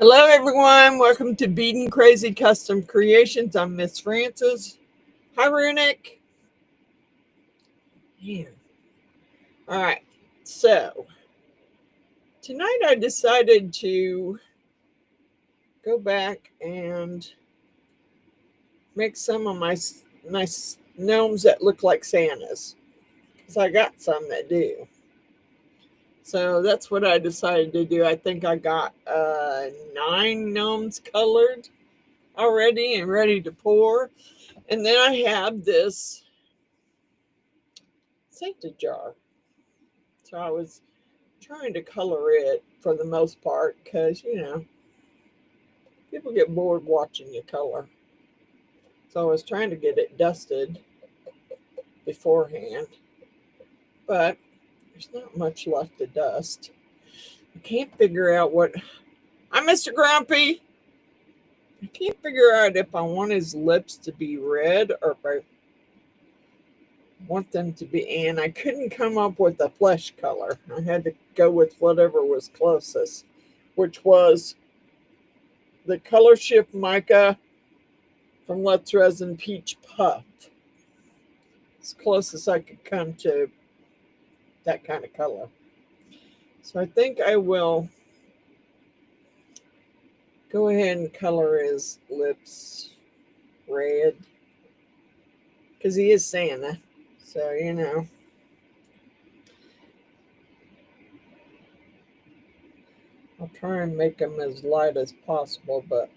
Hello everyone, welcome to Beadinkrazy Custom Creations. I'm Miss Frances. Hi Runic. Yeah. Alright, so tonight I decided to go back and make some of my gnomes that look like Santas. Because I got some that do. So that's what I decided to do. I think I got 9 gnomes colored already and ready to pour. And then I have this Santa jar. So I was trying to color it for the most part because, people get bored watching you color. So I was trying to get it dusted beforehand. But there's not much left to dust. I can't figure out what... I'm Mr. Grumpy. I can't figure out if I want his lips to be red or if I want them to be, and I couldn't come up with a flesh color. I had to go with whatever was closest, which was the Color Shift Mica from Let's Resin Peach Puff. As close as I could come to that kind of color. So I think I will go ahead and color his lips red because he is Santa. So, I'll try and make them as light as possible, but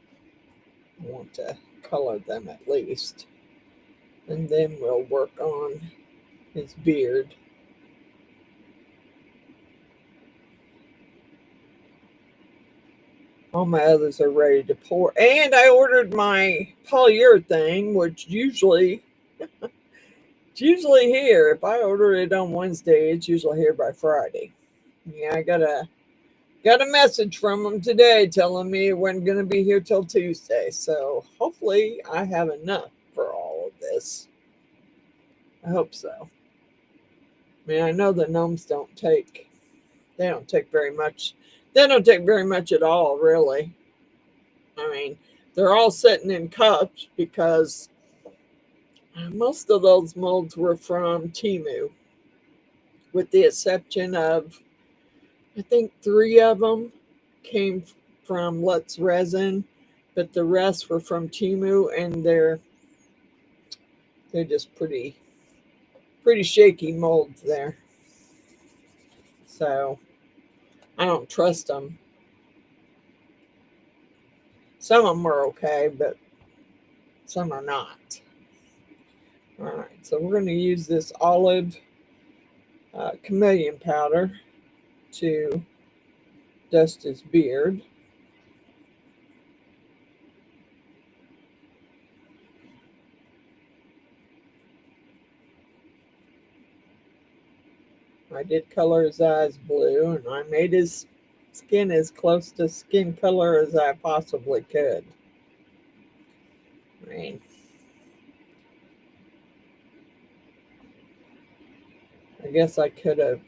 I want to color them at least. And then we'll work on his beard. All my others are ready to pour. And I ordered my polyurethane, which usually... It's usually here. If I order it on Wednesday, it's usually here by Friday. Yeah, I got a message from them today telling me it wasn't going to be here till Tuesday. So hopefully I have enough for all of this. I hope so. I mean, I know the gnomes don't take very much. They don't take very much at all, really. I mean, they're all sitting in cups because most of those molds were from Temu, with the exception of, I think 3 of them came from Let's Resin, but the rest were from Temu, and they're just pretty shaky molds there. So I don't trust them. Some of them are okay, but some are not. All right, so we're going to use this olive chameleon powder to dust his beard. I did color his eyes blue, and I made his skin as close to skin color as I possibly could. I mean, I guess I could have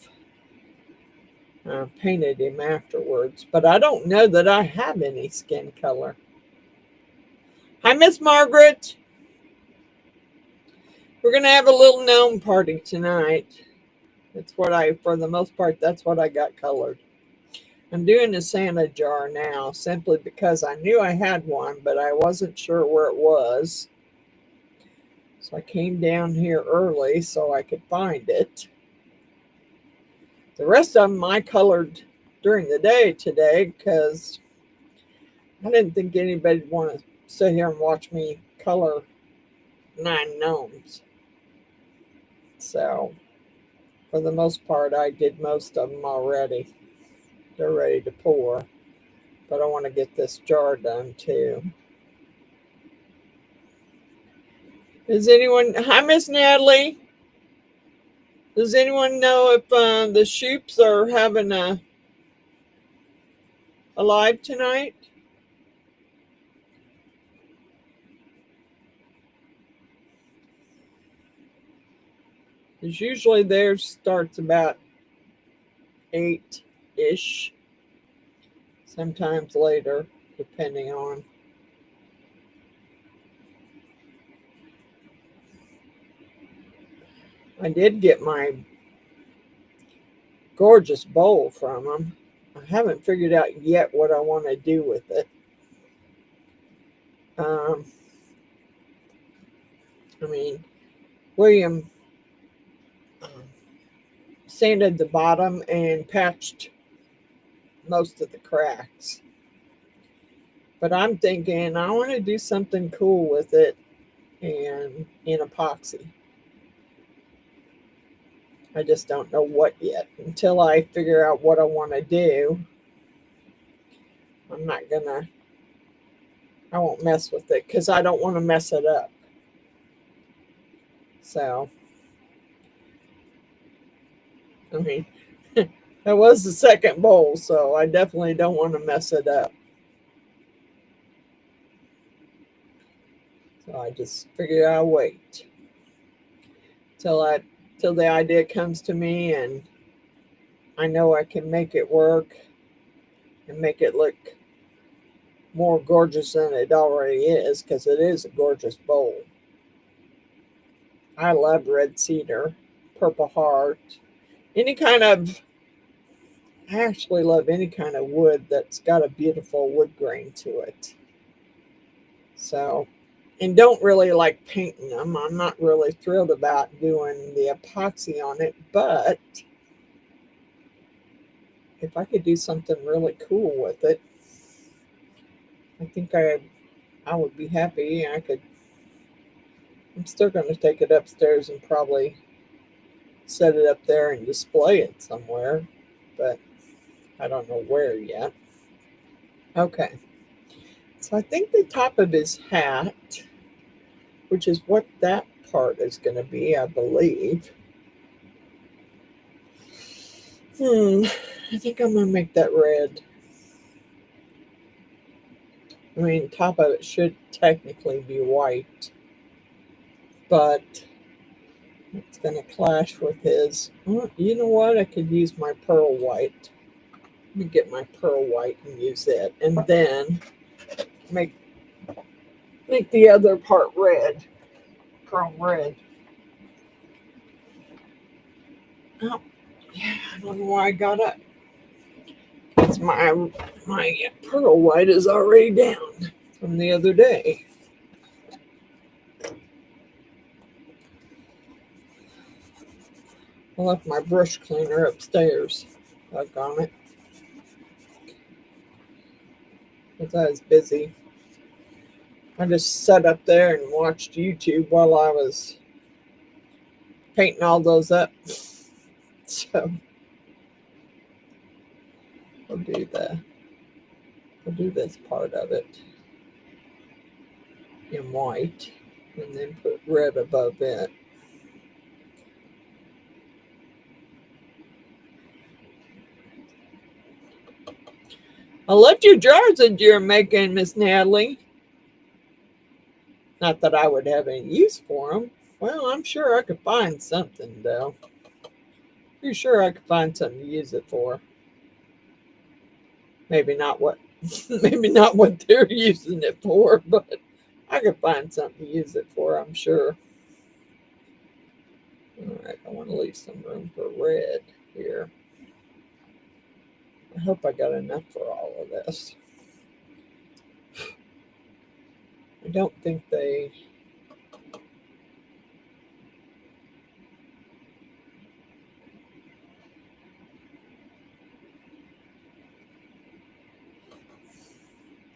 painted him afterwards, but I don't know that I have any skin color. Hi, Miss Margaret. We're going to have a little gnome party tonight. That's what for the most part, that's what I got colored. I'm doing a Santa jar now simply because I knew I had one, but I wasn't sure where it was. So I came down here early so I could find it. The rest of them I colored during the day today because I didn't think anybody would want to sit here and watch me color 9 gnomes. So for the most part, I did most of them already. They're ready to pour, but I want to get this jar done too. Does anyone... Hi, Miss Natalie. Does anyone know if the Shoops are having a live tonight? Because usually theirs starts about 8-ish, sometimes later. depending on. I did get my gorgeous bowl from them. I haven't figured out yet what I want to do with it. I mean, William sanded the bottom and patched most of the cracks. But I'm thinking I want to do something cool with it and in epoxy. I just don't know what yet. Until I figure out what I want to do, I won't mess with it because I don't want to mess it up. So, I mean, that was the second bowl, so I definitely don't want to mess it up. So I just figured I'll wait till the idea comes to me and I know I can make it work and make it look more gorgeous than it already is, because it is a gorgeous bowl. I love red cedar, purple heart, I actually love any kind of wood that's got a beautiful wood grain to it. So, and don't really like painting them. I'm not really thrilled about doing the epoxy on it, but if I could do something really cool with it, I think I would be happy. I'm still going to take it upstairs and probably set it up there and display it somewhere, but I don't know where yet. Okay, so I think the top of his hat, which is what that part is going to be, I believe. I think I'm going to make that red. I mean, top of it should technically be white, but it's going to clash with his. Well, you know what? I could use my pearl white. Let me get my pearl white and use it, and then make the other part red, pearl red. Oh, yeah, I don't know why I got up. It's my pearl white is already down from the other day. I left my brush cleaner upstairs. Doggone it. Because I was busy. I just sat up there and watched YouTube while I was painting all those up. So I'll do this part of it in white and then put red above it. I loved your jars that you're making, Miss Natalie. Not that I would have any use for them. Well, I'm sure I could find something, though. Pretty sure I could find something to use it for. Maybe not what they're using it for, but I could find something to use it for, I'm sure. All right, I want to leave some room for red here. I hope I got enough for all of this. I don't think they...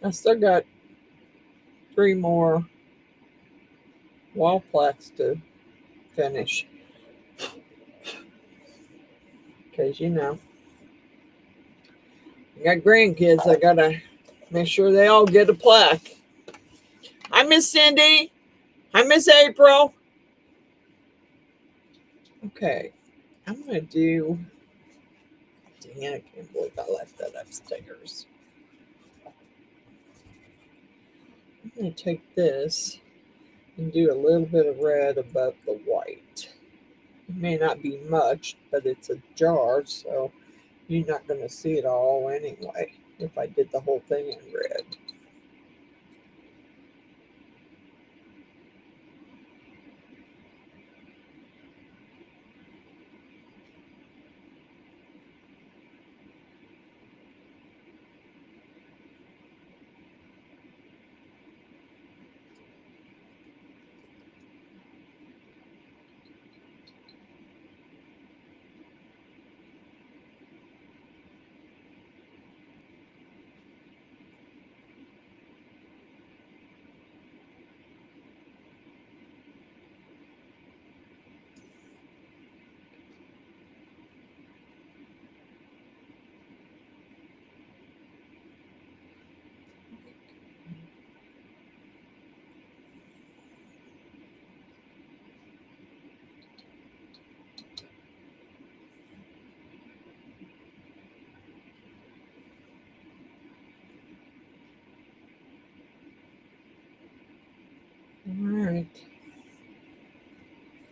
I still got 3 more wall plaques to finish. Because, you know, I got grandkids. I got to make sure they all get a plaque. Hi, Miss Cindy. Hi, Miss April. Okay. I'm going to do... Dang it, I can't believe I left that upstairs. I'm going to take this and do a little bit of red above the white. It may not be much, but it's a jar, so you're not going to see it all anyway if I did the whole thing in red.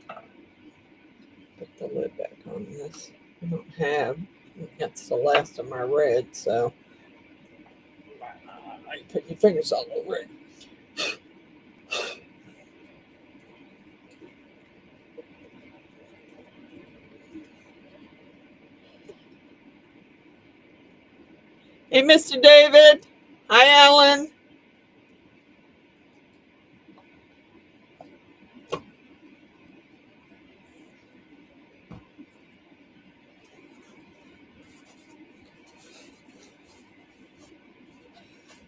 right. Put the lid back on this. I don't have. That's the last of my red, so you put your fingers all over it. Hey, Mr. David. Hi, Alan.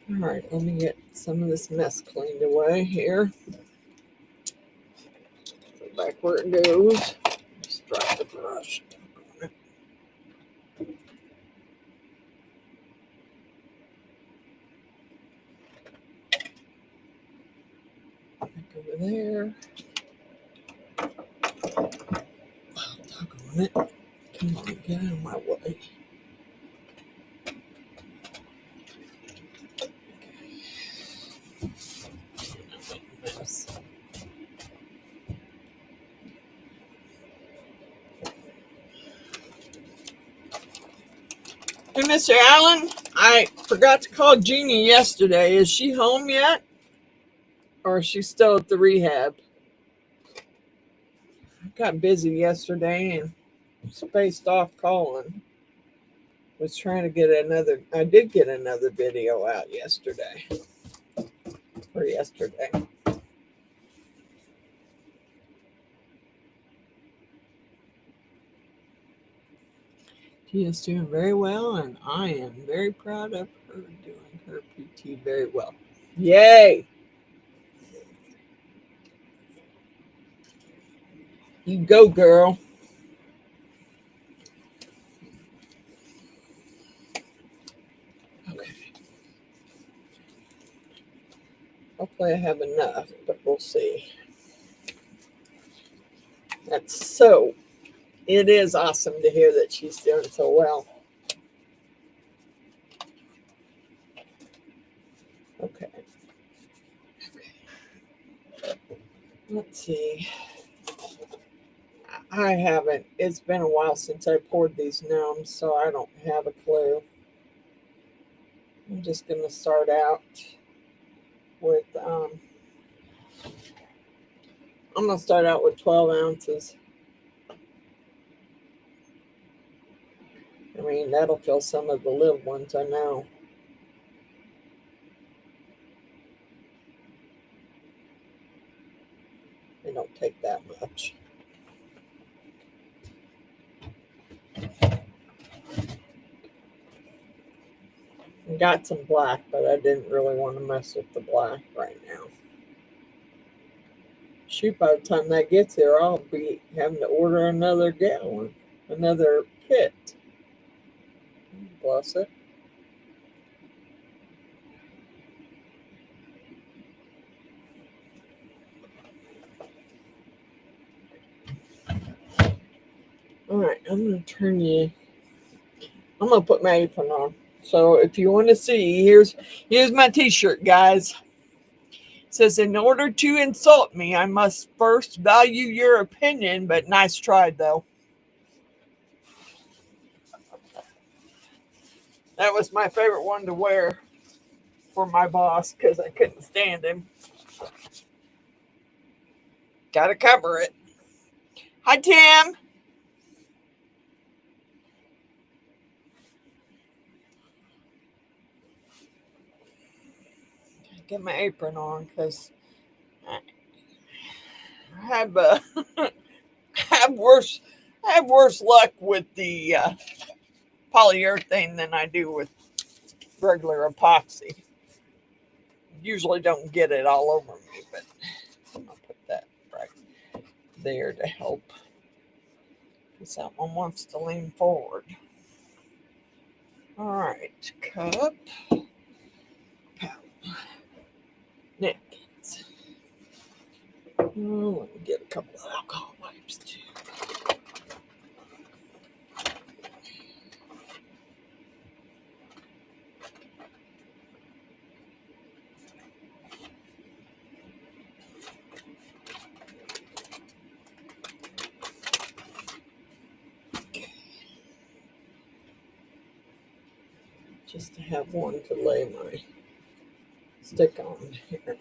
All right, let me get some of this mess cleaned away here. Put it back where it goes. Just drop the brush. Back over there. Oh, doggone it. Come on, get out of my way. Mess. Hey, Mr. Allen, I forgot to call Jeannie yesterday. Is she home yet? Or is she still at the rehab? I got busy yesterday and spaced off calling. Was trying to get another. I did get another video out yesterday. Or yesterday. She is doing very well, and I am very proud of her doing her PT very well. Yay! You go, girl. Okay. Hopefully I have enough, but we'll see. That's so, it is awesome to hear that she's doing so well. Okay. Let's see. I haven't, it's been a while since I poured these gnomes, so I don't have a clue. I'm just going to start out with, I'm going to start out with 12 ounces. I mean, that'll fill some of the little ones, I know. They don't take that much. I got some black, but I didn't really want to mess with the black right now. Shoot, by the time that gets here, I'll be having to order another gallon, another kit. Bless it. All right, I'm going to turn you. I'm going to put my apron on. So if you want to see, here's my t-shirt, guys. It says, in order to insult me, I must first value your opinion, but nice try, though. That was my favorite one to wear for my boss because I couldn't stand him. Got to cover it. Hi, Tim. Get my apron on because I have have worse luck with the polyurethane than I do with regular epoxy. Usually don't get it all over me, but I'm gonna put that right there to help because that one wants to lean forward. All right, cup, napkins. Oh, let me get a couple of alcohol wipes too. just to have one to lay my stick on here.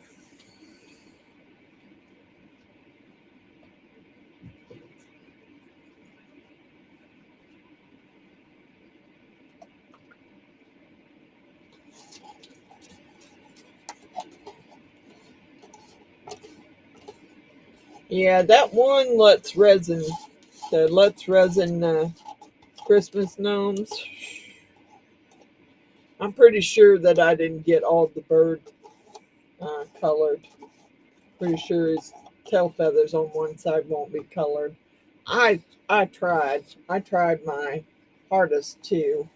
Yeah, that one Let's Resin, the Let's Resin Christmas gnomes. I'm pretty sure that I didn't get all the bird colored. Pretty sure his tail feathers on one side won't be colored. I tried. I tried my hardest to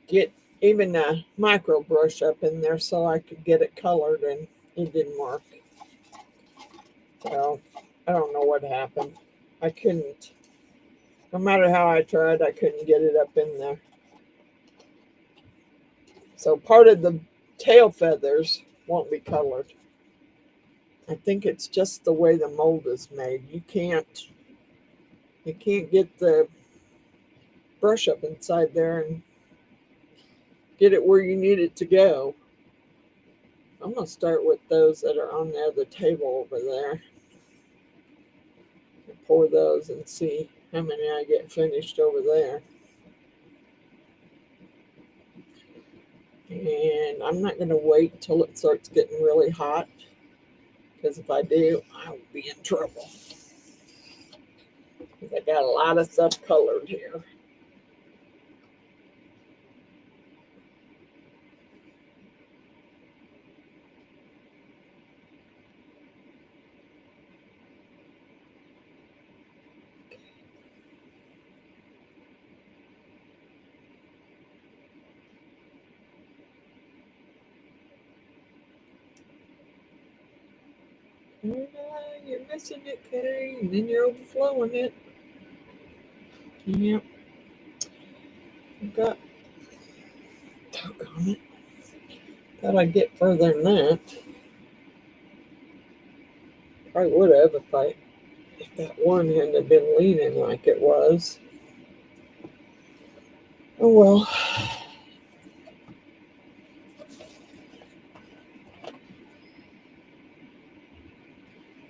get even a micro brush up in there so I could get it colored, and it didn't work. So I don't know what happened. I couldn't. No matter how I tried, I couldn't get it up in there. So part of the tail feathers won't be colored. I think it's just the way the mold is made. You can't get the brush up inside there and get it where you need it to go. I'm going to start with those that are on the other table over there. Pour those and see how many I get finished over there. And I'm not going to wait until it starts getting really hot, because if I do, I will be in trouble. Because I got a lot of stuff colored here. You're missing it, Kay, and then you're overflowing it. Yep. I've got, doggone it. Thought I'd get further than that. Probably would have if that one hadn't been leaning like it was. Oh well.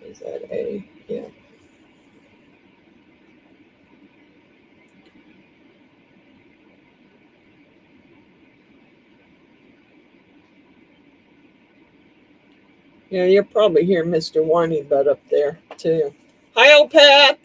Is that A? Yeah. Yeah, you'll probably hear Mr. Whiny Butt up there too. Hi, old Pat.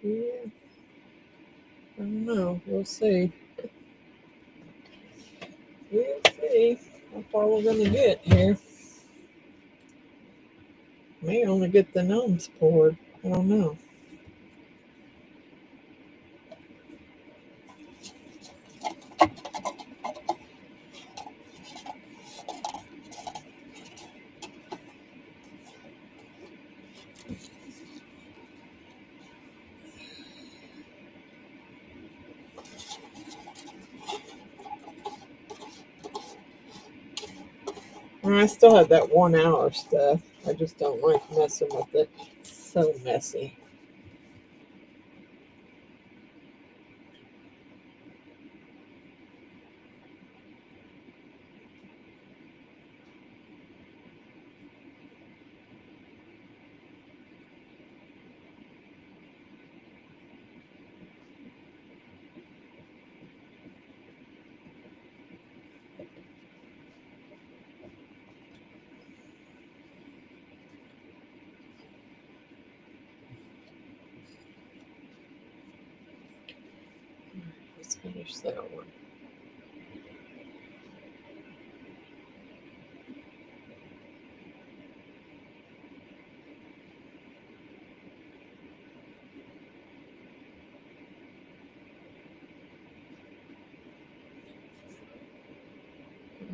Yeah. I don't know. We'll see. We'll see how far we're gonna get here. May only get the gnomes poured. I don't know. I still have that 1 hour stuff. I just don't like messing with it. It's so messy. Let's finish that one.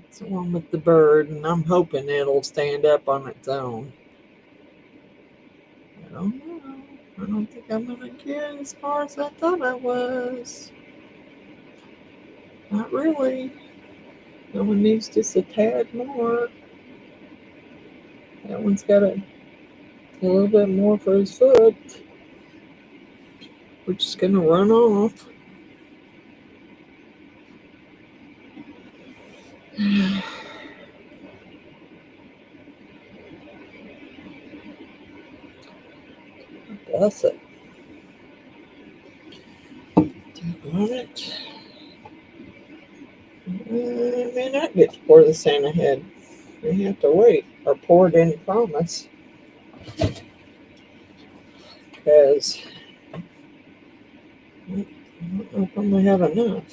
It's the one with the bird, and I'm hoping it'll stand up on its own. I don't know. I don't think I'm going to get as far as I thought I was. Not really. That one needs just a tad more. That one's got a little bit more for his foot. We're just going to run off. Bless it. Tap on it. I may not get to pour the Santa head. We have to wait. Or pour it in promise. Because I don't know if I'm going to have enough.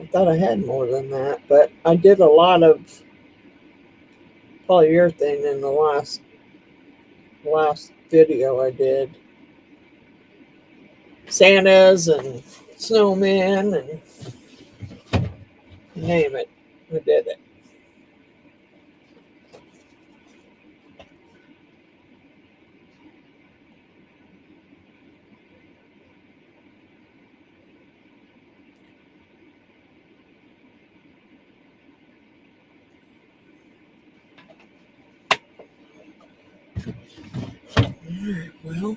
I thought I had more than that. But I did a lot of polyurethane in the last video I did. Santas and snowmen and name it. I did it. Alright, well,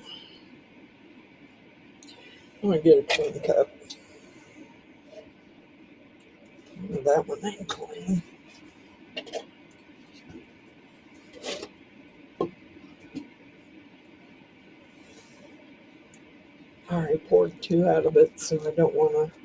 I'm going to get a clean cup. That one ain't clean. I already poured 2 out of it, so I don't want to.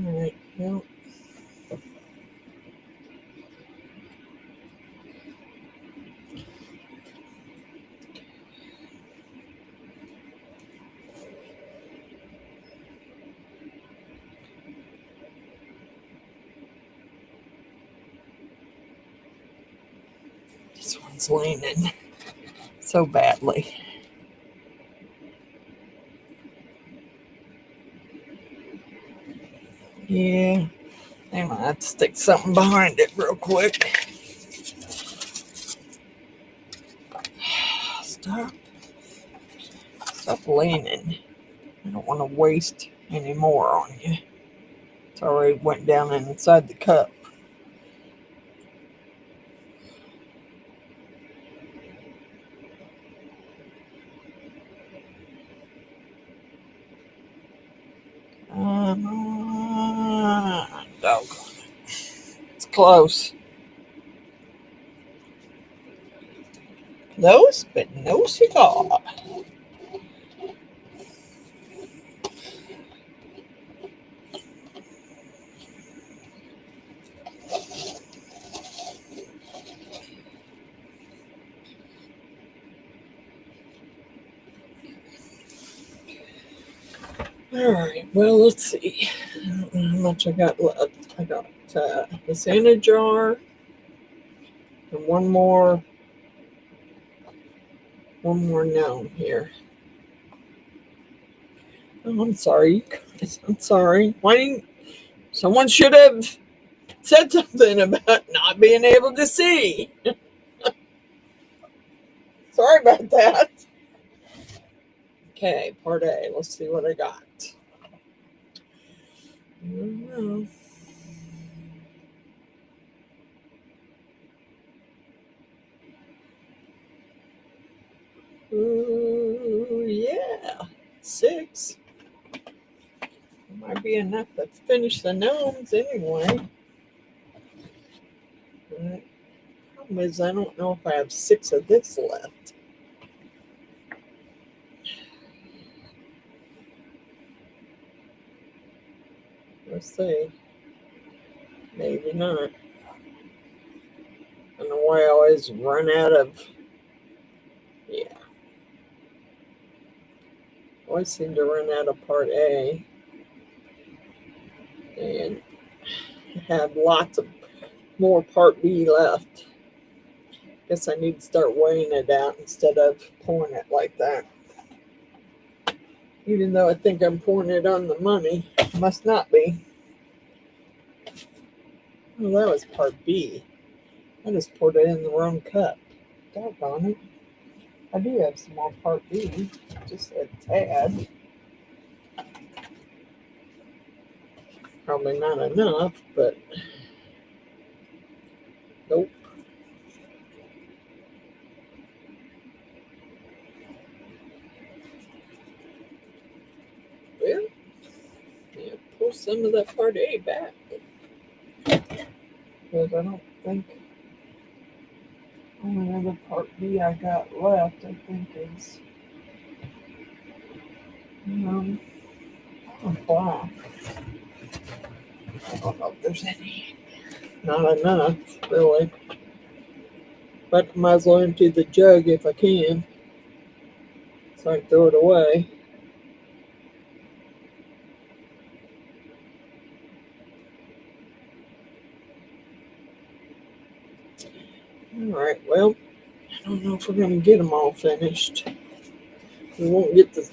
Alright, well. This one's leaning so badly. Yeah, I might have to stick something behind it real quick. Stop leaning. I don't want to waste any more on you. It's already went down inside the cup. Doggone it. It's close. Close, but no cigar. All right, well, let's see. I don't know how much I got left. I got the Santa jar and one more gnome here. Oh, I'm sorry, you guys. I'm sorry. Why didn't someone should have said something about not being able to see? Sorry about that. Okay, part A. Let's see what I got. I don't know. Ooh, yeah. 6. Might be enough to finish the gnomes anyway. The problem is I don't know if I have 6 of this left. Let's see. Maybe not. I don't know why I always run out of. Yeah. Always seem to run out of part A. And have lots of more part B left. Guess I need to start weighing it out instead of pouring it like that. Even though I think I'm pouring it on the money, must not be. Oh, that was part B. I just poured it in the wrong cup. Doggone it. I do have some more part B, just a tad. Probably not enough, but nope. Well, yeah, pour some of that part A back. Because I don't think only other part B I got left, I think, is black. I don't know if there's any. Not enough, really. But I might as well empty the jug if I can, so I can throw it away. Alright, well, I don't know if we're going to get them all finished. We won't get the,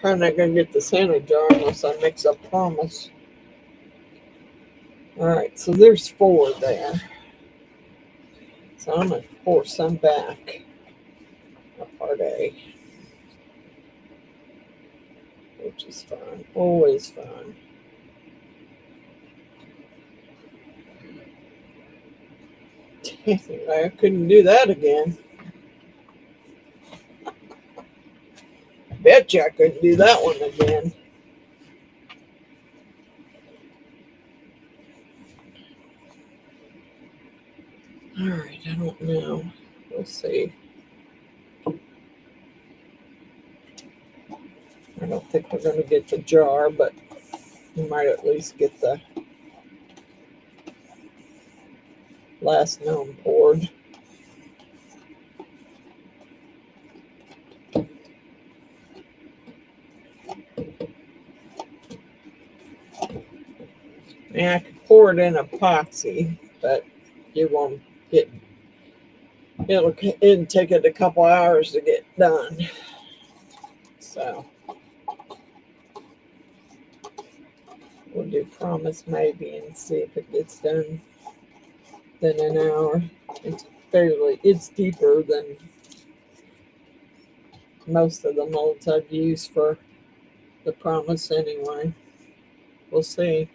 probably not going to get the Santa jar unless I mix up Promise. Alright, so there's 4 there. So I'm going to pour some back. Part A. Which is fun. Always fun. I couldn't do that again. Betcha I couldn't do that one again. Alright, I don't know. We'll see. I don't think we're going to get the jar, but we might at least get the last gnome poured. Yeah, I could pour it in epoxy, but you won't get. It'll take it a couple hours to get done. So we'll do Promise maybe and see if it gets done in an hour. It's deeper than most of the molds I've used for the Promise anyway. We'll see.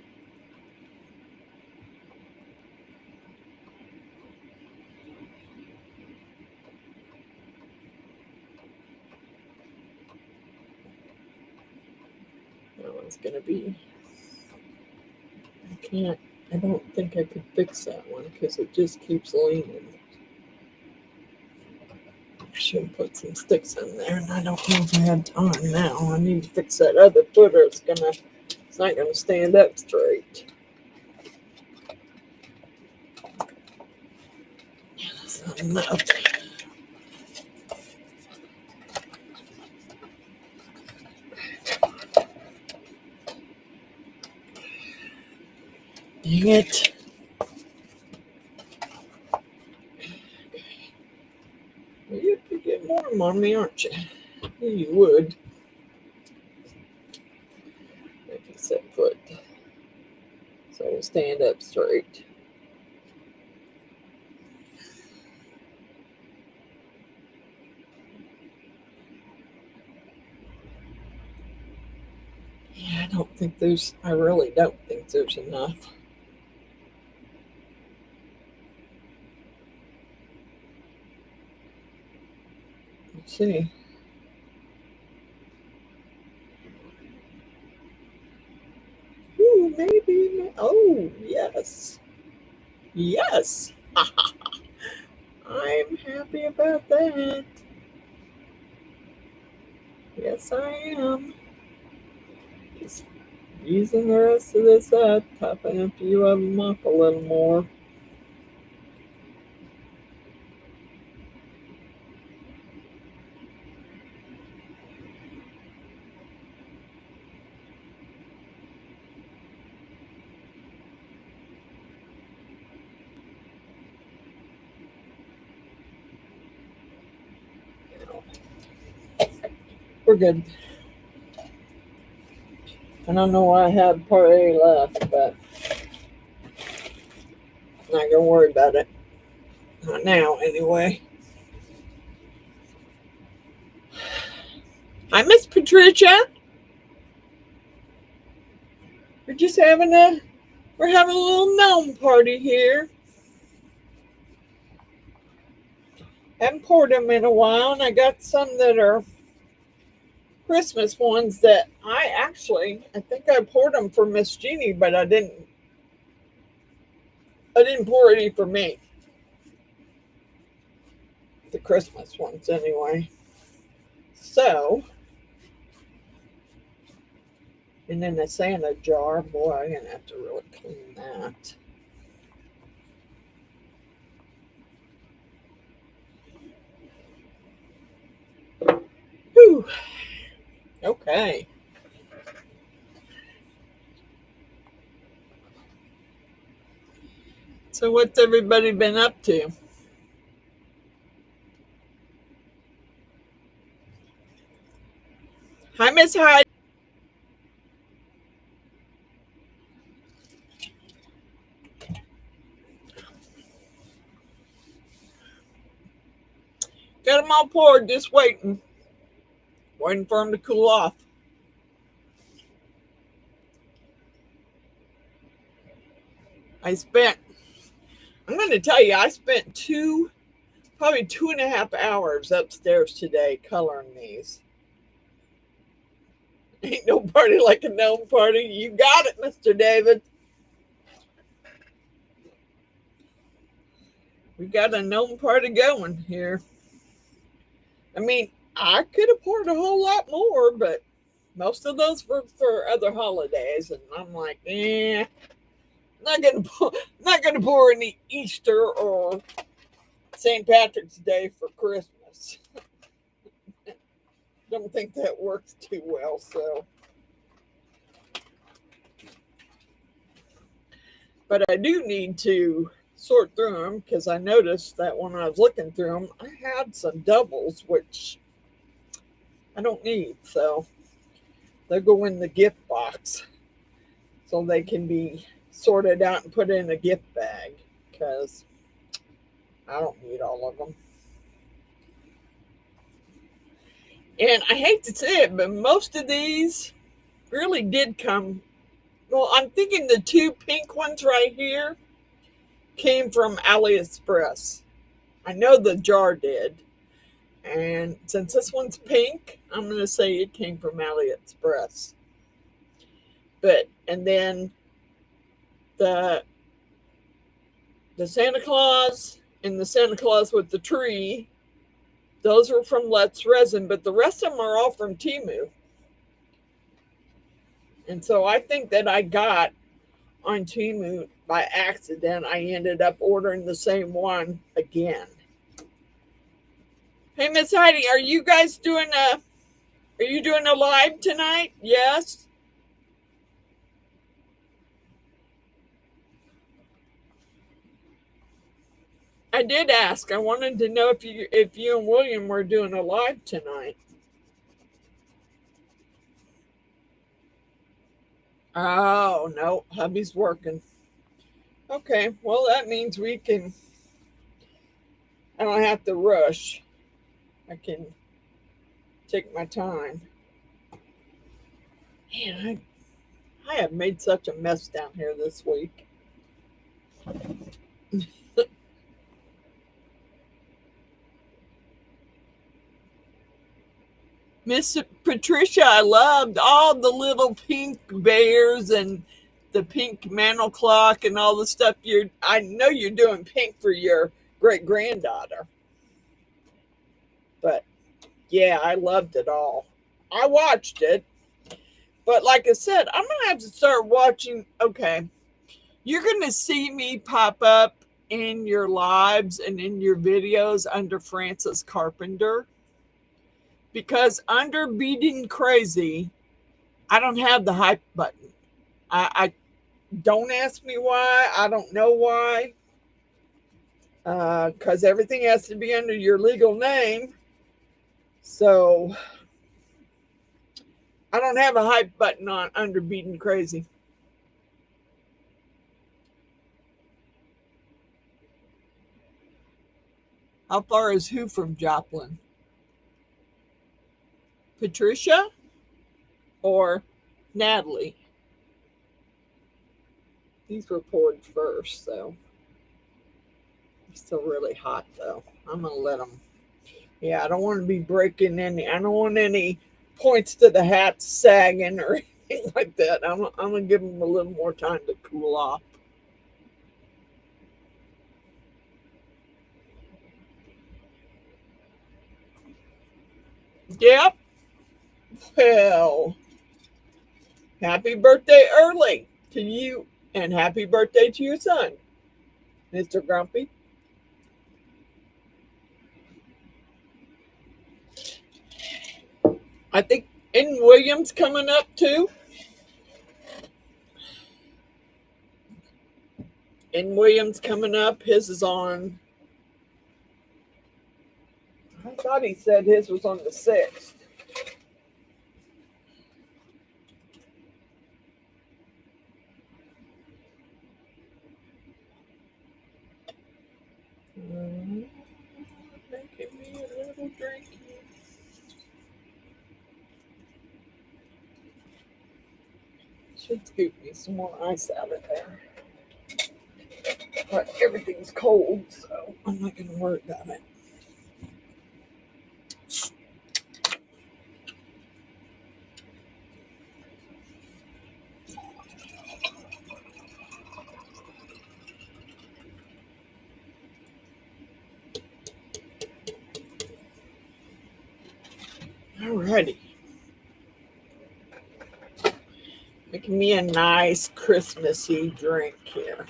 That one's gonna be. I don't think I could fix that one because it just keeps leaning. I should have put some sticks in there, and I don't know if I have time now. I need to fix that other footer. It's not gonna stand up straight. Yeah, that's not enough. Dang it. Well, you could get warm on me, aren't you? Yeah, you would. Make it set foot. So it'll stand up straight. Yeah, I really don't think there's enough. Let's see. maybe. Oh, yes. Yes. I'm happy about that. Yes, I am. Just using the rest of this up, topping a few of them up a little more. We're good. I don't know why I had part A left, but I'm not gonna worry about it. Not now, anyway. Hi, Miss Patricia. We're having a little gnome party here. Haven't poured them in a while, and I got some that are Christmas ones that I think I poured them for Miss Jeannie, but I didn't pour any for me. The Christmas ones, anyway. So, and then the Santa jar. Boy, I'm gonna have to really clean that. Whew. Okay. So, what's everybody been up to? Hi, Miss Heidi. Got them all poured, just waiting for them to cool off. I'm going to tell you, I spent probably 2.5 hours upstairs today coloring these. Ain't no party like a gnome party. You got it, Mr. David. We got a gnome party going here. I mean, I could have poured a whole lot more, but most of those were for other holidays, and I'm like, not gonna pour any Easter or St. Patrick's Day for Christmas. Don't think that works too well, so. But I do need to sort through them because I noticed that when I was looking through them, I had some doubles, which I don't need. So they'll go in the gift box so they can be sorted out and put in a gift bag because I don't need all of them. And I hate to say it, but most of these really did come. Well, I'm thinking the two pink ones right here came from AliExpress. I know the jar did. And since this one's pink, I'm going to say it came from AliExpress. And then the Santa Claus and the Santa Claus with the tree, those are from Let's Resin, but the rest of them are all from Temu. And so I think that I got on Temu by accident. I ended up ordering the same one again. Hey, Miss Heidi, are you doing a live tonight? Yes. I did ask. I wanted to know if you and William were doing a live tonight. Oh, no, hubby's working. Okay, well, that means I don't have to rush. I can take my time. Man, I have made such a mess down here this week. Miss Patricia, I loved all the little pink bears and the pink mantle clock and all the stuff. I know you're doing pink for your great granddaughter. But yeah, I loved it all. I watched it. But like I said, I'm going to have to start watching. Okay. You're going to see me pop up in your lives and in your videos under Frances Carpenter. Because under Beadinkrazy, I don't have the hype button. I don't ask me why. I don't know why. Because everything has to be under your legal name. So I don't have a hype button on under Beadinkrazy. How far is who from Joplin? Patricia or Natalie? These were poured first, so it's still really hot though. I'm gonna let them. Yeah, I don't want to be breaking any. I don't want any points to the hat sagging or anything like that. I'm gonna give them a little more time to cool off. Yep. Well, happy birthday early to you, and happy birthday to your son, Mr. Grumpy. I think in Williams coming up too. In Williams coming up, his is on. I thought he said his was on the 6th. Making me a little drink. Should scoop me some more ice out of there. But everything's cold, so I'm not going to worry about it. Alrighty. Making me a nice Christmassy drink here.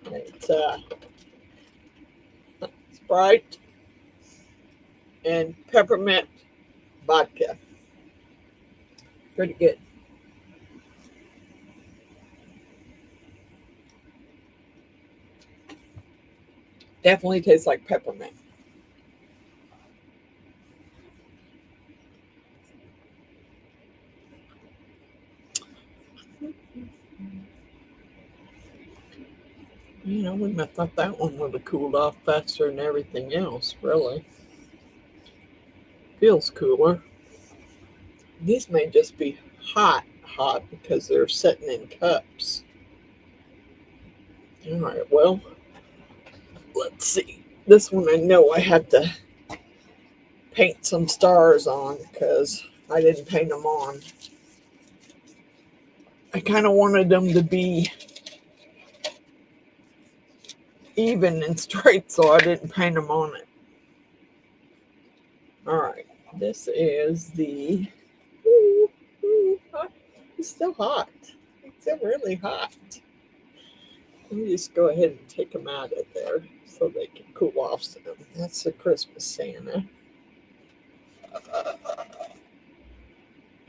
It's Sprite and peppermint vodka. Pretty good. Definitely tastes like peppermint. You know, I wouldn't have thought that one would have cooled off faster than everything else, really. Feels cooler. These may just be hot because they're sitting in cups. All right, well, let's see. This one I know I have to paint some stars on because I didn't paint them on. I kind of wanted them to be even and straight, so I didn't paint them on it. All right, this is the. It's still hot. It's still really hot. Let me just go ahead and take them out of there so they can cool off some. That's the Christmas Santa.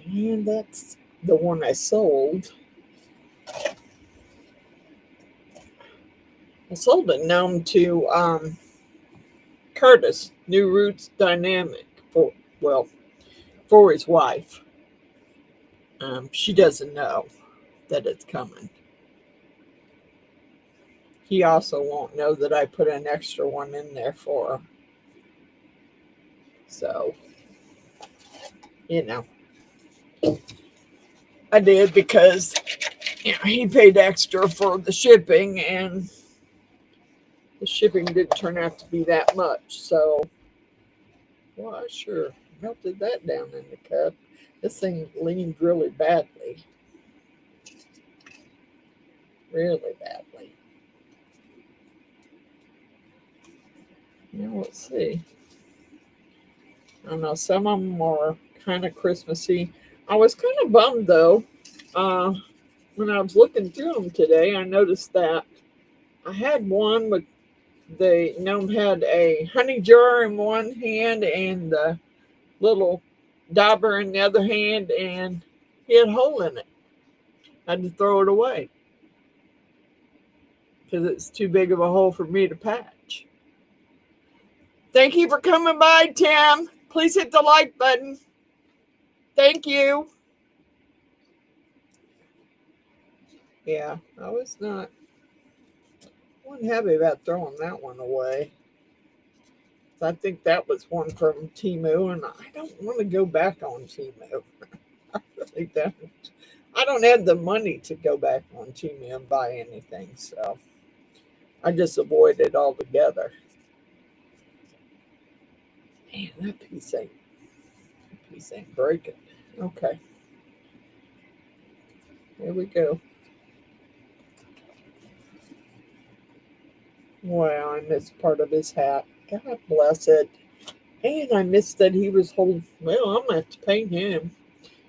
And that's the one I sold. I sold a gnome to Curtis, New Roots Dynamic, for his wife. She doesn't know that it's coming. He also won't know that I put an extra one in there for her. So, you know, I did because he paid extra for the shipping, and the shipping didn't turn out to be that much. So, well, I sure melted that down in the cup. This thing leaned really badly. really badly. Now let's see. I don't know. Some of them are kind of Christmassy. I was kind of bummed though. Uh, when I was looking through them today, I noticed that I had one with the gnome had a honey jar in one hand and the little dauber in the other hand, and he had a hole in it. I had to throw it away because it's too big of a hole for me to patch. Thank you for coming by, Tim. Please hit the like button. Thank you. Yeah, I wasn't happy about throwing that one away. I think that was one from Temu, and I don't want to go back on Temu. I really don't. I don't have the money to go back on Temu and buy anything, so I just avoid it altogether. Man, that piece ain't breaking. Okay, here we go. Wow, I missed part of his hat. God bless it. And I missed that he was holding. Well, I'm gonna have to paint him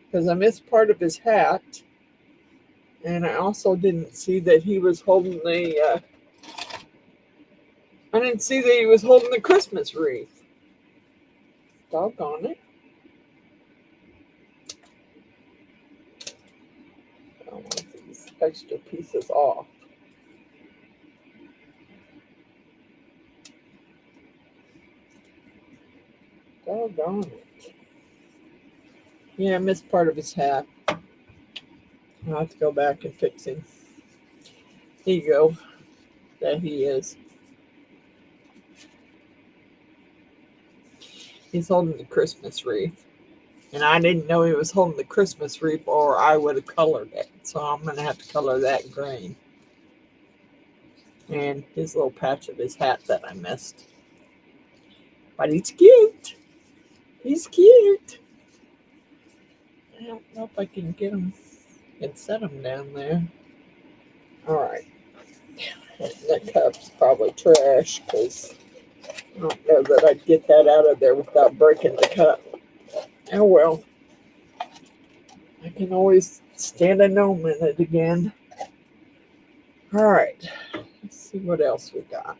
because I missed part of his hat, and I also didn't see that he was holding the. I didn't see that he was holding the Christmas wreath. Doggone it! I want these extra pieces off. Doggone it! Yeah, I missed part of his hat. I'll have to go back and fix him. There you go. There he is. He's holding the Christmas wreath. And I didn't know he was holding the Christmas wreath, or I would have colored it. So I'm going to have to color that green. And his little patch of his hat that I missed. But he's cute. He's cute. I don't know if I can get him and set him down there. All right. That cup's probably trash because I don't know that I'd get that out of there without breaking the cup. Oh well. I can always stand a gnome in it again. All right. Let's see what else we got.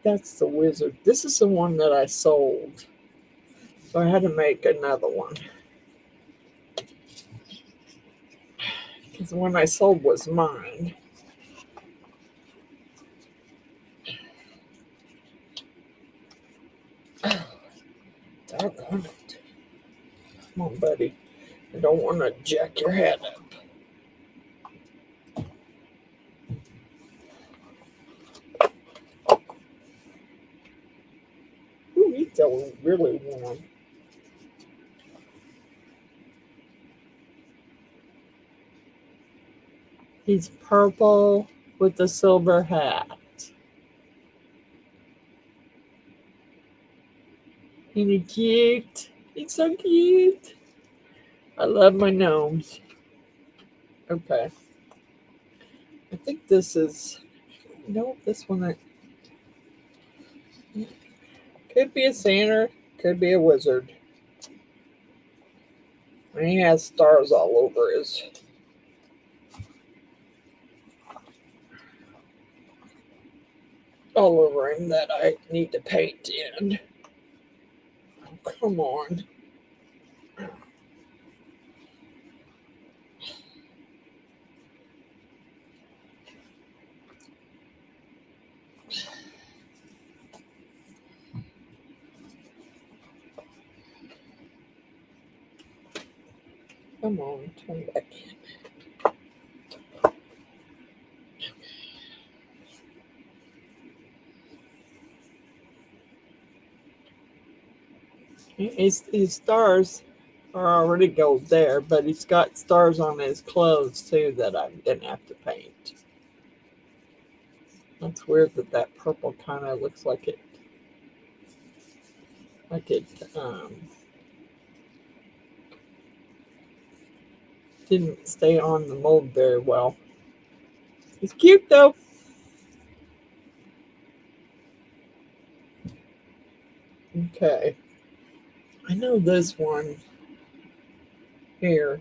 That's the wizard. This is the one that I sold. So I had to make another one. Because the one I sold was mine. Doggone it. Come on, buddy. I don't want to jack your head up. Ooh, he's still really warm. He's purple with a silver hat. Isn't he cute? He's so cute. I love my gnomes. Okay. I think this is. No, this one. Could be a Santa. Could be a wizard. And he has stars all over his. All over him that I need to paint in. Oh, come on. Come on, turn back in. His stars are already gold there, but he's got stars on his clothes too that I'm gonna have to paint. That's weird that purple kind of looks like it didn't stay on the mold very well. He's cute though. Okay. I know this one here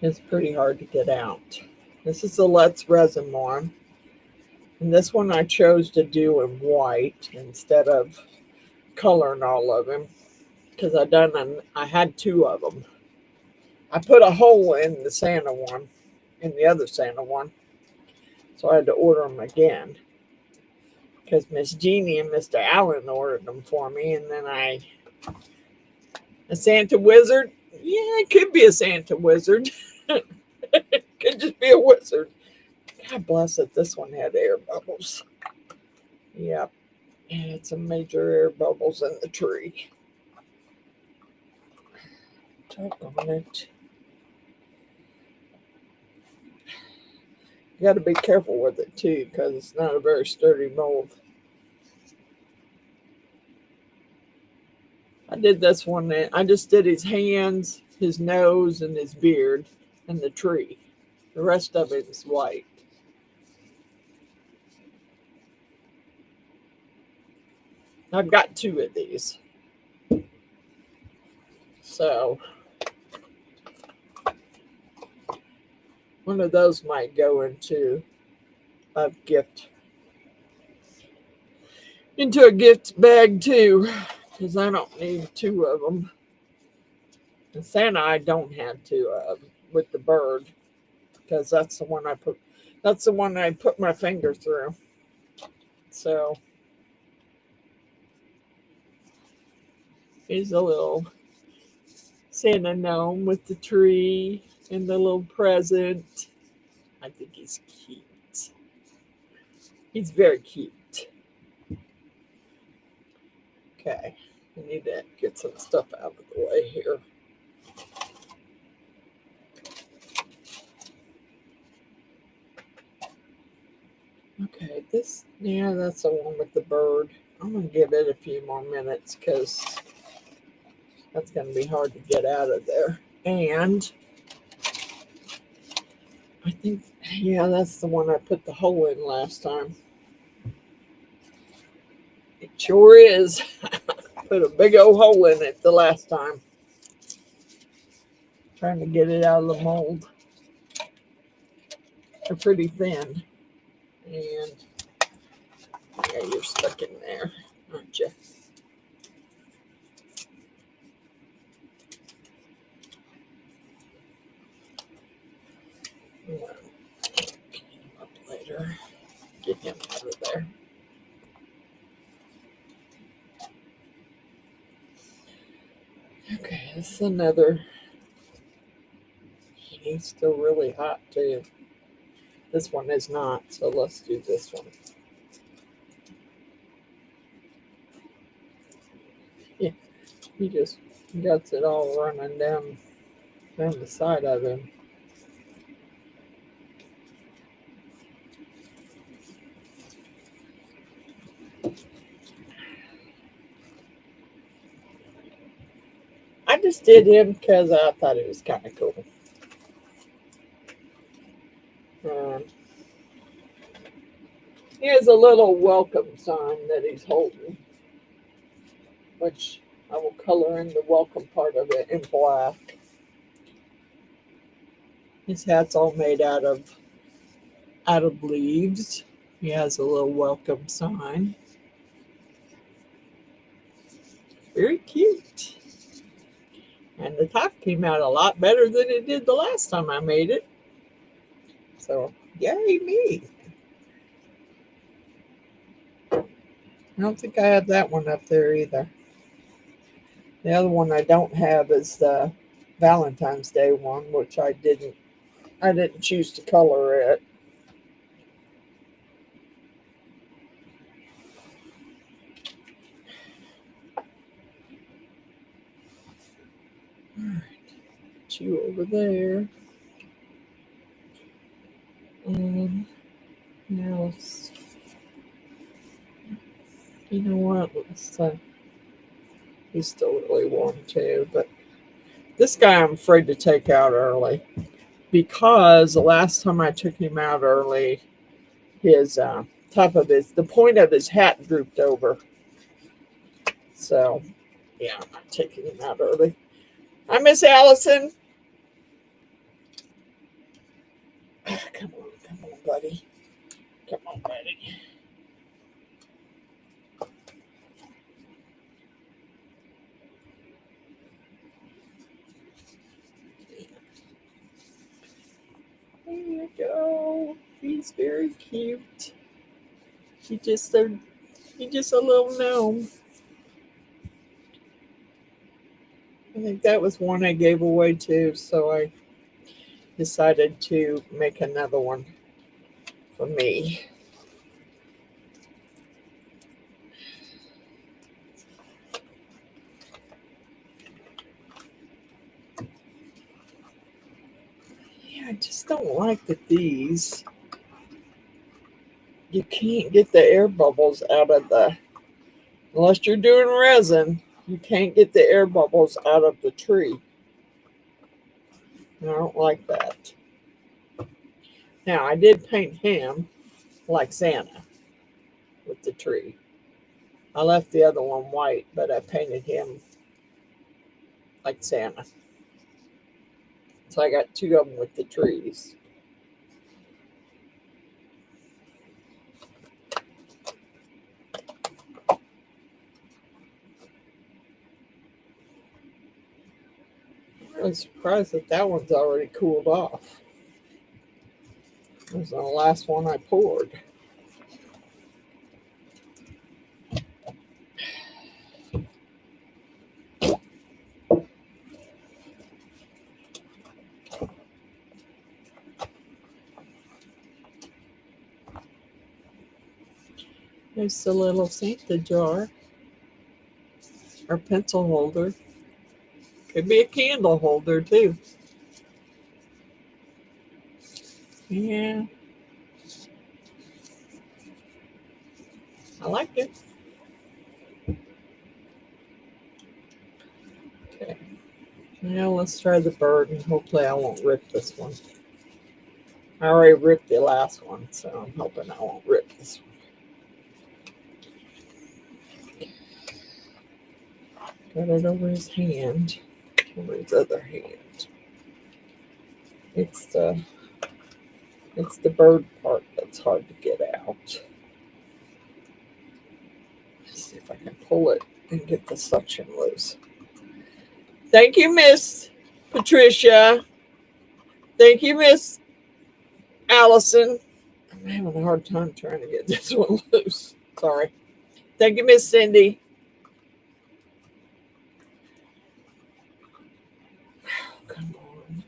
is pretty hard to get out. This is the Let's Resin one. And this one I chose to do in white instead of coloring all of them because I had two of them. I put a hole in the Santa one, in the other Santa one, so I had to order them again because Miss Jeannie and Mr. Allen ordered them for me, and then a Santa wizard. Yeah, it could be a Santa wizard. It could just be a wizard. God bless it. This one had air bubbles. Yep. And it's some major air bubbles in the tree. Talk on it. You got to be careful with it too, because it's not a very sturdy mold. I did this one. I just did his hands, his nose, and his beard, and the tree. The rest of it is white. I've got two of these. So one of those might go into a gift bag too, because I don't need two of them. And Santa I don't have two of with the bird, because that's the one I put my finger through. So here's a little Santa gnome with the tree and the little present. I think he's cute. He's very cute. Okay, I need to get some stuff out of the way here. Okay, that's the one with the bird. I'm going to give it a few more minutes because that's going to be hard to get out of there. And I think, yeah, that's the one I put the hole in last time. It sure is. Put a big old hole in it the last time. Trying to get it out of the mold. They're pretty thin. And yeah, you're stuck in there, aren't you? Clean him up later. Get him out of there. Okay, this is another. He's still really hot too. This one is not, so let's do this one. Yeah, he just gets it all running down the side of him. I just did him because I thought it was kind of cool. He has a little welcome sign that he's holding, which I will color in the welcome part of it in black. His hat's all made out of leaves. He has a little welcome sign. Very cute. And the top came out a lot better than it did the last time I made it. So, yay me. I don't think I have that one up there either. The other one I don't have is the Valentine's Day one, which I didn't choose to color it. All right, put you over there. And now let's, you know what? He's still really warm too, but this guy I'm afraid to take out early because the last time I took him out early, his top of the point of his hat drooped over. So, yeah, I'm not taking him out early. Hi, Miss Allison. Come on, buddy. Come on, buddy. There you go. He's very cute. He's just a little gnome. I think that was one I gave away too, so I decided to make another one for me. Yeah, I just don't like that these, you can't get the air bubbles out of the, unless you're doing resin, you can't get the air bubbles out of the tree. And I don't like that. Now, I did paint him like Santa with the tree. I left the other one white, but I painted him like Santa. So I got two of them with the trees. I'm really surprised that that one's already cooled off. It was the last one I poured. There's the little Santa jar, or pencil holder. Could be a candle holder too. Yeah. I like it. Okay. Now let's try the bird, and hopefully I won't rip this one. I already ripped the last one, so I'm hoping I won't rip this one. Got it over his hand, over his other hand. It's the bird part that's hard to get out. Let's see if I can pull it and get the suction loose. Thank you, Miss Patricia. Thank you, Miss Allison. I'm having a hard time trying to get this one loose. Sorry. Thank you, Miss Cindy. Come on.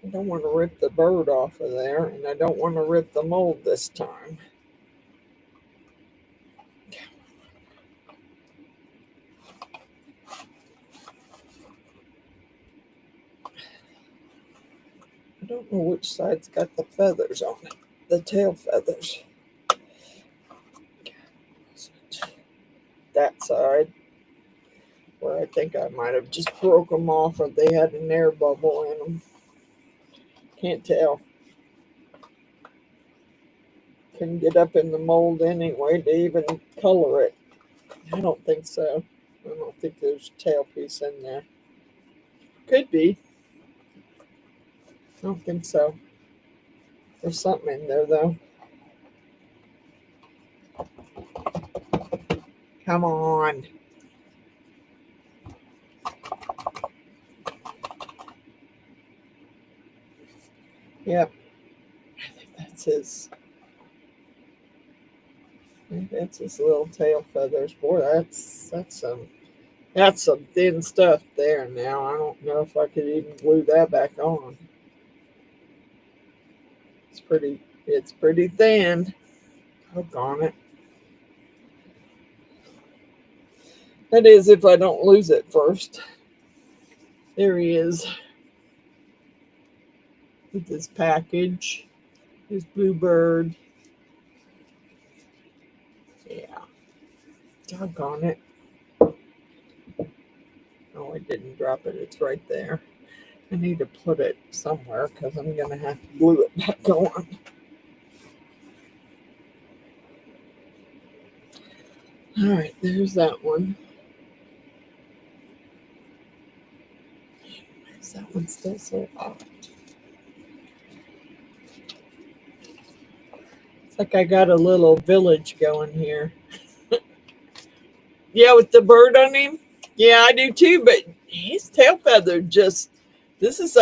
I don't want to rip the bird off of there, and I don't want to rip the mold this time. I don't know which side's got the feathers on it. The tail feathers. That side, where I think I might have just broke them off, or they had an air bubble in them. Can't tell. Couldn't get up in the mold anyway to even color it. I don't think so. I don't think there's a tail piece in there. Could be. I don't think so. There's something in there though. Come on. Yep. I think that's his. I think that's his little tail feathers. Boy, that's some thin stuff there now. I don't know if I could even glue that back on. It's pretty thin. Doggone it. That is if I don't lose it first. There he is. With his package. His bluebird. Yeah. Doggone it. Oh, I didn't drop it. It's right there. I need to put it somewhere because I'm going to have to glue it back on. All right, there's that one. Is that one still so hot? It's like I got a little village going here. Yeah, with the bird on him. Yeah, I do too, but his tail feather just, this is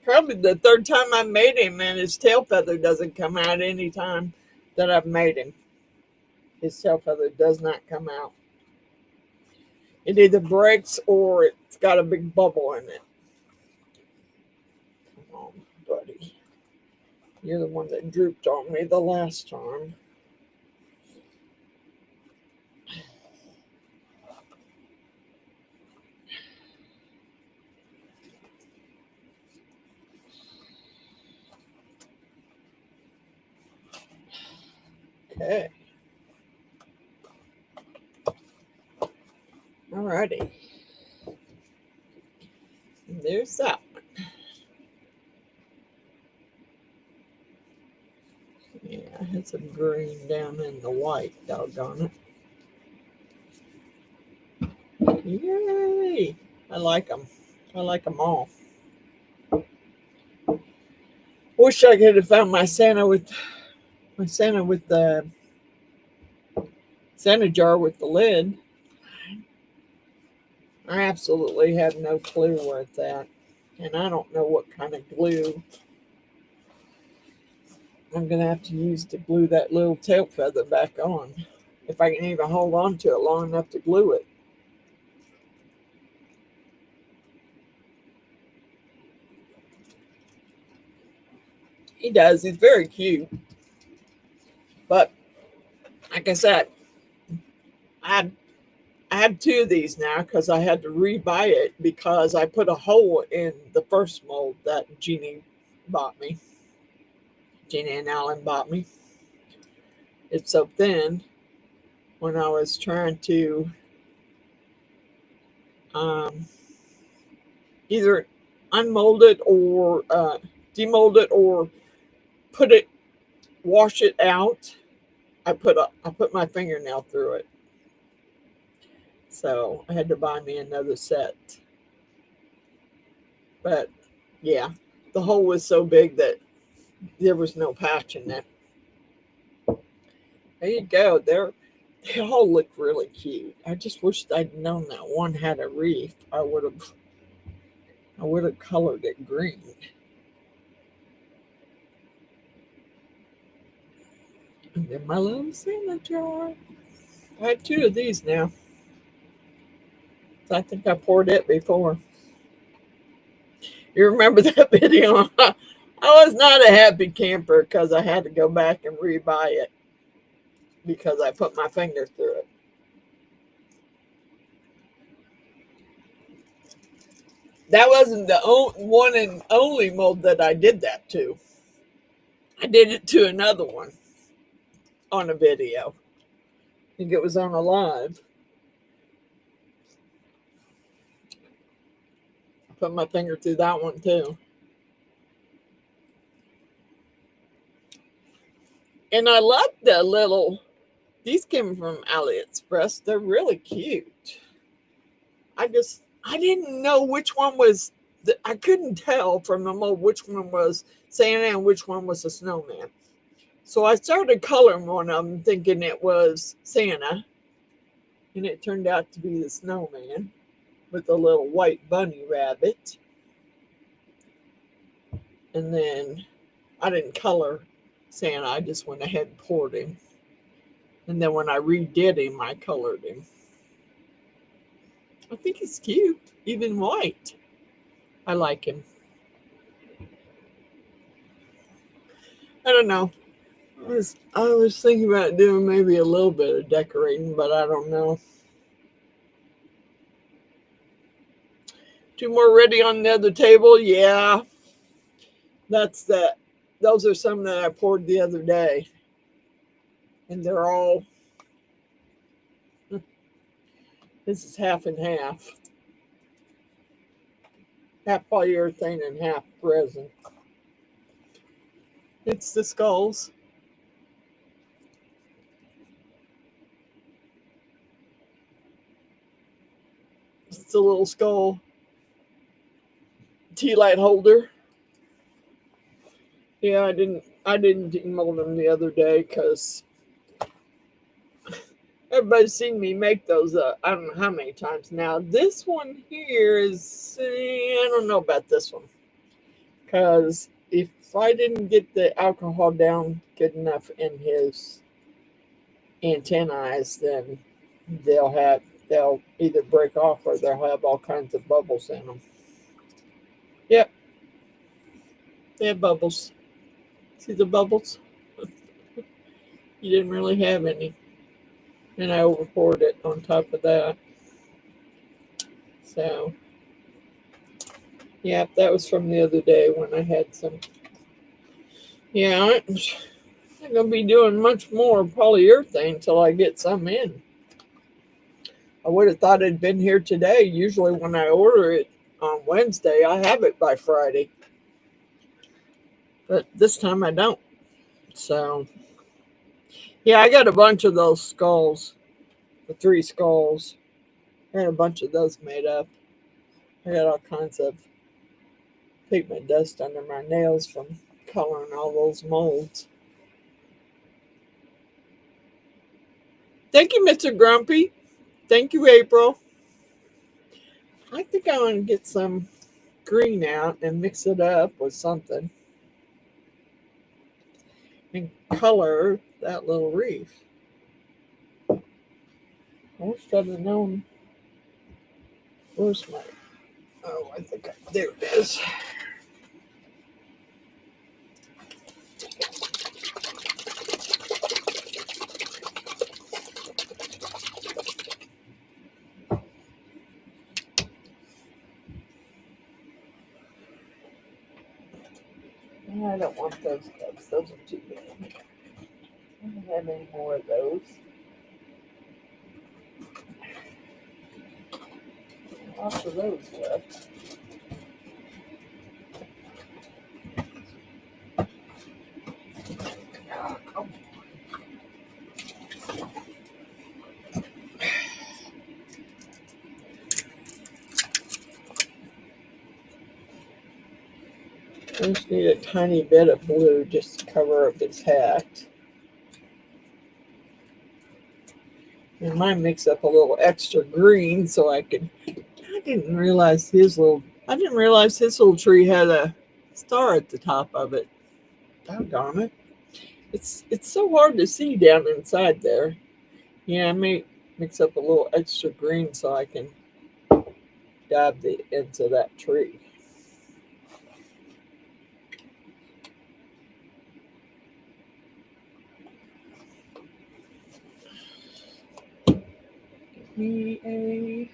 probably the third time I made him, and his tail feather doesn't come out any time that I've made him. His tail feather does not come out. It either breaks or it's got a big bubble in it. Come on, buddy. You're the one that drooped on me the last time. Okay. Alrighty. And there's that one. Yeah, I had some green down in the white, doggone it. Yay! I like them. I like them all. Wish I could have found my Santa with the Santa jar with the lid. I absolutely have no clue where it's at. And I don't know what kind of glue I'm going to have to use to glue that little tail feather back on. If I can even hold on to it long enough to glue it. He does. He's very cute. But like I said, I have two of these now because I had to rebuy it because I put a hole in the first mold that Jeannie bought me. Jeannie and Alan bought me. It's so thin when I was trying to either unmold it or demold it or put it, wash it out. I put my fingernail through it. So I had to buy me another set. But yeah, the hole was so big that there was no patch in it. There you go. They all look really cute. I just wished I'd known that one had a reef. I would have colored it green. And then my little Santa jar. I have two of these now. I think I poured it before. You remember that video? I was not a happy camper because I had to go back and rebuy it because I put my finger through it. That wasn't the one and only mold that I did that to. I did it to another one on a video. I think it was on a live. I put my finger through that one too. And I like the little, these came from AliExpress. They're really cute. I didn't know which one was, I couldn't tell from the mold which one was Santa and which one was a snowman. So I started coloring one of them thinking it was Santa. And it turned out to be the snowman with a little white bunny rabbit. And then I didn't color Santa. I just went ahead and poured him. And then when I redid him, I colored him. I think he's cute, even white. I like him. I don't know. I was thinking about doing maybe a little bit of decorating, but I don't know. Two more ready on the other table? Yeah. That's that. Those are some that I poured the other day. And they're all, this is half and half. half polyurethane and half resin. It's the skulls. It's a little skull tea light holder. Yeah, I didn't demold them the other day because everybody's seen me make those. I don't know how many times now. This one here is I don't know about this one because if I didn't get the alcohol down good enough in his antennae, then they'll either break off or they'll have all kinds of bubbles in them. Yep, they have bubbles. See the bubbles? You didn't really have any. And I over poured it on top of that. So, yeah, that was from the other day when I had some. Yeah, I'm not going to be doing much more polyurethane until I get some in. I would have thought it'd been here today. Usually when I order it on Wednesday, I have it by Friday. But this time I don't. So, yeah, I got a bunch of those skulls. The 3 skulls. I had a bunch of those made up. I got all kinds of pigment dust under my nails from coloring all those molds. Thank you, Mr. Grumpy. Thank you, April. I think I want to get some green out and mix it up with something and color that little reef. I wish I'd have known. Where's my... Oh, I think there it is. I don't want those cups. Those are too big. I don't have any more of those. Lots of those left. I just need a tiny bit of blue just to cover up his hat. And mine mix up a little extra green so I didn't realize his little tree had a star at the top of it. Doggone it. It's so hard to see down inside there. Yeah, I may mix up a little extra green so I can dab the ends of that tree. Give me a...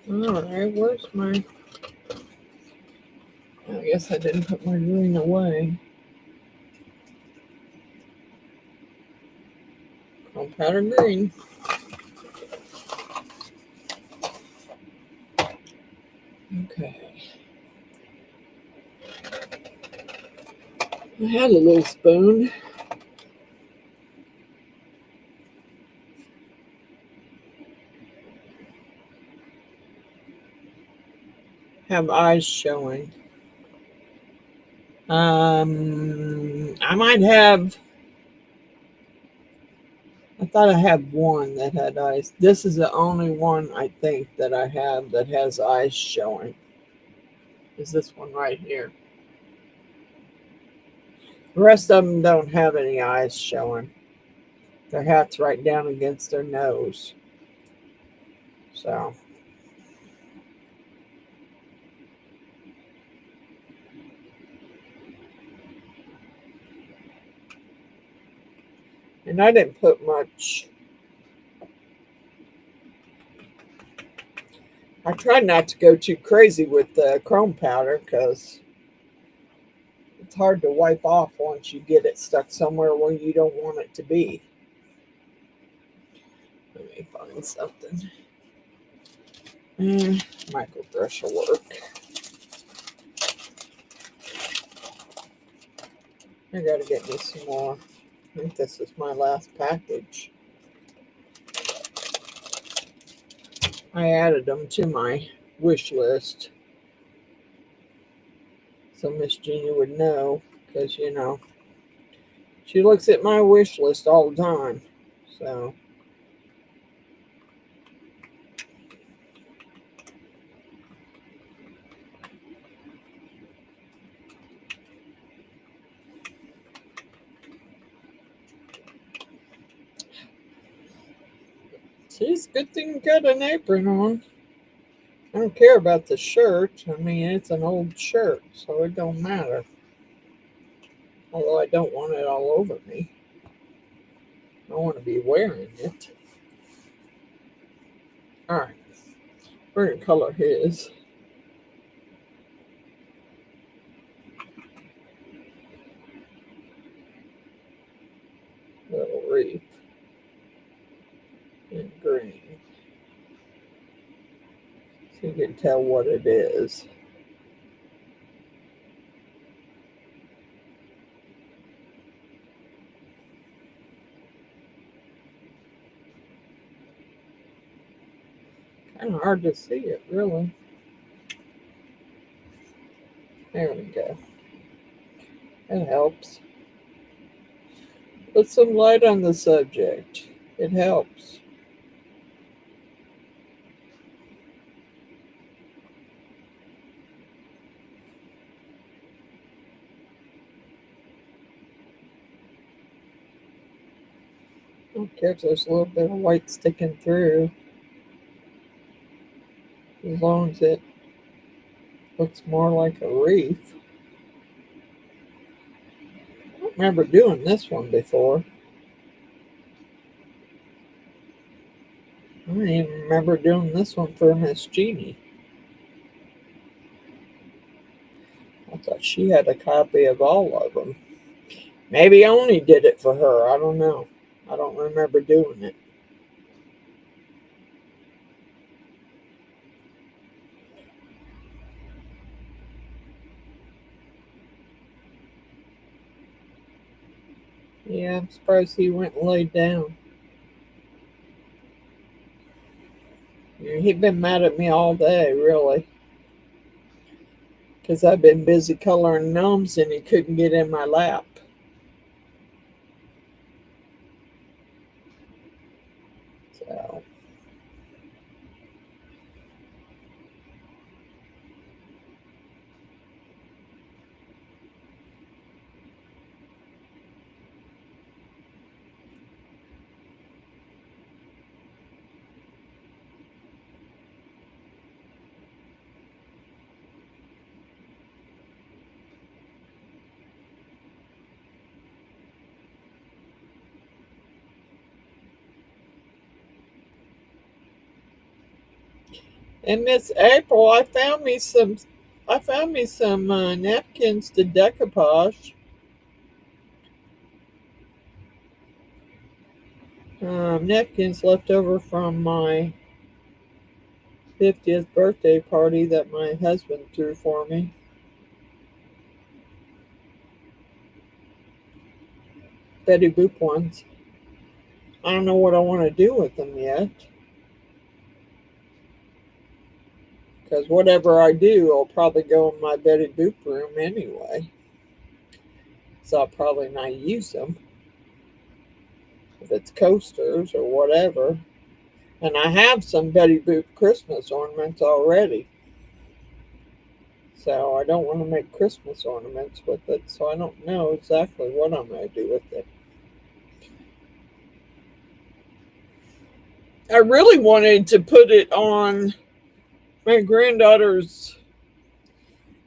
Alright, where's my... I guess I didn't put my green away. Chrome powder green. Okay. I had a little spoon. Have eyes showing. I might have... I thought I had one that had eyes. This is the only one I think that I have that has eyes showing. Is this one right here. The rest of them don't have any eyes showing. Their hat's right down against their nose. So. And I didn't put much. I tried not to go too crazy with the chrome powder because It's hard to wipe off once you get it stuck somewhere where you don't want it to be. Let me find something. Micro brush will work. I gotta get me some more. I think this is my last package. I added them to my wish list. So Miss Jeannie would know, because, you know, she looks at my wish list all the time. So, she's a good thing you got an apron on. I don't care about the shirt. I mean, it's an old shirt, so it don't matter. Although I don't want it all over me. I want to be wearing it. All right. We're going to color his. Little wreath in green. So you can tell what it is. Kind of hard to see it, really. There we go. It helps. Put some light on the subject. It helps. I don't care if there's a little bit of white sticking through, as long as it looks more like a wreath. I don't remember doing this one before. I don't even remember doing this one for Miss Jeannie. I thought she had a copy of all of them. Maybe I only did it for her. I don't know. I don't remember doing it. Yeah, I'm surprised he went and laid down. Yeah, he'd been mad at me all day, really. Because I've been busy coloring gnomes and he couldn't get in my lap. So, and Miss April, I found me some. Napkins to decoupage. Napkins left over from my 50th birthday party that my husband threw for me. Betty Boop ones. I don't know what I want to do with them yet. Because whatever I do, I'll probably go in my Betty Boop room anyway. So I'll probably not use them. If it's coasters or whatever. And I have some Betty Boop Christmas ornaments already. So I don't want to make Christmas ornaments with it. So I don't know exactly what I'm going to do with it. I really wanted to put it on my granddaughter's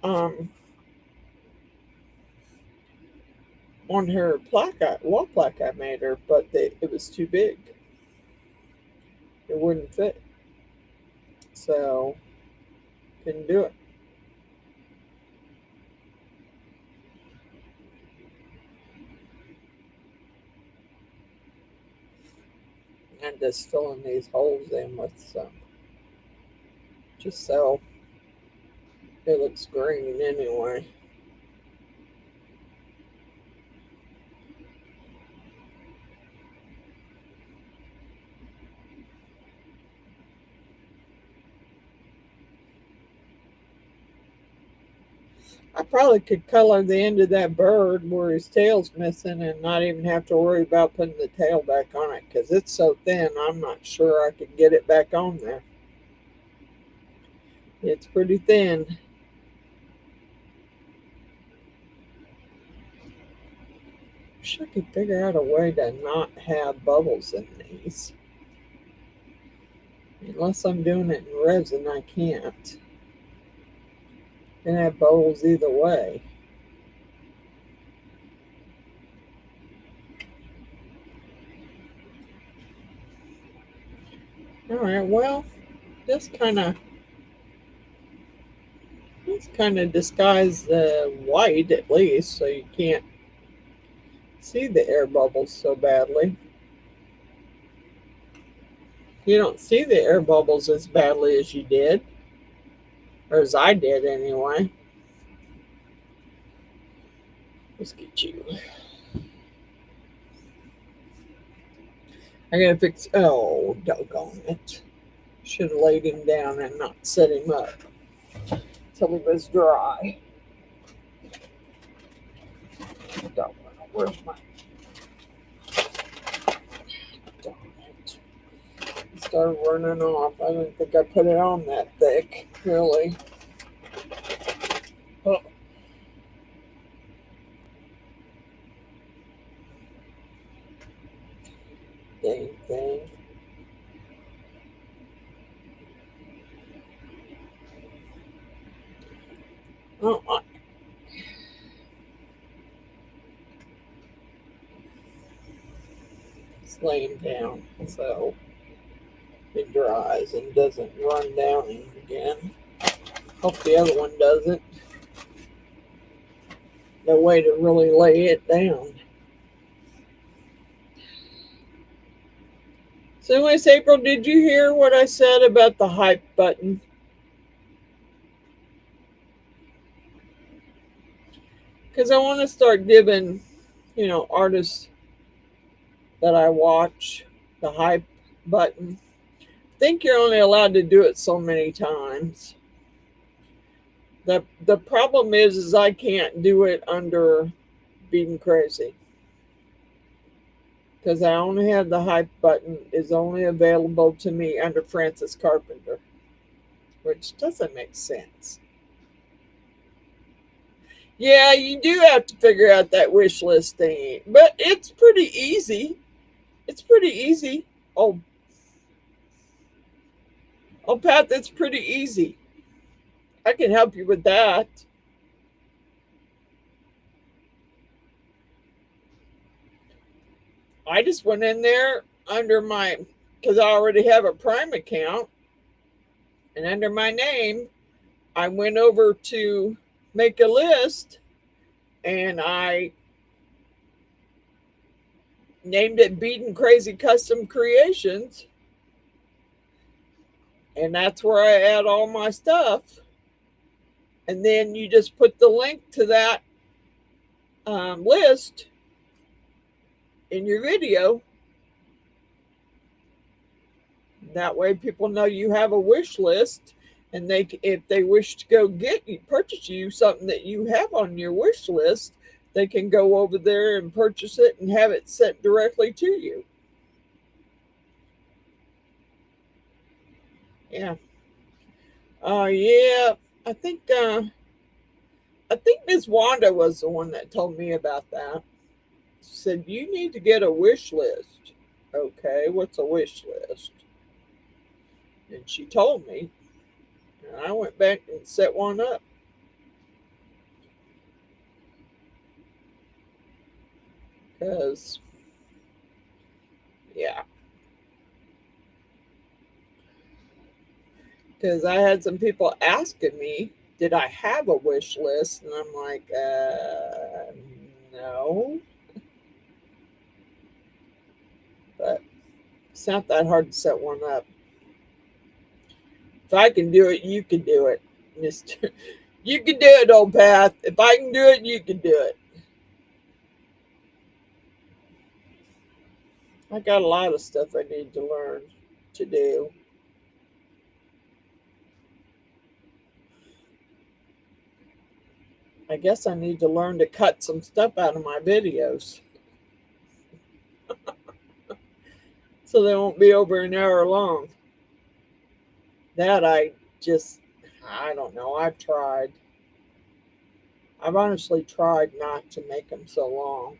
on her wall plaque I made her, but it was too big. It wouldn't fit. So couldn't do it. I'm just filling these holes in with some, just so it looks green anyway. I probably could color the end of that bird where his tail's missing and not even have to worry about putting the tail back on it because it's so thin. I'm not sure I could get it back on there. It's pretty thin. Wish I could figure out a way to not have bubbles in these. Unless I'm doing it in resin, I can't. Can have bubbles either way. All right, well, just kind of disguise the white at least so you can't see the air bubbles so badly. You don't see the air bubbles as badly as you did, or as I did anyway. Let's get you. I gotta fix. Oh, doggone it. Should have laid him down and not set him up till he was dry. Doggone it. Where's my. Darn it. It started running off. I didn't think I put it on that thick, really. Oh. Dang thing. Oh, it's laying down so it dries and doesn't run down again. Hope the other one doesn't. No way to really lay it down. So anyways, April, did you hear what I said about the hype button? Because I want to start giving, artists that I watch the hype button. I think you're only allowed to do it so many times. The problem is I can't do it under Beadinkrazy. Because I only have the hype button is only available to me under FRANCESCARPENTE, which doesn't make sense. Yeah, you do have to figure out that wish list thing, but it's pretty easy. It's pretty easy. Oh, Pat, that's pretty easy. I can help you with that. I just went in there under my, because I already have a Prime account, and under my name, I went over to make a list, and I named it Beadinkrazy Custom Creations, and that's where I add all my stuff. And then you just put the link to that list in your video. That way people know you have a wish list, and if they wish to go purchase you something that you have on your wish list, they can go over there and purchase it and have it sent directly to you. Yeah. Yeah. I think Miss Wanda was the one that told me about that. She said you need to get a wish list. Okay, what's a wish list? And she told me, and I went back and set one up. Because, yeah. Because I had some people asking me, did I have a wish list? And I'm like, no. But It's not that hard to set one up. If I can do it, you can do it, Mister. You can do it, old Path. If I can do it, you can do it. I got a lot of stuff I need to learn to do. I guess I need to learn to cut some stuff out of my videos so they won't be over an hour long. That I don't know. I've tried. I've honestly tried not to make them so long.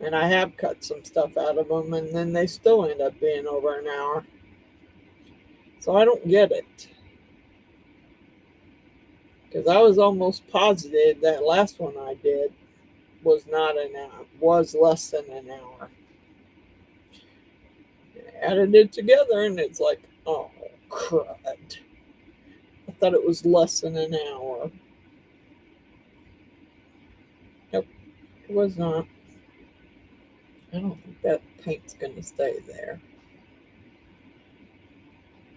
And I have cut some stuff out of them, and then they still end up being over an hour. So I don't get it. Because I was almost positive that last one I did was not an hour, was less than an hour. I added it together, and it's like, oh, crud. I thought it was less than an hour. Nope, it was not. I don't think that paint's going to stay there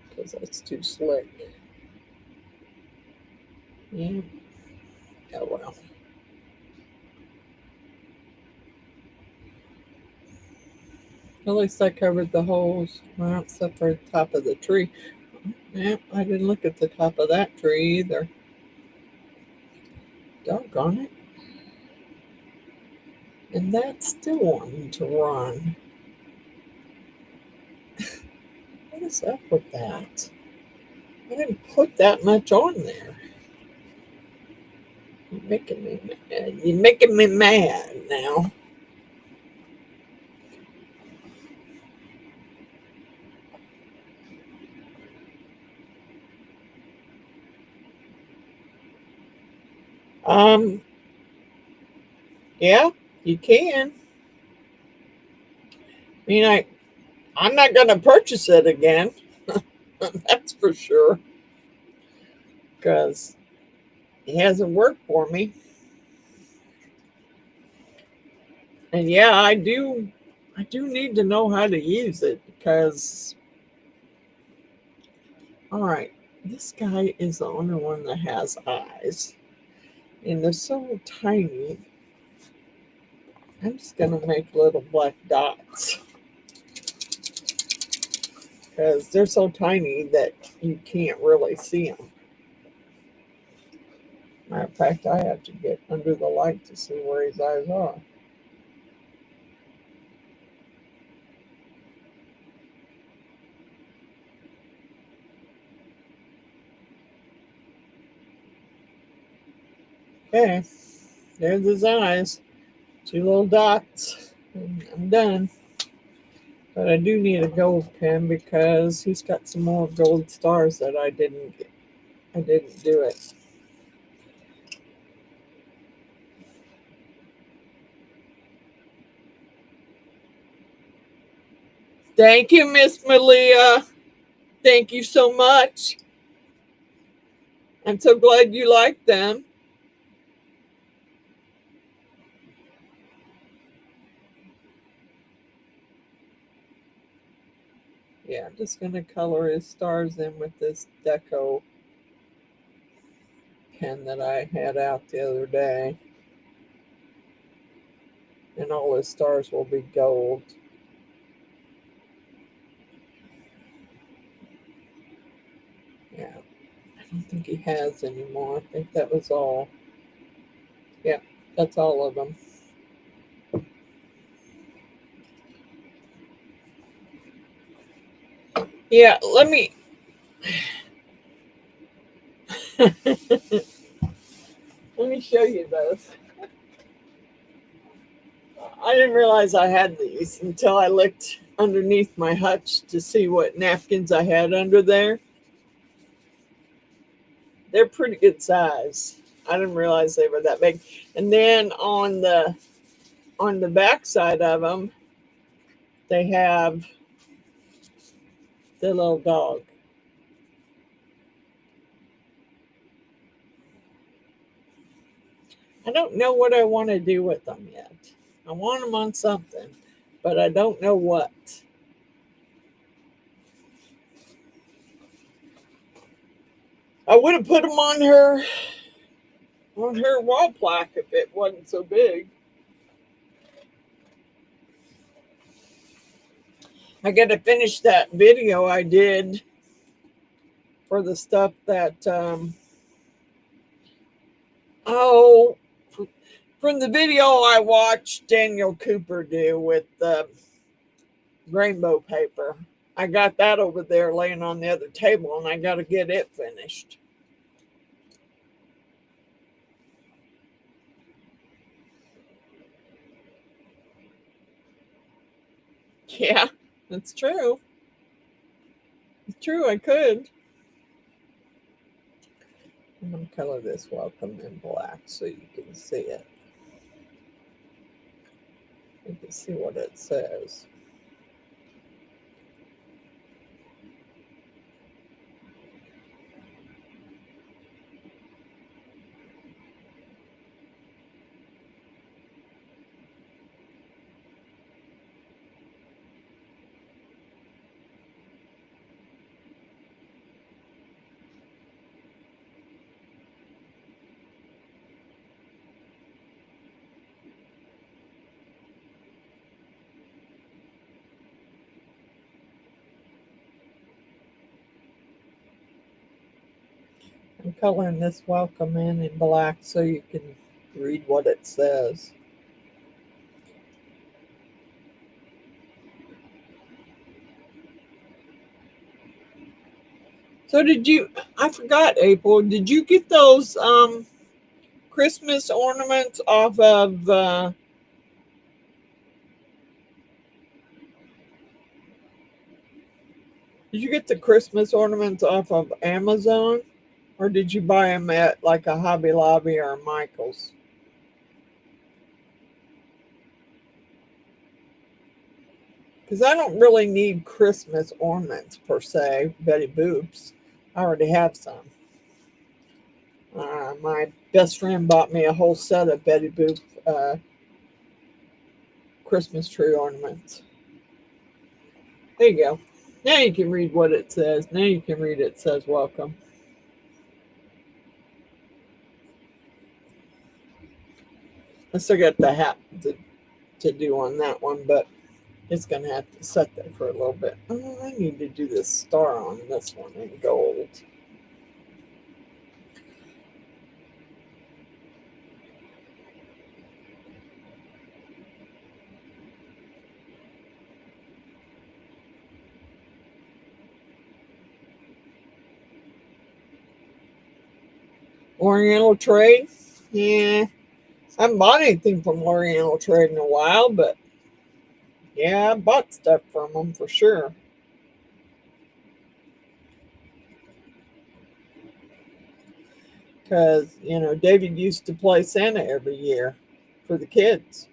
because that's too slick. Yeah. Oh, well. At least I covered the holes, well, except for the top of the tree. Yeah, I didn't look at the top of that tree either. Doggone it. And that's still wanting to run. What is up with that? I didn't put that much on there. You're making me mad. You're making me mad now. Um, yeah, you can. I mean, I'm not going to purchase it again. That's for sure. Because it hasn't worked for me. And yeah, I do need to know how to use it because, all right, this guy is the only one that has eyes. And they're so tiny. I'm just going to make little black dots. Because they're so tiny that you can't really see them. Matter of fact, I have to get under the light to see where his eyes are. Okay, there's his eyes. 2 little dots. I'm done. But I do need a gold pen because he's got some more gold stars that I didn't get. I didn't do it. Thank you, Miss Malia. Thank you so much. I'm so glad you like them. Yeah, I'm just going to color his stars in with this deco pen that I had out the other day. And all his stars will be gold. Yeah, I don't think he has anymore. I think that was all. Yeah, that's all of them. Yeah, let me. Let me show you those. I didn't realize I had these until I looked underneath my hutch to see what napkins I had under there. They're pretty good size. I didn't realize they were that big. And then on the back side of them, they have the little dog. I don't know what I want to do with them yet. I want them on something, but I don't know what. I would have put them on her wall plaque if it wasn't so big. I got to finish that video I did for the stuff that oh, from the video I watched Daniel Cooper do with the rainbow paper. I got that over there laying on the other table, and I got to get it finished. Yeah, that's true. It's true, I could. I'm going to color this welcome in black so you can see it. You can see what it says. I'm coloring this welcome in black so you can read what it says. So I forgot, April, did you get those Christmas ornaments off of did you get the Christmas ornaments off of Amazon? Or did you buy them at like a Hobby Lobby or a Michael's? Because I don't really need Christmas ornaments per se, Betty Boops. I already have some. My best friend bought me a whole set of Betty Boop Christmas tree ornaments. There you go. Now you can read what it says. Now you can read it says welcome. I still got the hat to do on that one, but it's going to have to set there for a little bit. Oh, I need to do this star on this one in gold. Oriental Trade? Yeah. I haven't bought anything from Oriental Trade in a while, but yeah, I bought stuff from them for sure. Because, David used to play Santa every year for the kids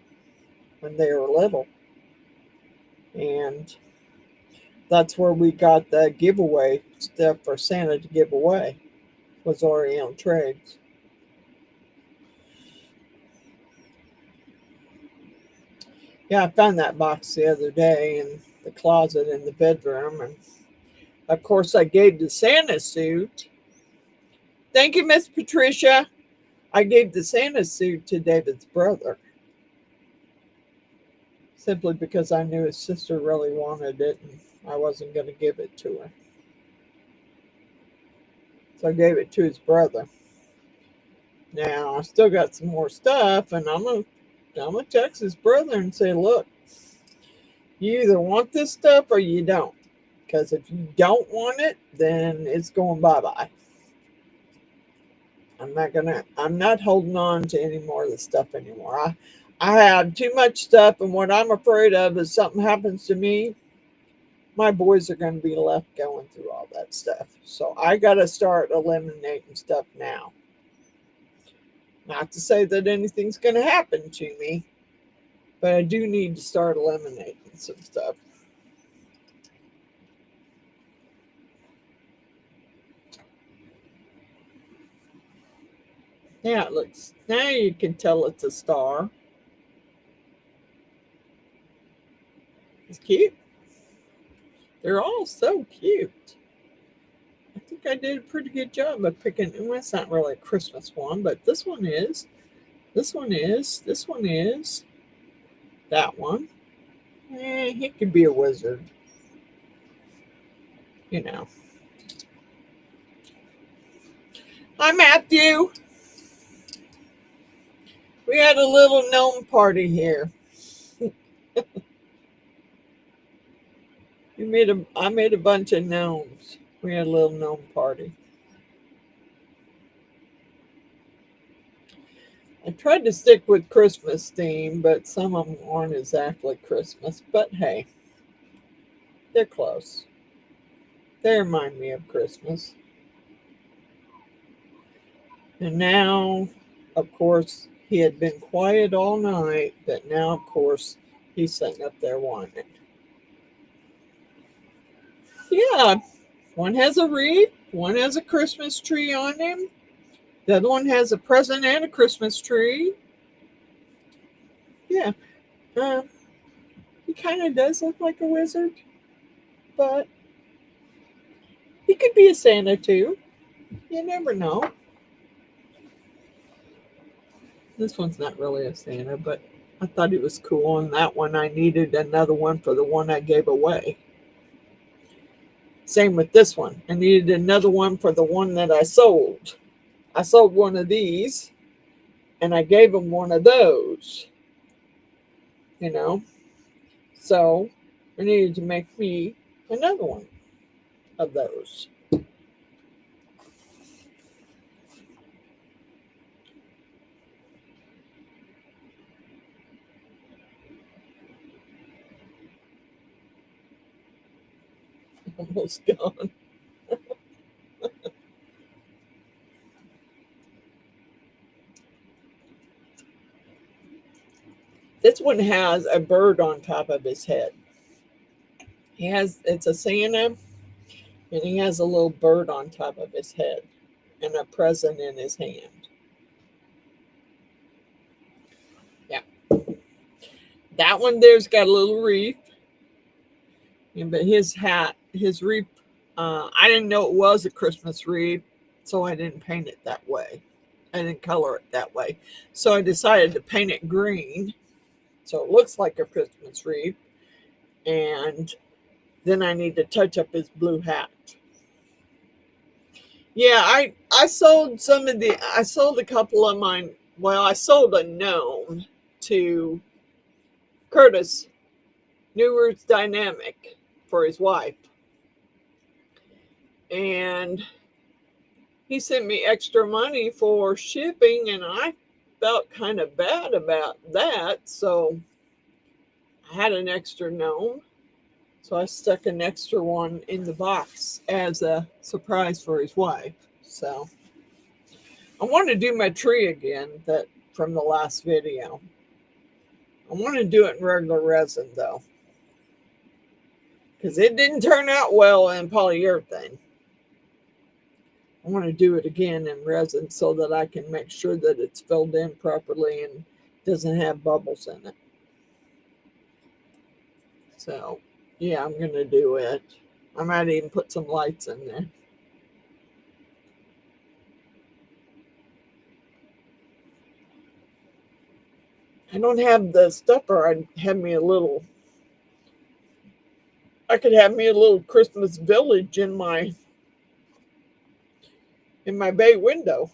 when they were little. And that's where we got the giveaway stuff for Santa to give away, was Oriental Trades. Yeah, I found that box the other day in the closet in the bedroom. And of course, I gave the Santa suit. Thank you, Miss Patricia. I gave the Santa suit to David's brother simply because I knew his sister really wanted it and I wasn't going to give it to her. So I gave it to his brother. Now, I still got some more stuff, and I'm gonna text his brother and say, look, you either want this stuff or you don't. Because if you don't want it, then it's going bye-bye. I'm not holding on to any more of the stuff anymore. I have too much stuff, and what I'm afraid of is something happens to me, my boys are going to be left going through all that stuff. So I got to start eliminating stuff now. Not to say that anything's going to happen to me, but I do need to start eliminating some stuff. Now it looks, now you can tell it's a star. cute. They're all so cute. I think I did a pretty good job of picking. Well, it's not really a Christmas one, but this one is. This one is. This one is. That one. He could be a wizard. You know. Hi, Matthew. We had a little gnome party here. I made a bunch of gnomes. We had a little gnome party. I tried to stick with Christmas theme, but some of them aren't exactly Christmas. But hey, they're close. They remind me of Christmas. And now, of course, he had been quiet all night, but now, of course, he's sitting up there wanting. Yeah, one has a wreath, one has a Christmas tree on him. The other one has a present and a Christmas tree. Yeah, he kind of does look like a wizard, but he could be a Santa too. You never know. This one's not really a Santa, but I thought it was cool. And that one, I needed another one for the one I gave away. Same with this one. I needed another one for the one that I sold. I sold one of these, and I gave him one of those. You know? So, I needed to make me another one of those. Almost gone. This one has a bird on top of his head. It's a Santa, and he has a little bird on top of his head and a present in his hand. Yeah. That one there's got a little wreath. But his wreath, I didn't know it was a Christmas wreath, so I didn't paint it that way. I didn't color it that way. So I decided to paint it green, so it looks like a Christmas wreath. And then I need to touch up his blue hat. Yeah, I sold I sold a couple of mine. Well, I sold a gnome to Curtis, New Roots Dynamic, for his wife. And he sent me extra money for shipping, and I felt kind of bad about that. So I had an extra gnome. So I stuck an extra one in the box as a surprise for his wife. So I want to do my tree again that from the last video. I want to do it in regular resin though, because it didn't turn out well in polyurethane. I want to do it again in resin so that I can make sure that it's filled in properly and doesn't have bubbles in it. So yeah, I'm going to do it. I might even put some lights in there. I don't have the stuffer. I could have me a little Christmas village in my bay window.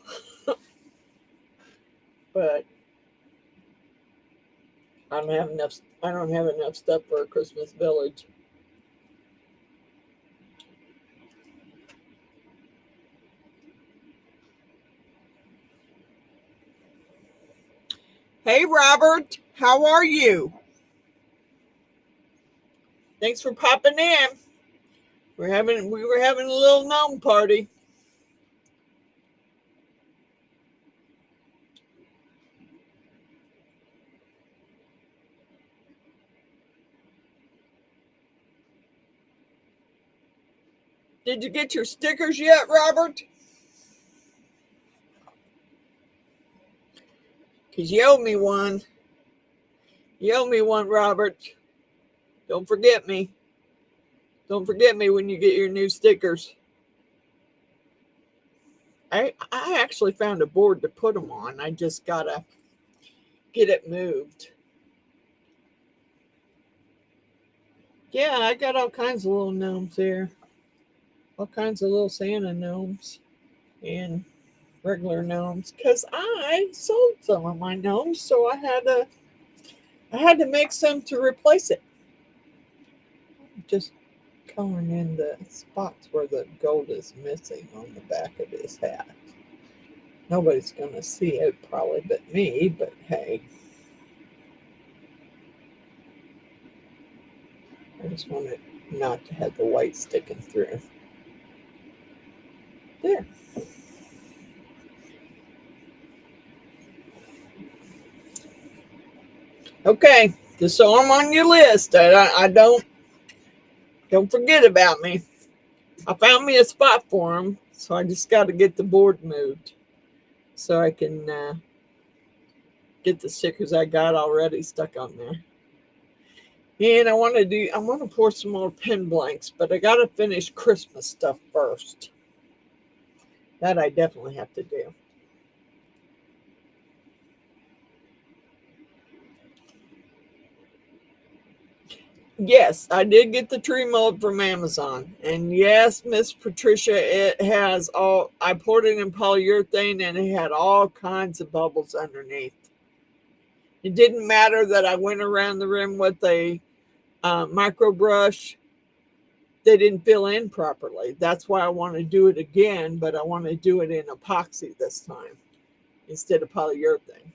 But I don't have enough stuff for a Christmas village. Hey Robert, how are you? Thanks for popping in. We were having a little gnome party. Did you get your stickers yet, Robert? Because you owe me one. You owe me one, Robert. Don't forget me. Don't forget me when you get your new stickers. I actually found a board to put them on. I just gotta get it moved. Yeah, I got all kinds of little gnomes here. All kinds of little Santa gnomes and regular gnomes. Because I sold some of my gnomes, so I had to make some to replace it. Just coloring in the spots where the gold is missing on the back of his hat. Nobody's going to see it probably but me, but hey. I just want it not to have the white sticking through. There. Okay, just so I'm on your list. I don't forget about me. I found me a spot for them, so I just got to get the board moved so I can get the stickers I got already stuck on there. And I want to pour some more pen blanks, but I got to finish Christmas stuff first. That I definitely have to do. Yes, I did get the tree mold from Amazon. And yes, Miss Patricia, it has all, I poured it in polyurethane and it had all kinds of bubbles underneath. It didn't matter that I went around the rim with a micro brush. They didn't fill in properly. That's why I want to do it again, but I want to do it in epoxy this time instead of polyurethane.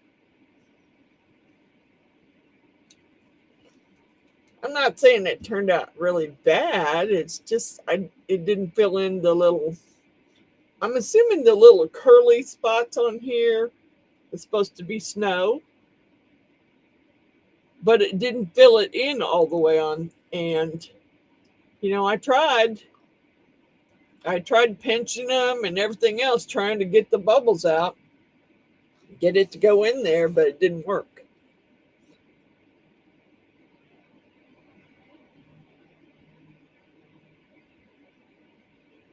I'm not saying it turned out really bad. It's just it didn't fill in the little, I'm assuming the little curly spots on here is supposed to be snow, but it didn't fill it in all the way on. And, you know, I tried pinching them and everything else, trying to get the bubbles out, get it to go in there, but it didn't work.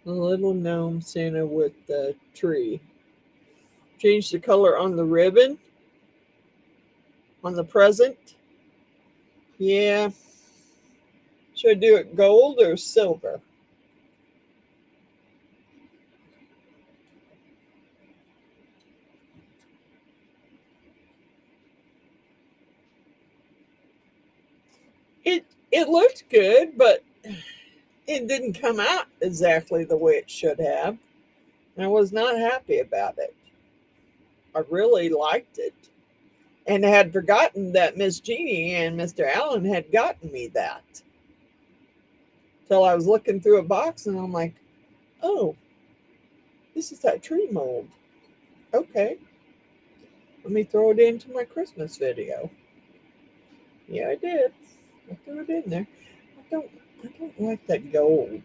A little gnome Santa with the tree. Change the color on the ribbon, on the present. Yeah. Should I do it gold or silver? It looked good, but it didn't come out exactly the way it should have. And I was not happy about it. I really liked it. And I had forgotten that Miss Jeannie and Mr. Allen had gotten me that. Till I was looking through a box and I'm like, oh, this is that tree mold. Okay. Let me throw it into my Christmas video. Yeah, I did. I threw it in there. I don't like that gold.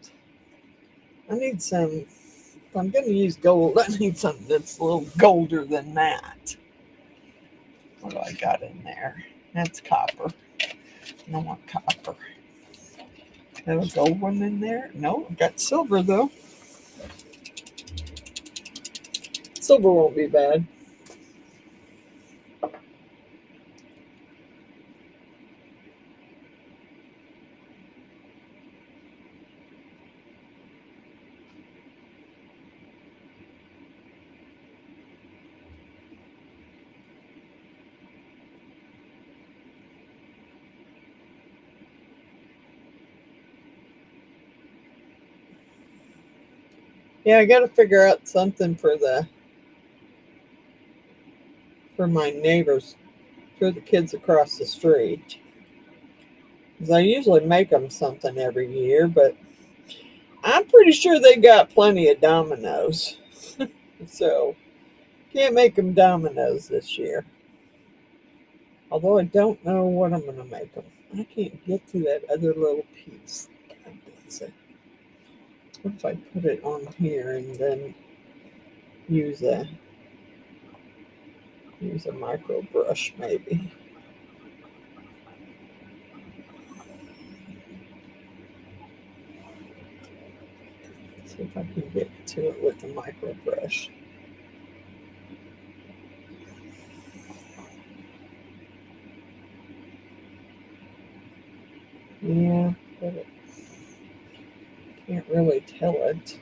I need some, if I'm going to use gold, I need something that's a little golder than that. What do I got in there? That's copper. I don't want copper. Have a gold one in there? No, I've got silver though. Silver won't be bad. Yeah, I got to figure out something for my neighbors, for the kids across the street. Because I usually make them something every year, but I'm pretty sure they got plenty of dominoes. So can't make them dominoes this year. Although I don't know what I'm going to make them. I can't get to that other little piece. What if I put it on here and then use a micro brush maybe? See if I can get to it with the micro brush. Yeah, but it can't really tell it.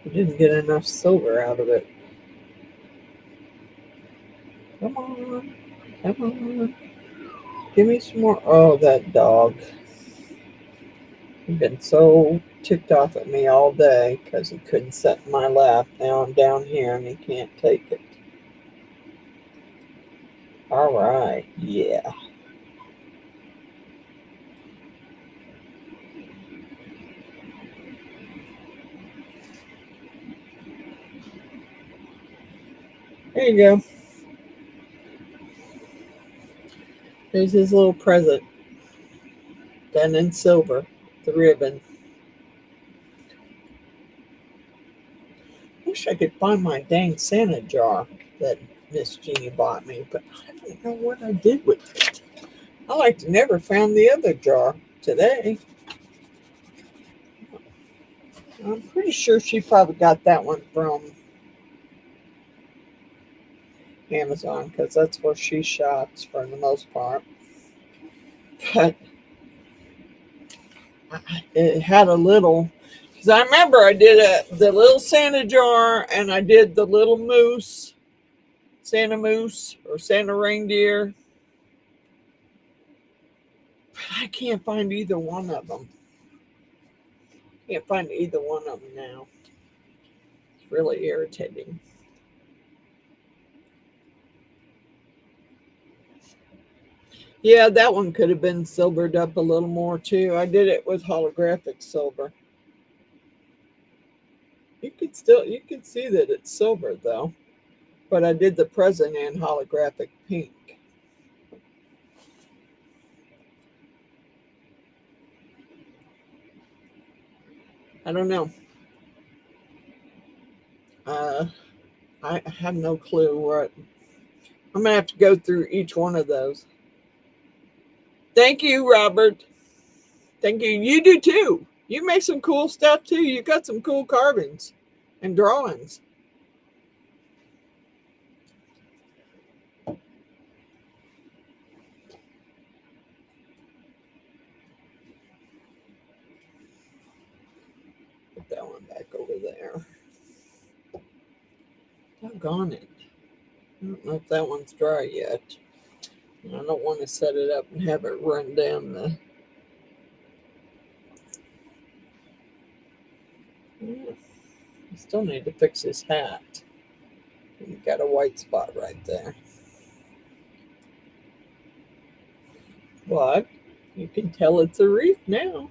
I didn't get enough silver out of it. Come on, come on. Give me some more. Oh, that dog. He's been so ticked off at me all day because he couldn't sit in my lap. Now I'm down here and he can't take it. All right, yeah. There you go. There's his little present. Done in silver. The ribbon. Wish I could find my dang Santa jar that Miss Jeannie bought me, but I don't know what I did with it. I like to never found the other jar today. I'm pretty sure she probably got that one from Amazon because that's where she shops for the most part. But it had a little, because I remember I did the little Santa jar and I did the little moose, Santa moose or Santa reindeer. But I can't find either one of them. Can't find either one of them now. It's really irritating. Yeah, that one could have been silvered up a little more too. I did it with holographic silver. You could see that it's silver though. But I did the present in holographic pink. I don't know. I have no clue what. I'm gonna have to go through each one of those. Thank you, Robert. Thank you. You do too. You make some cool stuff too. You got some cool carvings and drawings. Put that one back over there. Doggone it. I don't know if that one's dry yet. I don't want to set it up and have it run down the. Yeah. I still need to fix his hat. You got a white spot right there. But you can tell it's a reef now.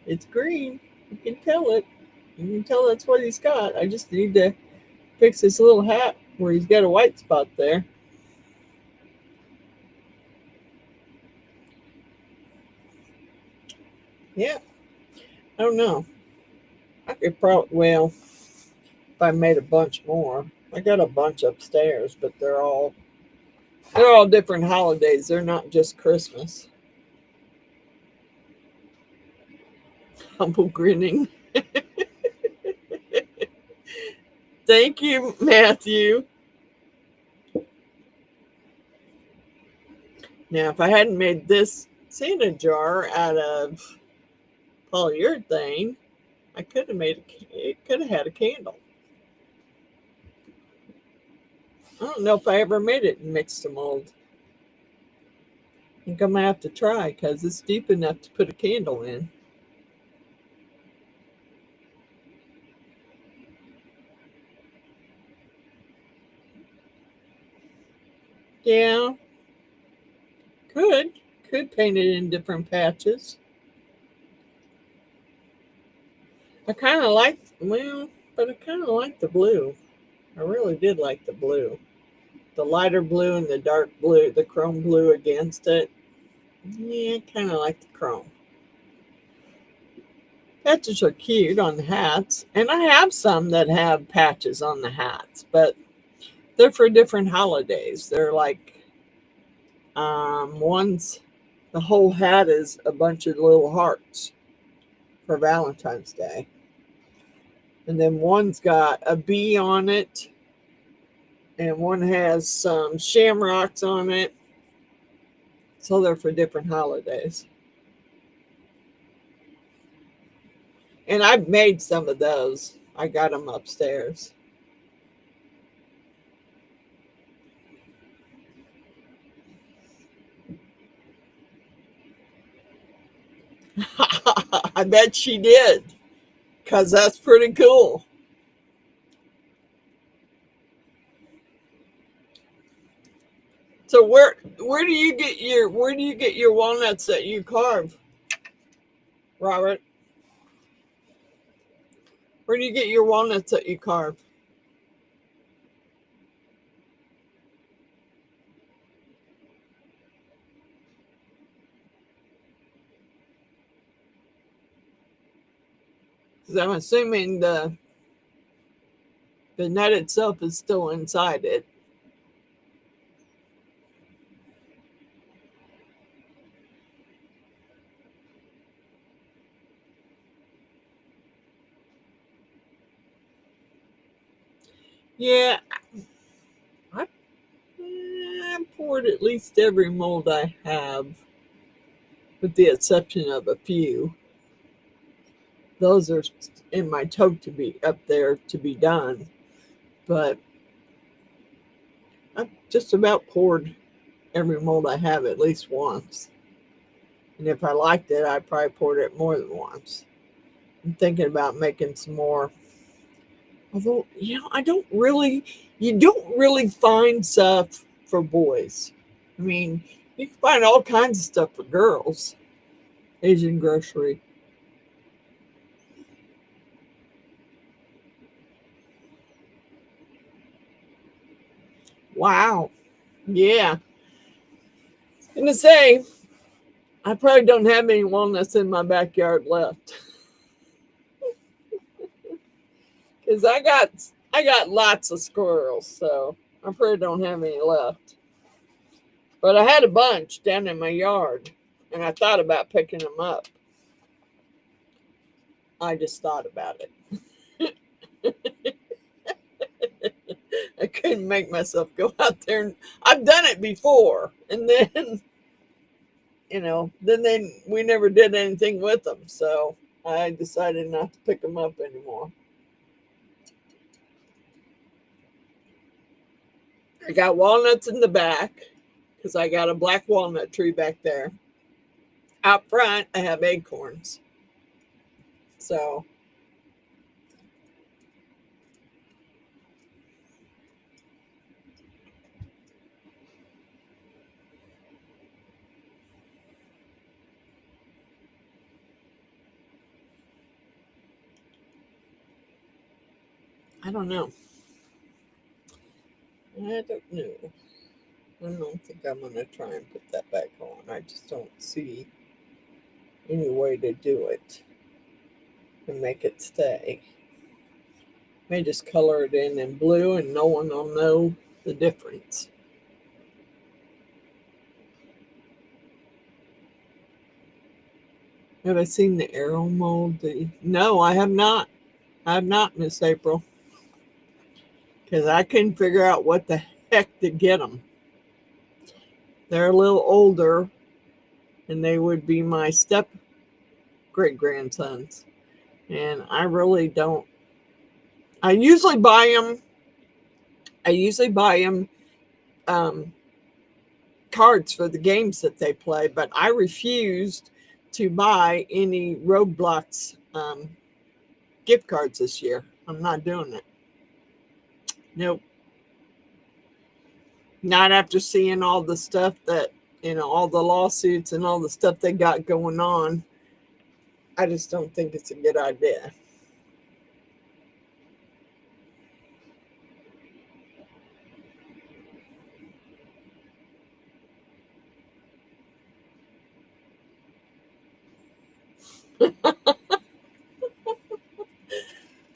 It's green. You can tell it. You can tell that's what he's got. I just need to fix his little hat where he's got a white spot there. Yeah. I don't know. I could probably, well, if I made a bunch more. I got a bunch upstairs, but they're all different holidays. They're not just Christmas. Humble grinning. Thank you, Matthew. Now, if I hadn't made this Santa jar out of polyurethane, I could have made it could have had a candle. I don't know if I ever made it in mixed to mold. I think I'm gonna have to try because it's deep enough to put a candle in. Yeah, could paint it in different patches. I kind of like, well, but I kind of like the blue. I really did like the blue. The lighter blue and the dark blue, the chrome blue against it. Yeah, kind of like the chrome. Patches are cute on the hats, and I have some that have patches on the hats, but they're for different holidays. They're like, one's the whole hat is a bunch of little hearts for Valentine's Day. And then one's got a bee on it, and one has some shamrocks on it. So they're for different holidays. And I've made some of those. I got them upstairs. I bet she did, because that's pretty cool. So where do you get your walnuts that you carve, Robert? Where do you get your walnuts that you carve? Because I'm assuming the nut itself is still inside it. Yeah, I, I poured at least every mold I have, with the exception of a few. Those are in my tote to be up there to be done. But I've just about poured every mold I have at least once. And if I liked it, I probably poured it more than once. I'm thinking about making some more. Although, you don't really find stuff for boys. I mean, you can find all kinds of stuff for girls. Asian grocery. Wow. Yeah. And to say, I probably don't have any walnuts in my backyard left. Because I got lots of squirrels, so I probably don't have any left. But I had a bunch down in my yard, and I thought about picking them up. I just thought about it. I couldn't make myself go out there. And I've done it before, and then we never did anything with them. So I decided not to pick them up anymore. I got walnuts in the back because I got a black walnut tree back there. Out front, I have acorns. So I don't know. I don't know. I don't think I'm going to try and put that back on. I just don't see any way to do it and make it stay. May just color it in blue and no one will know the difference. Have I seen the arrow mold? No, I have not. I have not, Miss April. Because I couldn't figure out what the heck to get them. They're a little older, and they would be my step great grandsons. And I really don't. I usually buy them. I usually buy them cards for the games that they play, but I refused to buy any Roadblocks gift cards this year. I'm not doing it. Nope. Not after seeing all the stuff that, all the lawsuits and all the stuff they got going on. I just don't think it's a good idea.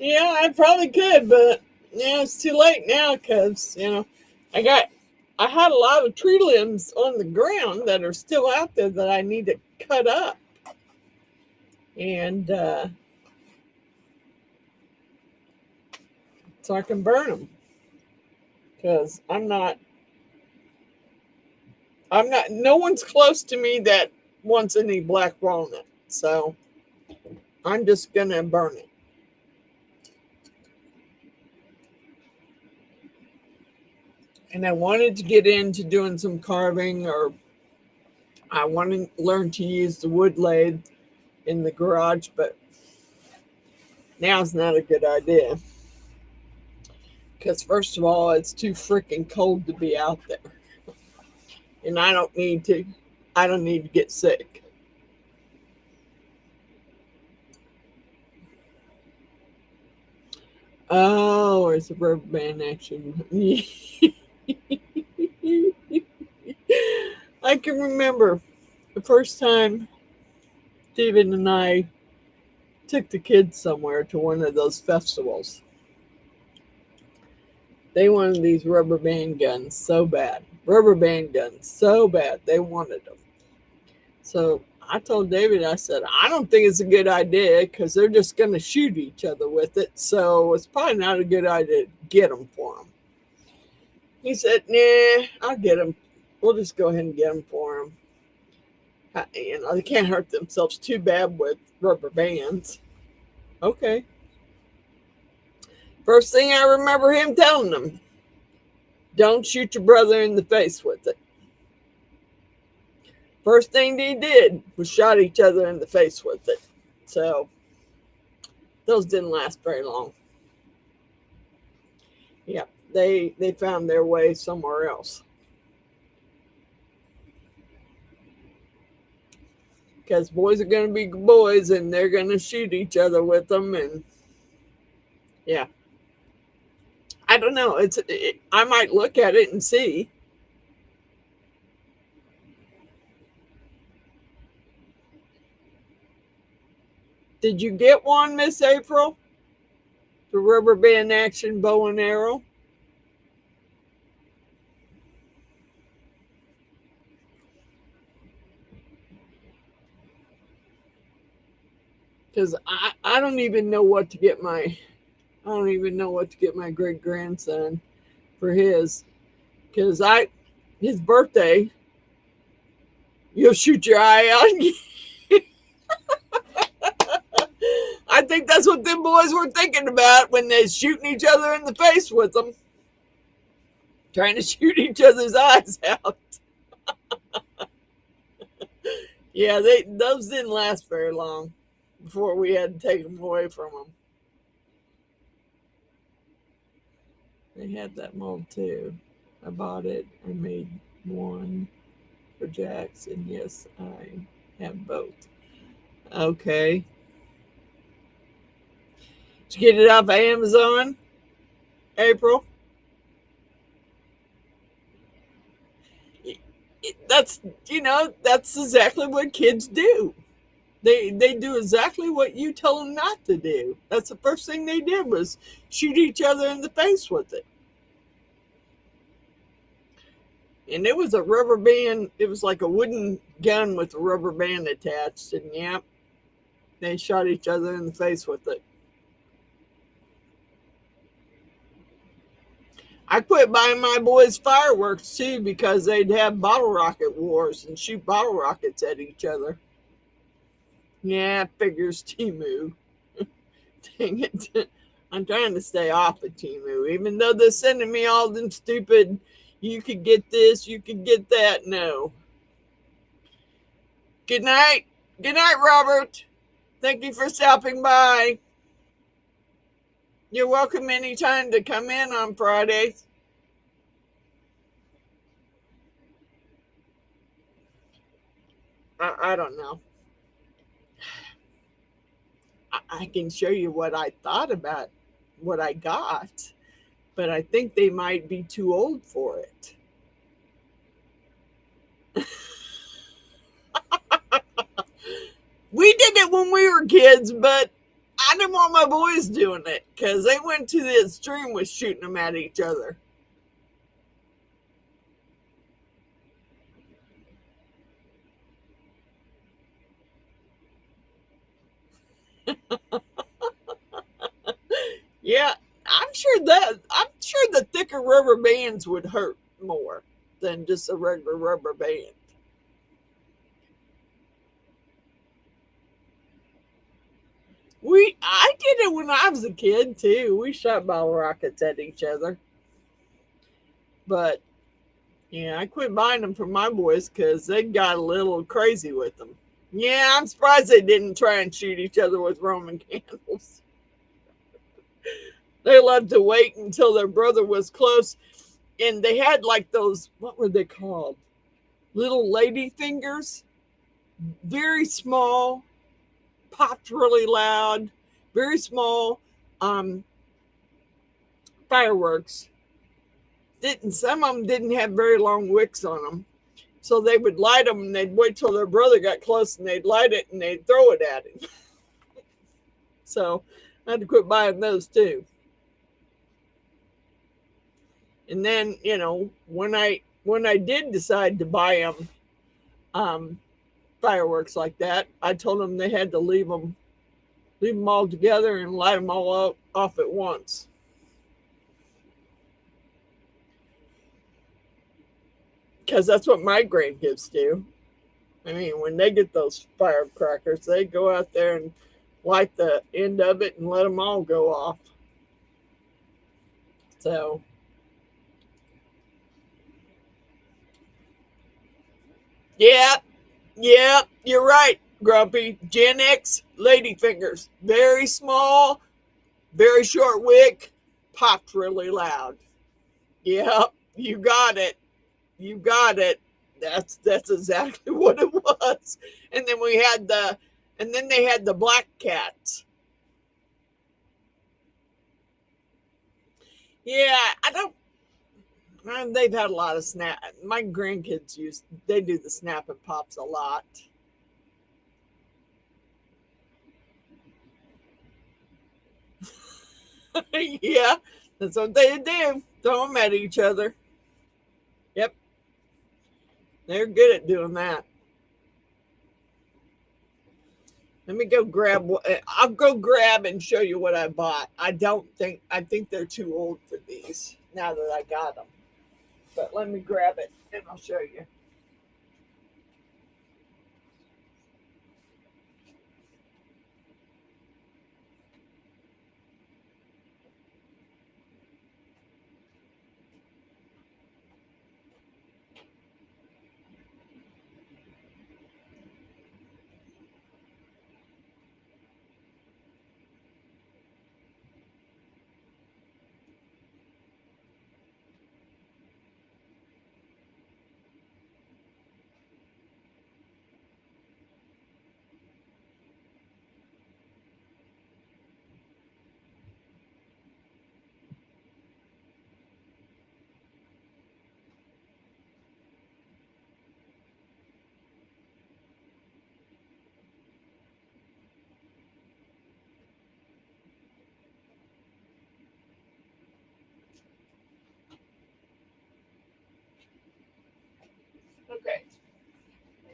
Yeah, I probably could, but it's too late now because, I had a lot of tree limbs on the ground that are still out there that I need to cut up. And so I can burn them. Because no one's close to me that wants any black walnut. So I'm just going to burn it. And I wanted to get into doing some carving, or I want to learn to use the wood lathe in the garage, but now's not a good idea. Because first of all, it's too freaking cold to be out there. And I don't need to get sick. Oh, it's a rubber band action. I can remember the first time David and I took the kids somewhere to one of those festivals. They wanted these rubber band guns so bad. Rubber band guns so bad. They wanted them. So I told David, I said, I don't think it's a good idea because they're just going to shoot each other with it. So it's probably not a good idea to get them for them. He said, nah, I'll get them. We'll just go ahead and get them for them. They can't hurt themselves too bad with rubber bands. Okay. First thing I remember him telling them, don't shoot your brother in the face with it. First thing they did was shot each other in the face with it. So those didn't last very long. Yeah, they found their way somewhere else. Because boys are going to be boys and they're going to shoot each other with them. And yeah, I don't know. I might look at it and see. Did you get one, Miss April? The rubber band action bow and arrow? Because I don't even know what to get my great grandson for his. Because his birthday, you'll shoot your eye out. I think that's what them boys were thinking about when they're shooting each other in the face with them. Trying to shoot each other's eyes out. Yeah, those didn't last very long before we had to take them away from them. They had that mold too. I bought it. I made one for Jax, and yes, I have both. Okay. Did you get it off of Amazon, April? That's exactly what kids do. They do exactly what you tell them not to do. That's the first thing they did was shoot each other in the face with it. And it was a rubber band. It was like a wooden gun with a rubber band attached. And yeah, they shot each other in the face with it. I quit buying my boys fireworks too because they'd have bottle rocket wars and shoot bottle rockets at each other. Yeah, figures Temu. Dang it. I'm trying to stay off of Temu, even though they're sending me all them stupid, you could get this, you could get that. No. Good night. Good night, Robert. Thank you for stopping by. You're welcome anytime to come in on Fridays. I don't know. I can show you what I thought about what I got, but I think they might be too old for it. We did it when we were kids, but I didn't want my boys doing it because they went to the extreme with shooting them at each other. Yeah, I'm sure the thicker rubber bands would hurt more than just a regular rubber band. I did it when I was a kid too. We shot bottle rockets at each other, but yeah, I quit buying them for my boys because they got a little crazy with them. Yeah, I'm surprised they didn't try and shoot each other with Roman candles. They loved to wait until their brother was close, and they had like those, what were they called? Little lady fingers, very small, popped really loud, very small um, fireworks. Didn't Some of them didn't have very long wicks on them, so they would light them and they'd wait till their brother got close and they'd light it and they'd throw it at him. So I had to quit buying those too. And then when I did decide to buy them fireworks like that, I told them they had to leave them all together and light them all off at once. Because that's what my grandkids do. I mean, when they get those firecrackers, they go out there and light the end of it and let them all go off. So, yeah, yeah, you're right, Grumpy. Gen X ladyfingers. Very small, very short wick, popped really loud. Yeah, you got it. You got it. That's exactly what it was. And then they had the black cats. Yeah, I don't. They've had a lot of snap. My grandkids they do the snap and pops a lot. Yeah, that's what they do. Throw them at each other. Yep, they're good at doing that. Let me go grab. I'll go grab and show you what I bought. I think they're too old for these now that I got them. But let me grab it and I'll show you. Okay.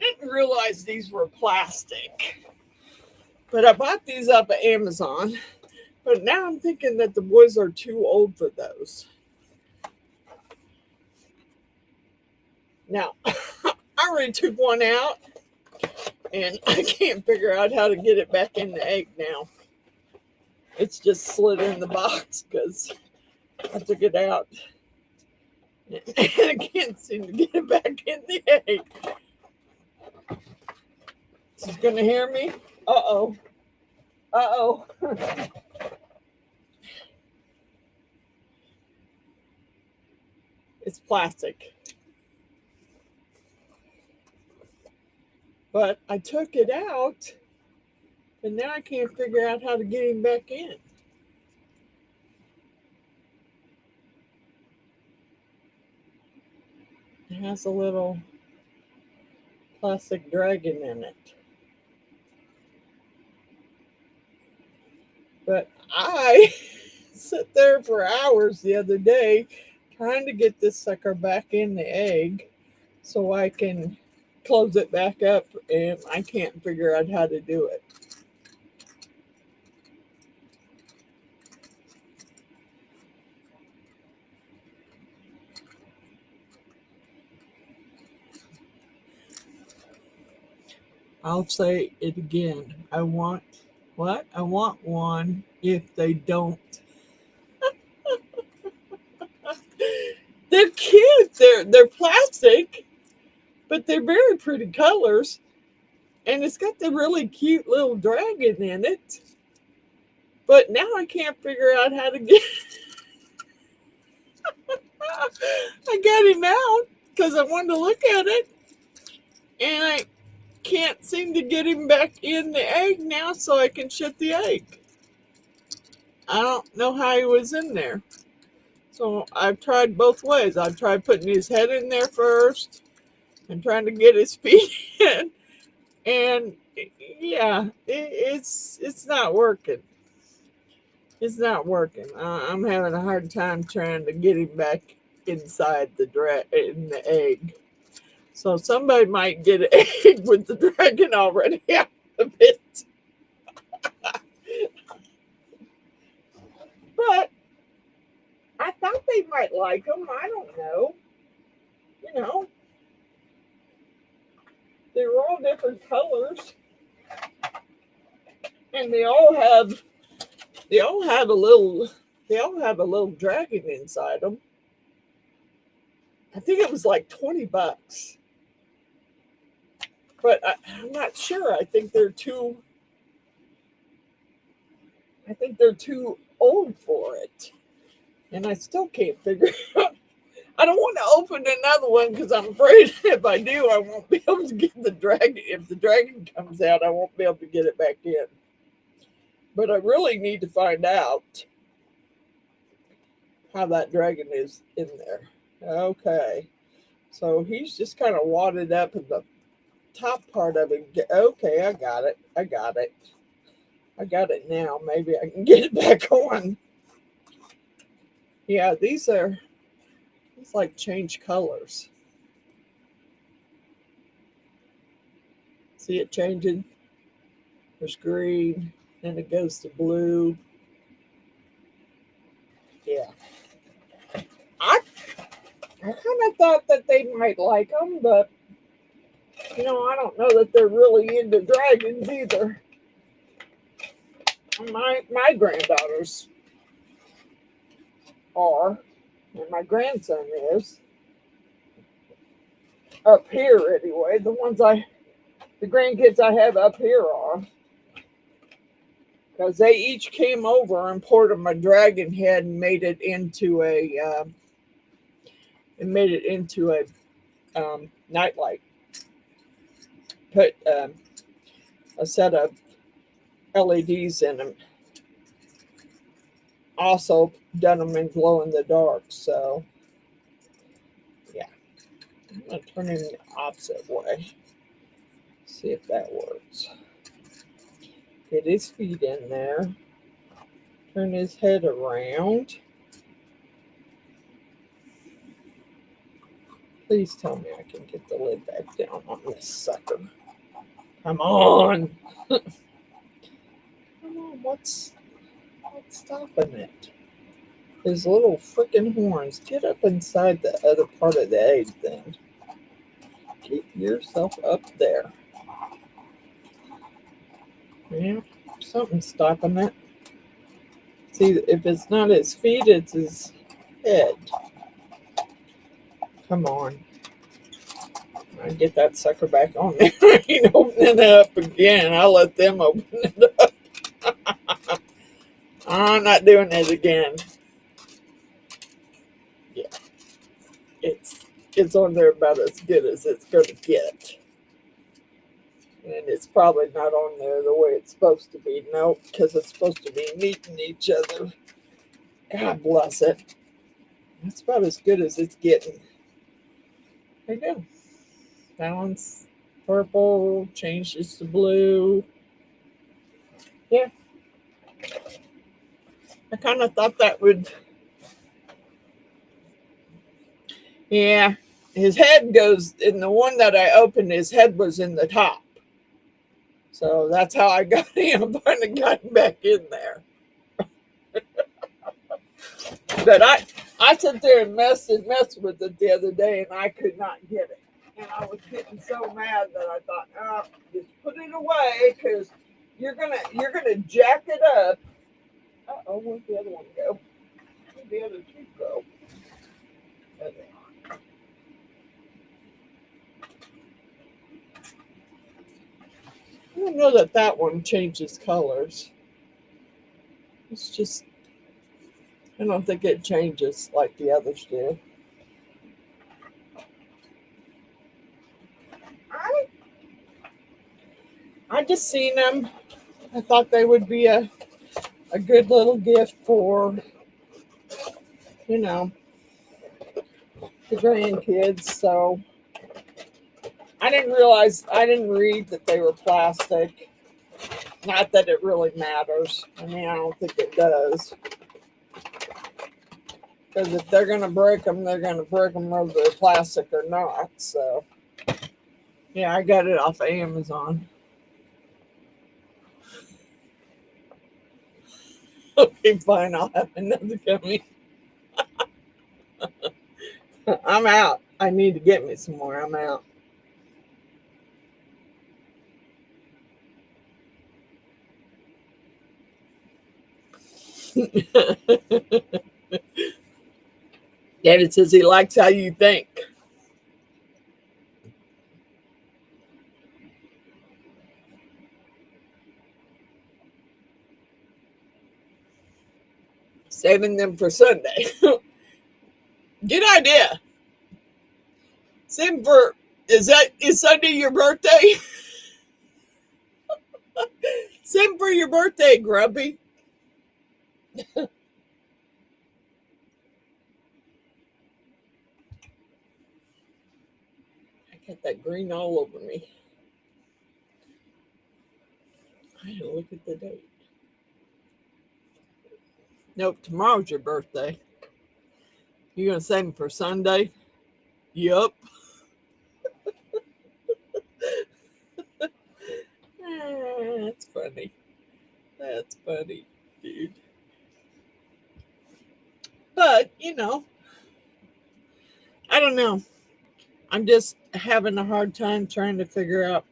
Didn't realize these were plastic, but I bought these up at Amazon. But now I'm thinking that the boys are too old for those. Now, I already took one out and I can't figure out how to get it back in the egg now. It's just slid in the box because I took it out. And I can't seem to get it back in the egg. She's going to hear me? Uh-oh. Uh-oh. It's plastic. But I took it out, and now I can't figure out how to get him back in. It has a little plastic dragon in it. But I sat there for hours the other day trying to get this sucker back in the egg so I can close it back up, and I can't figure out how to do it. I'll say it again. I want what? I want one if they don't. They're cute. They're plastic, but they're very pretty colors. And it's got the really cute little dragon in it. But now I can't figure out how to get I got him out because I wanted to look at it. And I can't seem to get him back in the egg now so I can shut the egg. I don't know how he was in there. So I've tried both ways. I've tried putting his head in there first and trying to get his feet in. And yeah, it's not working. It's not working. I'm having a hard time trying to get him back inside in the egg. So somebody might get an egg with the dragon already out of it. But I thought they might like them. I don't know. You know, they're all different colors, and they all have a little dragon inside them. I think it was like $20, but I'm not sure. I think they're too old for it, and I still can't figure out. I don't want to open another one because I'm afraid if I do, I won't be able to get the dragon. If the dragon comes out, I won't be able to get it back in. But I really need to find out how that dragon is in there. Okay. So he's just kind of wadded up in the top part of it. Okay, I got it. I got it now. Maybe I can get it back on. Yeah, it's like change colors. See it changing? There's green, then it goes to blue. Yeah. I kind of thought that they might like them, but I don't know that they're really into dragons either. My granddaughters are, and my grandson is. Up here anyway. The grandkids I have up here are. Because they each came over and poured them a dragon head and made it into a nightlight. Put a set of LEDs in them. Also done them in glow in the dark. So yeah, I'm gonna turn in the opposite way. See if that works. Get his feet in there. Turn his head around. Please tell me I can get the lid back down on this sucker. Come on. Come on, what's stopping it? His little freaking horns. Get up inside the other part of the egg then. Get yourself up there. Yeah, something's stopping it. See, if it's not his feet, it's his head. Come on. I get that sucker back on there. I ain't opening it up again. I'll let them open it up. I'm not doing it again. Yeah. It's on there about as good as it's going to get. And it's probably not on there the way it's supposed to be. Nope, because it's supposed to be meeting each other. God bless it. That's about as good as it's getting. There you go. That one's purple, changes to blue. Yeah. I kind of thought that would... Yeah. His head goes... In the one that I opened, his head was in the top. So that's how I got him. I finally got him back in there. But I sat there and messed with it the other day, and I could not get it. And I was getting so mad that I thought, just put it away because you're gonna jack it up. Uh-oh, where'd the other one go? Where'd the other two go? There they are. I don't know that that one changes colors. It's just, I don't think it changes like the others do. I just seen them. I thought they would be a good little gift for, you know, the grandkids. So I didn't read that they were plastic. Not that it really matters. I mean, I don't think it does. Because if they're going to break them, they're going to break them whether they're plastic or not. So, yeah, I got it off of Amazon. Okay, fine. I'll have another coming. I'm out. I need to get me some more. I'm out. David says he likes how you think. Saving them for Sunday. Good idea. Same for, is Sunday your birthday? Same for your birthday, Grumpy. I got that green all over me. I had to look at the date. Nope, tomorrow's your birthday. You gonna save them for Sunday? Yup. That's funny. That's funny, dude. But, I don't know. I'm just having a hard time trying to figure out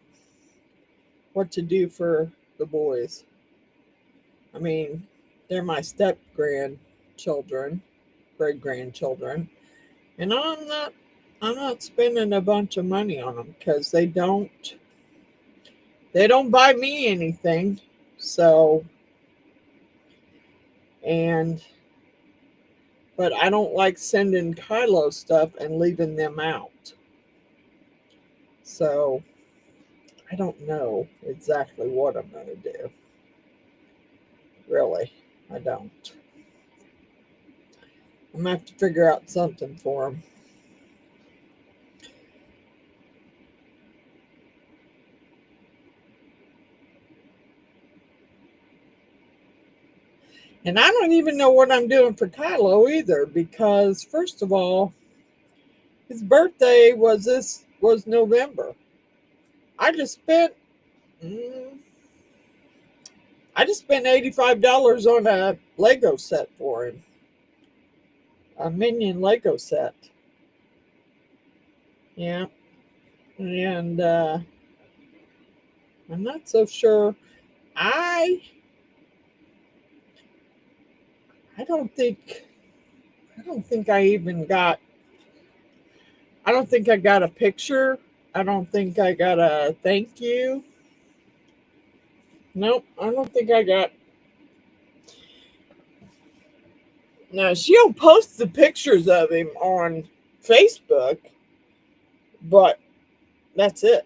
what to do for the boys. I mean, they're my step grandchildren, great grandchildren, and I'm not spending a bunch of money on them because they don't buy me anything. So, and but I don't like sending Kylo stuff and leaving them out. So I don't know exactly what I'm going to do. Really, I don't. I'm going to have to figure out something for them. And I don't even know what I'm doing for Kylo either, because first of all, his birthday was November. I just spent mm, $85 on a Lego set for him, a Minion Lego set. Yeah, and I'm not so sure. I I don't think I even got. I don't think I got a picture. I don't think I got a thank you. Nope, I don't think I got. Now she'll post the pictures of him on Facebook, but that's it.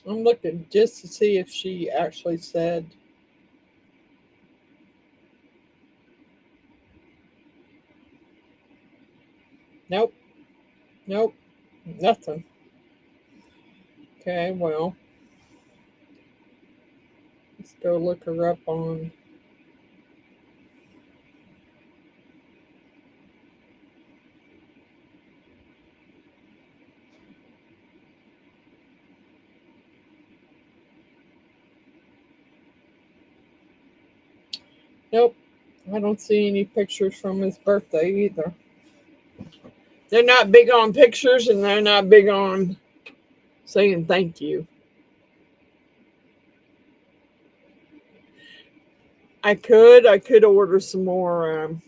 I'm looking just to see if she actually said. Nope, nope, nothing. Okay, well, let's go look her up on. Nope. I don't see any pictures from his birthday either. They're not big on pictures and they're not big on saying thank you. I could order some more.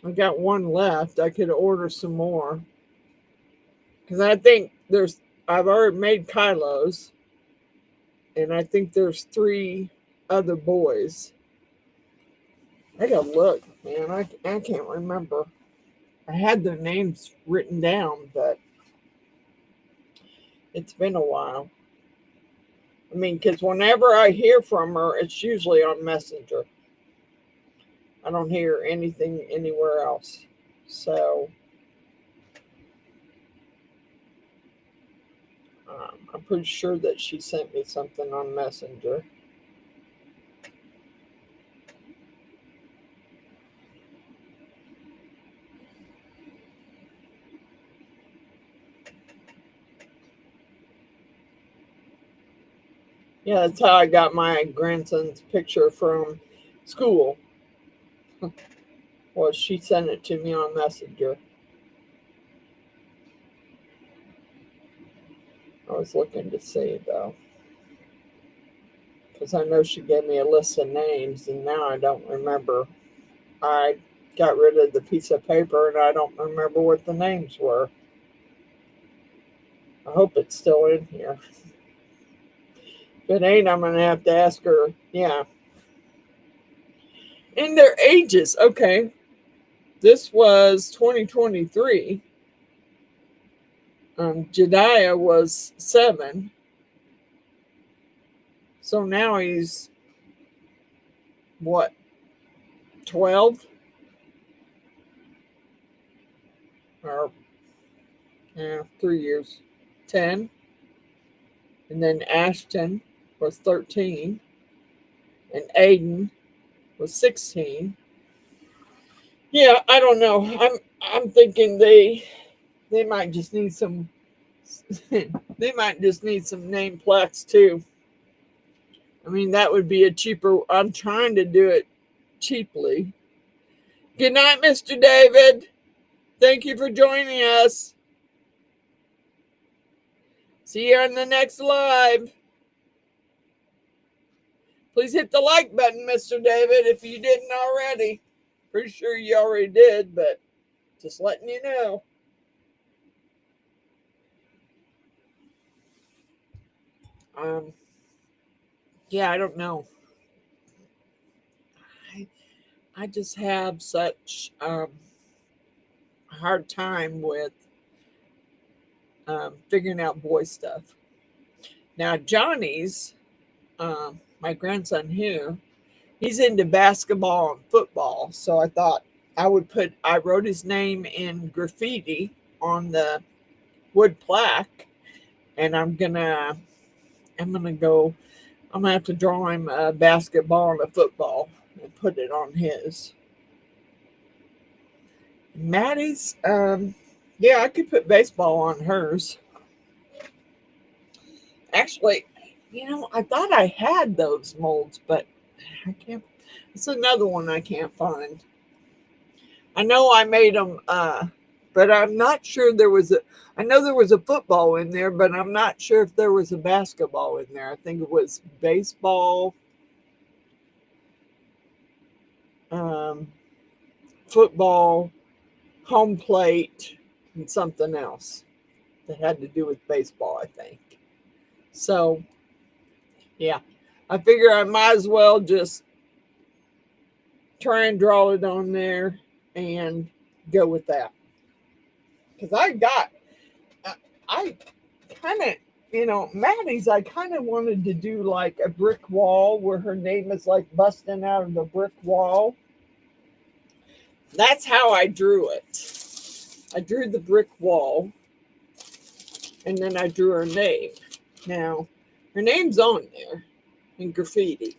I got one left. I could order some more because I think I've already made Kylo's, and I think there's 3 other boys. I gotta look, man. I can't remember. I had their names written down, but it's been a while. I mean, because whenever I hear from her, it's usually on Messenger. I don't hear anything anywhere else. So I'm pretty sure that she sent me something on Messenger. Yeah, that's how I got my grandson's picture from school. Well, she sent it to me on Messenger. I was looking to see though, because I know she gave me a list of names, and now I don't remember. I got rid of the piece of paper, and I don't remember what the names were. I hope it's still in here. If it ain't, I'm gonna have to ask her. Yeah, and their ages. Okay, this was 2023. Jediah was 7. So now he's what, 12? Or, yeah, 3 years. 10. And then Ashton was 13. And Aiden was 16. Yeah, I don't know. I'm thinking they might just need some they might just need some name plaques too. I mean, that would be a cheaper. I'm trying to do it cheaply. Good night, Mr. David. Thank you for joining us. See you on the next live. Please hit the like button, Mr. David, if you didn't already. Pretty sure you already did, but just letting you know. Yeah, I don't know. I just have such a hard time with figuring out boy stuff. Now, Johnny's, my grandson Hugh, he's into basketball and football. So I thought I wrote his name in graffiti on the wood plaque, and I'm gonna have to draw him a basketball and a football and put it on his. Maddie's, yeah, I could put baseball on hers. Actually, I thought I had those molds, but I can't. It's another one I can't find. I know I made them, but I'm not sure there was a. I know there was a football in there, but I'm not sure if there was a basketball in there. I think it was baseball, um, football, home plate, and something else that had to do with baseball, I think. So, yeah, I figure I might as well just try and draw it on there and go with that. Because I kind of, Maddie's, I kind of wanted to do like a brick wall where her name is like busting out of the brick wall. That's how I drew it. I drew the brick wall and then I drew her name. Now, her name's on there in graffiti.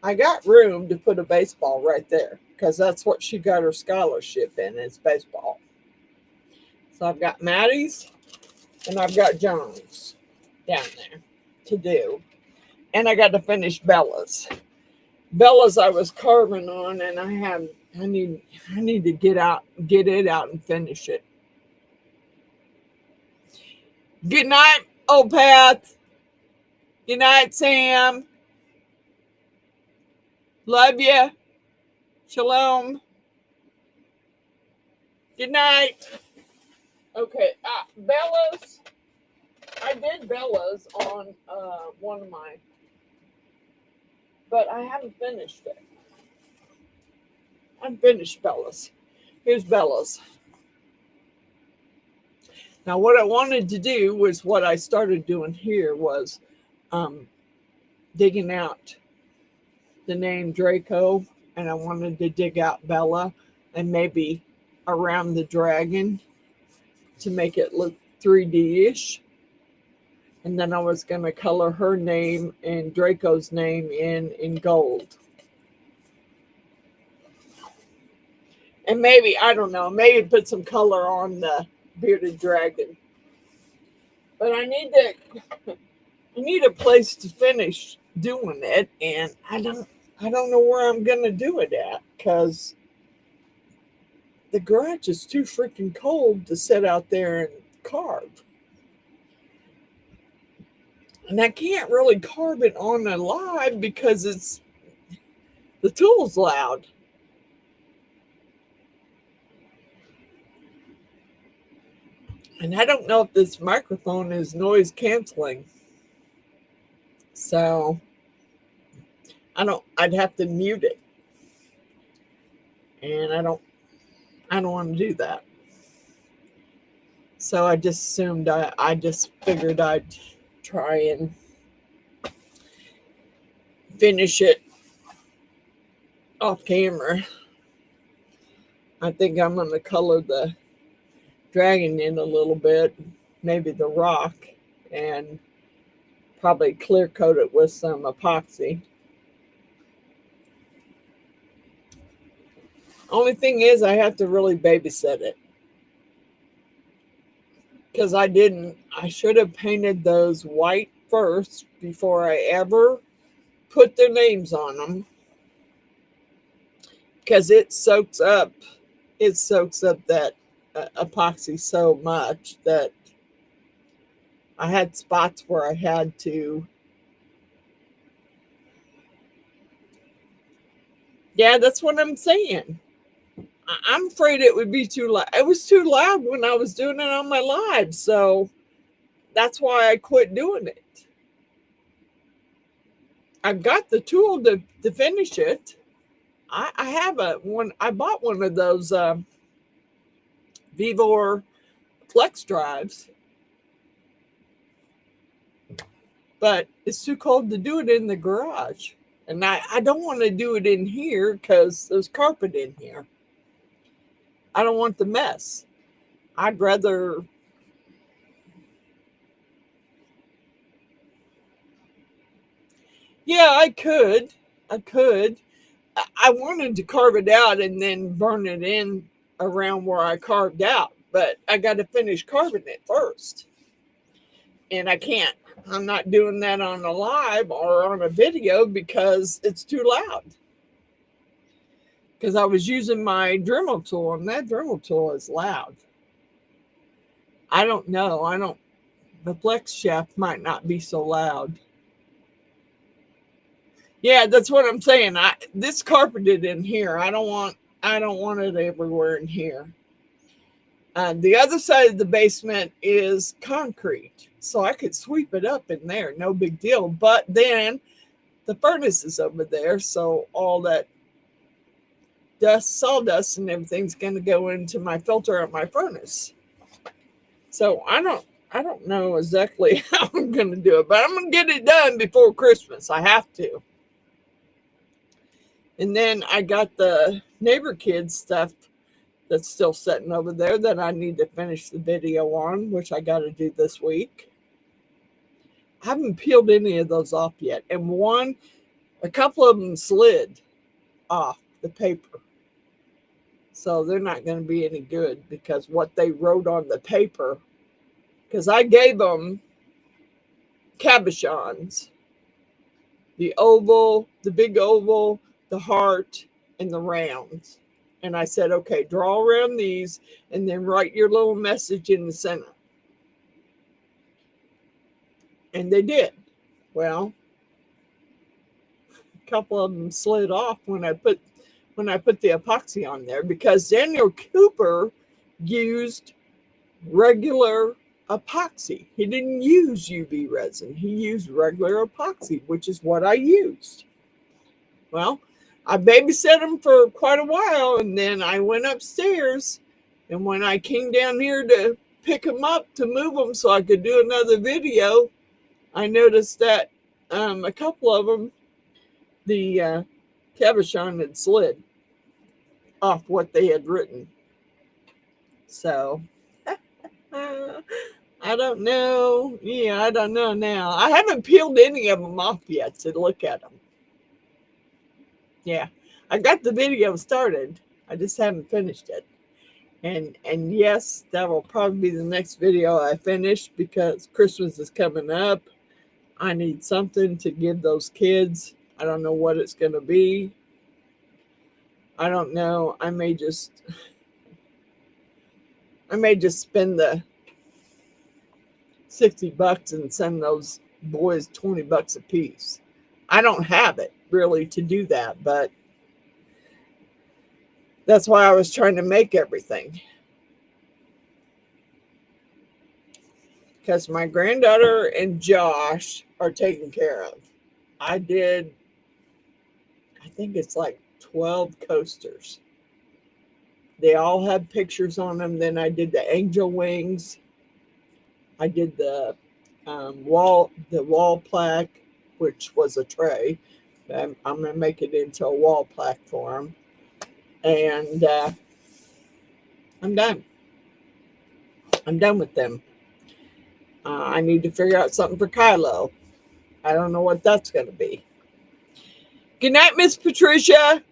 I got room to put a baseball right there because that's what she got her scholarship in, is baseball. So I've got Maddie's and I've got John's down there to do. And I got to finish Bella's. Bella's I was carving on, and I need to get it out and finish it. Good night, Opath. Good night, Sam. Love you. Shalom. Good night. Okay, Bella's. I did Bella's on one of mine, but I haven't finished it. I'm finished Bella's. Here's Bella's. Now, what I wanted to do was what I started doing here was digging out the name Draco, and I wanted to dig out Bella and maybe around the dragon to make it look 3D-ish. And then I was going to color her name and Draco's name in gold. And maybe, I don't know, maybe put some color on the bearded dragon. But I need a place to finish doing it, and I don't know where I'm going to do it at, because the garage is too freaking cold to sit out there and carve. And I can't really carve it on a live because the tool's loud. And I don't know if this microphone is noise canceling. So I'd have to mute it. And I don't want to do that. So I just assumed I just figured I'd try and finish it off camera. I think I'm going to color the dragon in a little bit, maybe the rock, and probably clear coat it with some epoxy. Only thing is I have to really babysit it, because I should have painted those white first before I ever put their names on them, because it soaks up that epoxy so much that I had spots where I had to. Yeah, that's what I'm saying. I'm afraid it would be too loud. It was too loud when I was doing it on my live, so that's why I quit doing it. I've got the tool to finish it. I have I bought one of those Vivor flex drives, but it's too cold to do it in the garage, and I don't want to do it in here because there's carpet in here. I don't want the mess. I'd rather. Yeah, I could. I wanted to carve it out and then burn it in around where I carved out, but I got to finish carving it first. And I can't. I'm not doing that on a live or on a video because it's too loud. Because I was using my Dremel tool, and that Dremel tool is loud. I don't know. The flex shaft might not be so loud. Yeah, that's what I'm saying. This carpeted in here. I don't want it everywhere in here. The other side of the basement is concrete, so I could sweep it up in there, no big deal. But then the furnace is over there, so all that sawdust and everything's going to go into my filter at my furnace. So I don't know exactly how I'm going to do it, but I'm going to get it done before Christmas. I have to. And then I got the neighbor kids stuff that's still sitting over there that I need to finish the video on, which I got to do this week. I haven't peeled any of those off yet. And a couple of them slid off the paper. So they're not going to be any good because what they wrote on the paper, because I gave them cabochons. the oval, the big oval, the heart, and the rounds. And I said, okay, draw around these and then write your little message in the center. And they did. Well, a couple of them slid off when I put the epoxy on there, because Daniel Cooper used regular epoxy. He didn't use UV resin. He used regular epoxy, which is what I used. Well, I babysat him for quite a while, and then I went upstairs, and when I came down here to pick him up to move him so I could do another video, I noticed that a couple of them, the cabochon had slid off what they had written. So I don't know. Yeah, I don't know now. I haven't peeled any of them off yet to look at them. Yeah, I got the video started. I just haven't finished it. And yes, that will probably be the next video I finish, because Christmas is coming up. I need something to give those kids. I don't know what it's going to be. I don't know. I may just spend the $60 and send those boys $20 a piece. I don't have it really to do that, but that's why I was trying to make everything. Because my granddaughter and Josh are taken care of. I think it's like 12 coasters. They all have pictures on them. Then I did the angel wings. I did the wall plaque, which was a tray. I'm going to make it into a wall plaque for them. And I'm done. I'm done with them. I need to figure out something for Kylo. I don't know what that's going to be. Good night, Miss Patricia.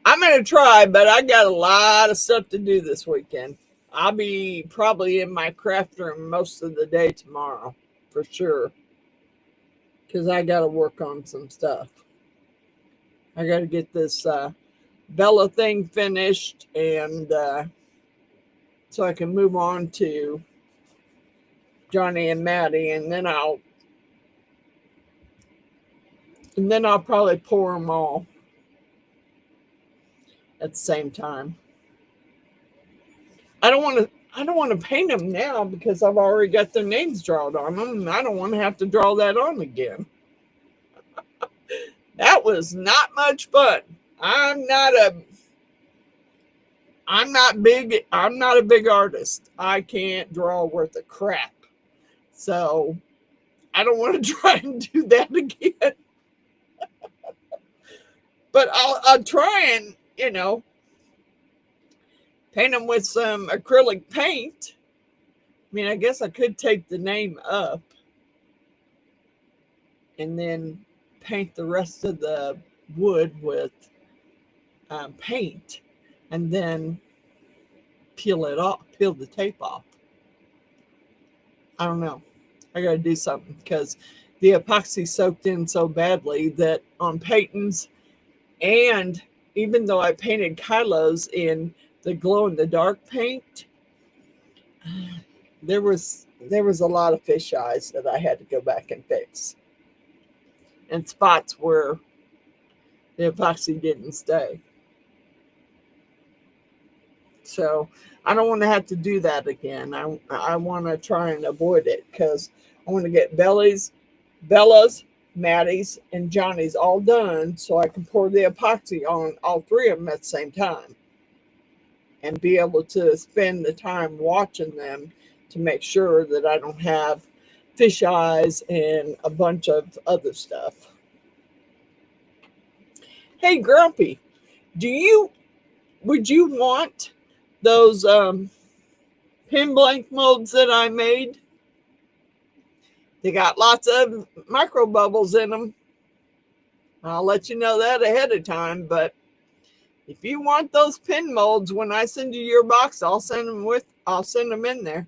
I'm going to try, but I got a lot of stuff to do this weekend. I'll be probably in my craft room most of the day tomorrow, for sure. Because I got to work on some stuff. I got to get this Bella thing finished, and so I can move on to Johnny and Maddie, and then I'll probably pour them all at the same time. I don't want to paint them now because I've already got their names drawn on them, and I don't want to have to draw that on again. That was not much fun. I'm not a big artist. I can't draw worth of crap. So I don't want to try and do that again. But I'll try and, paint them with some acrylic paint. I mean, I guess I could take the name up and then paint the rest of the wood with paint, and then peel the tape off. I don't know. I got to do something, because the epoxy soaked in so badly that on Peyton's, and even though I painted Kylo's in the glow-in-the-dark paint, there was a lot of fish eyes that I had to go back and fix, and spots where the epoxy didn't stay. So I don't want to have to do that again. I want to try and avoid it, because I want to get Bella's, Maddie's, and Johnny's all done so I can pour the epoxy on all three of them at the same time and be able to spend the time watching them to make sure that I don't have fish eyes and a bunch of other stuff. Hey, Grumpy, would you want those pin blank molds that I made? They got lots of micro bubbles in them. I'll let you know that ahead of time, but if you want those pin molds, when I send you your box, I'll send them in there.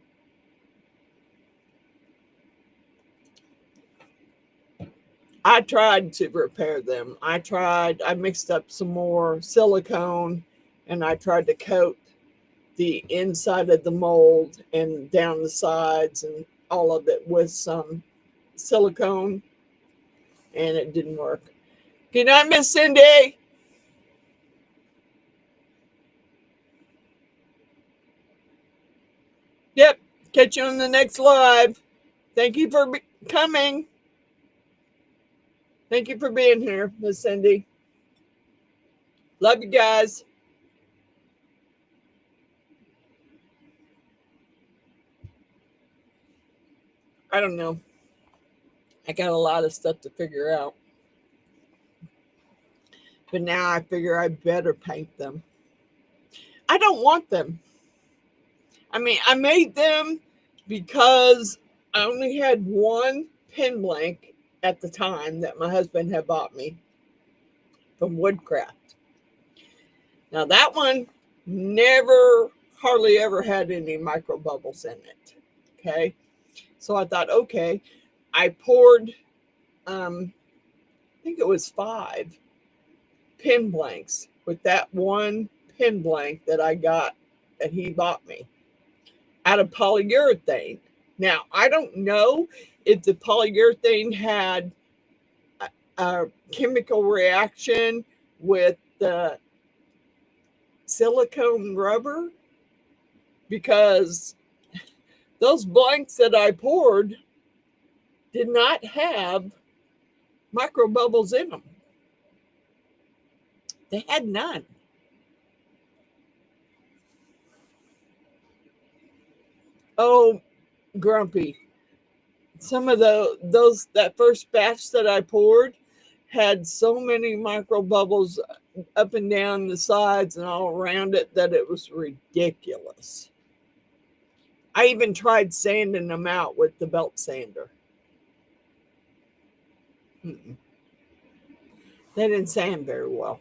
I tried to repair them. I mixed up some more silicone and I tried to coat the inside of the mold and down the sides and all of it with some silicone, and it didn't work. Good night, Miss Cindy. Yep. Catch you on the next live. Thank you for coming. Thank you for being here, Miss Cindy. Love you guys. I don't know. I got a lot of stuff to figure out. But now I figure I better paint them. I don't want them. I mean, I made them because I only had one pen blank at the time that my husband had bought me from Woodcraft. Now that one never, hardly ever had any micro bubbles in it. Okay. So I thought, okay, I poured, I think it was 5 pen blanks with that one pen blank that I got that he bought me out of polyurethane. Now, I don't know if the polyurethane had a chemical reaction with the silicone rubber, because those blanks that I poured did not have micro bubbles in them. They had none. Oh, Grumpy. Some of that first batch that I poured had so many micro bubbles up and down the sides and all around it that it was ridiculous. I even tried sanding them out with the belt sander. They didn't sand very well.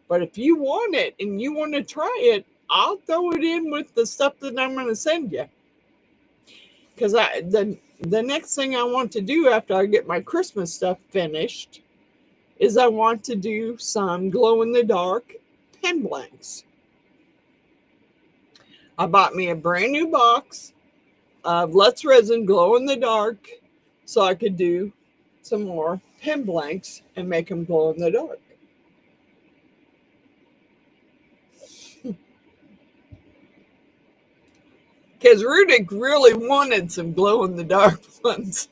But if you want it and you want to try it, I'll throw it in with the stuff that I'm going to send you. Because the next thing I want to do after I get my Christmas stuff finished is I want to do some glow-in-the-dark pen blanks. I bought me a brand new box of Let's Resin glow-in-the-dark so I could do some more pen blanks and make them glow-in-the-dark. Because Rudick really wanted some glow-in-the-dark ones.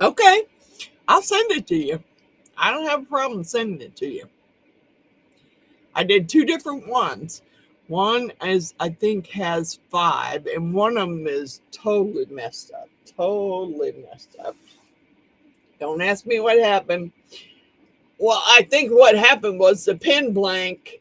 Okay, I'll send it to you. I don't have a problem sending it to you. I did 2 different ones. One I think has 5, and one of them is totally messed up. Totally messed up. Don't ask me what happened. Well, I think what happened was the pen blank,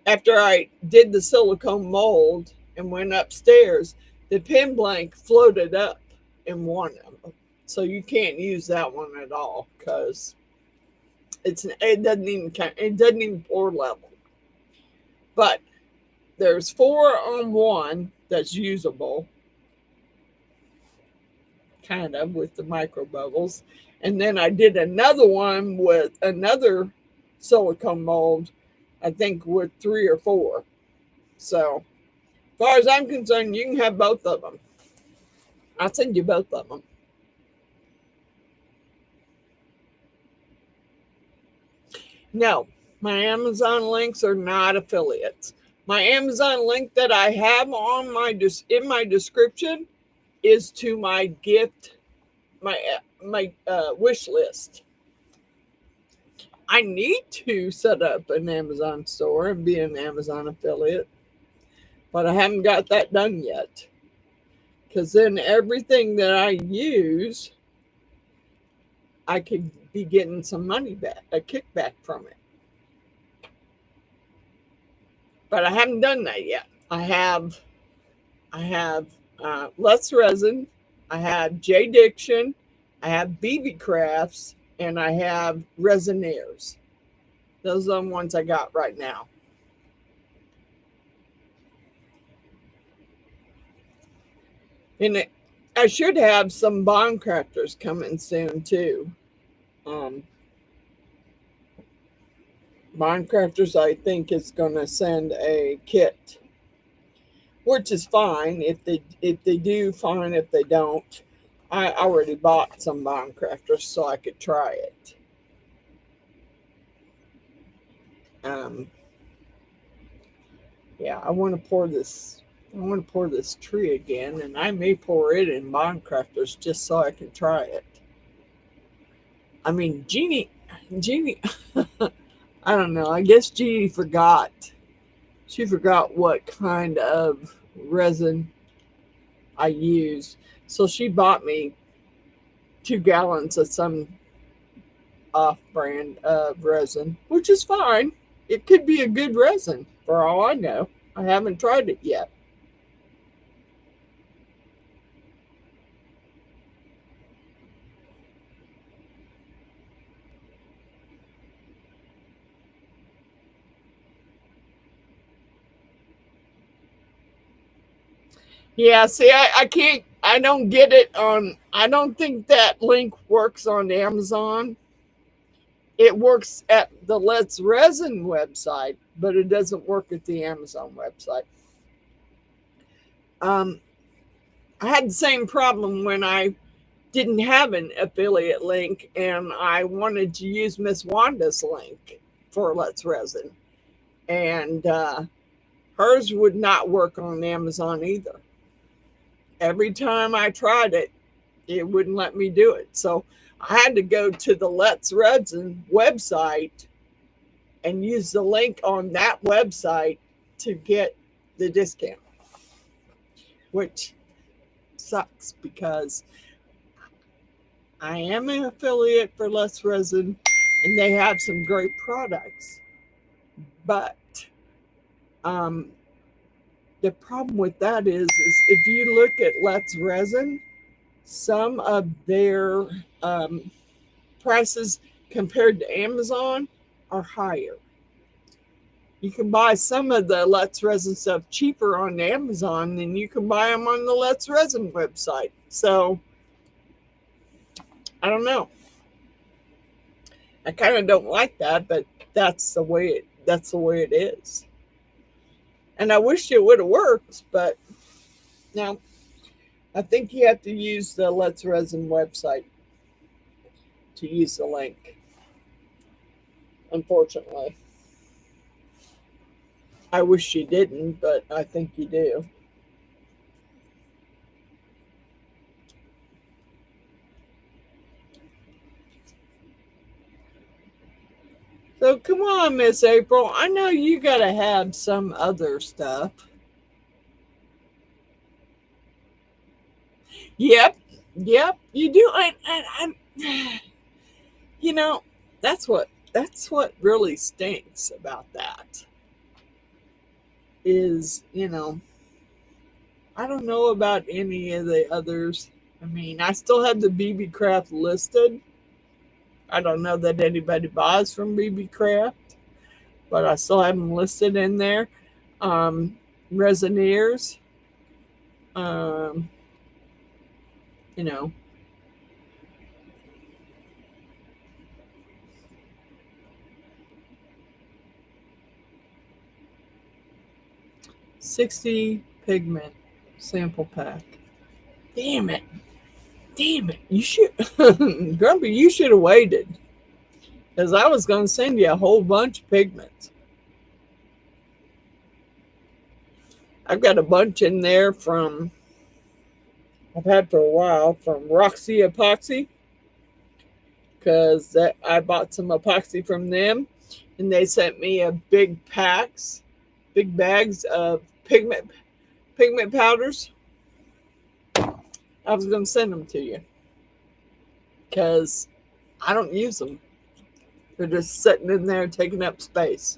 after I did the silicone mold and went upstairs, the pen blank floated up in one of them. So you can't use that one at all because it doesn't even pour level. But there's 4 on one that's usable, kind of, with the micro bubbles. And then I did another one with another silicone mold, I think with 3 or 4. So, as far as I'm concerned, you can have both of them. I'll send you both of them. No, my Amazon links are not affiliates. My Amazon link that I have on in my description is to my gift, my wish list. I need to set up an Amazon store and be an Amazon affiliate, but I haven't got that done yet. Because then everything that I use, I could be getting some money back, a kickback from it. But I haven't done that yet. I have Let's Resin, I have J Diction, I have BB Crafts, and I have Resineers. Those are the ones I got right now. And I should have some bond crafters coming soon too. Bond crafters, I think, is going to send a kit, which is fine. If they do, fine. If they don't, I already bought some bond crafters so I could try it. Yeah, I want to pour this. I want to pour this tree again, and I may pour it in bond crafters just so I can try it. I mean, Jeannie, I don't know. I guess Jeannie forgot. She forgot what kind of resin I use. So she bought me 2 gallons of some off-brand of resin, which is fine. It could be a good resin for all I know. I haven't tried it yet. Yeah, see, I can't, I don't get it on, I don't think that link works on Amazon. It works at the Let's Resin website, but it doesn't work at the Amazon website. I had the same problem when I didn't have an affiliate link and I wanted to use Miss Wanda's link for Let's Resin. And hers would not work on Amazon either. Every time I tried it, it wouldn't let me do it. So I had to go to the Let's Resin website and use the link on that website to get the discount, which sucks because I am an affiliate for Let's Resin and they have some great products. But the problem with that is if you look at Let's Resin, some of their prices compared to Amazon are higher. You can buy some of the Let's Resin stuff cheaper on Amazon than you can buy them on the Let's Resin website. So I don't know. I kind of don't like that, but that's the way it is. And I wish it would have worked, but now I think you have to use the Let's Resin website to use the link. Unfortunately. I wish you didn't, but I think you do. So come on, Miss April. I know you got to have some other stuff. Yep, you do. And you know, that's what really stinks about that. Is, I don't know about any of the others. I mean, I still have the BB Craft listed. I don't know that anybody buys from BB Craft, but I still have them listed in there. Resineers, you know, 60 pigment sample pack. Damn it. You should, Grumpy, you should have waited. Because I was going to send you a whole bunch of pigments. I've got a bunch in there I've had for a while from Roxy Epoxy. Because I bought some epoxy from them. And they sent me a big bags of pigment powders. I was going to send them to you. Because I don't use them. They're just sitting in there taking up space.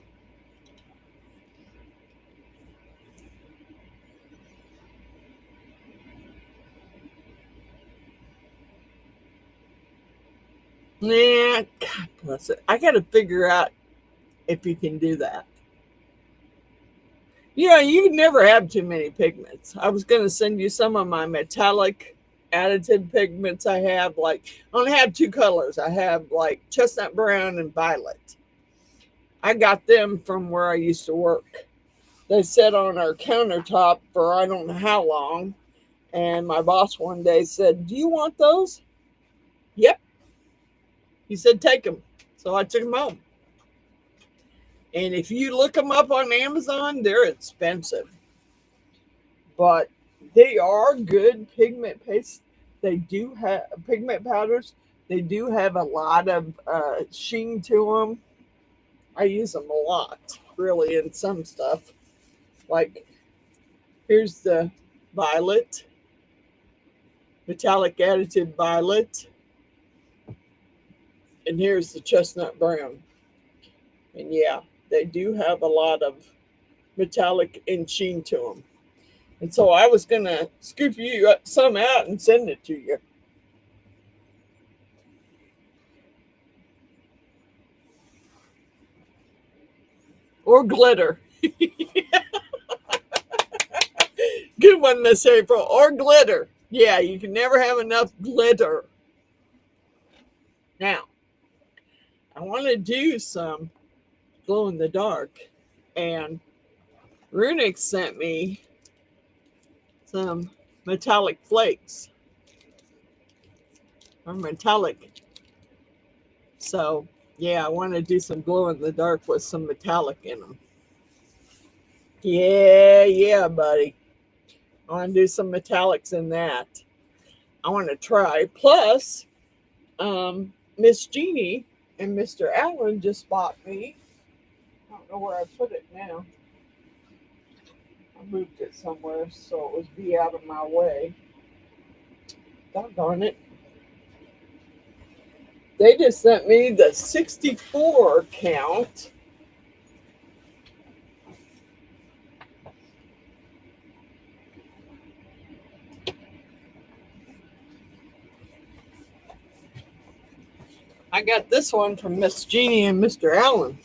Yeah, God bless it. I got to figure out if you can do that. You can never have too many pigments. I was going to send you some of my metallic additive pigments I have. Like, I only have two colors. I have like chestnut brown and violet. I got them from where I used to work. They sat on our countertop for I don't know how long. And my boss one day said, "Do you want those?" Yep. He said, "Take them." So I took them home. And if you look them up on Amazon, they're expensive. But they are good pigment paste. They do have pigment powders. They do have a lot of sheen to them. I use them a lot, really, in some stuff. Like, here's the violet, metallic additive violet. And here's the chestnut brown. And yeah, they do have a lot of metallic and sheen to them. And so I was going to scoop you some out and send it to you. Or glitter. Good one, Miss April. Or glitter. Yeah, you can never have enough glitter. Now, I want to do some glow in the dark. And Runic sent me some metallic flakes. Or metallic. So, yeah, I want to do some glow in the dark with some metallic in them. Yeah, buddy. I want to do some metallics in that. I want to try. Plus, Miss Jeannie and Mr. Allen just bought me. I don't know where I put it now. I moved it somewhere so it would be out of my way. Doggone it. They just sent me the 64 count. I got this one from Miss Jeannie and Mr. Allen.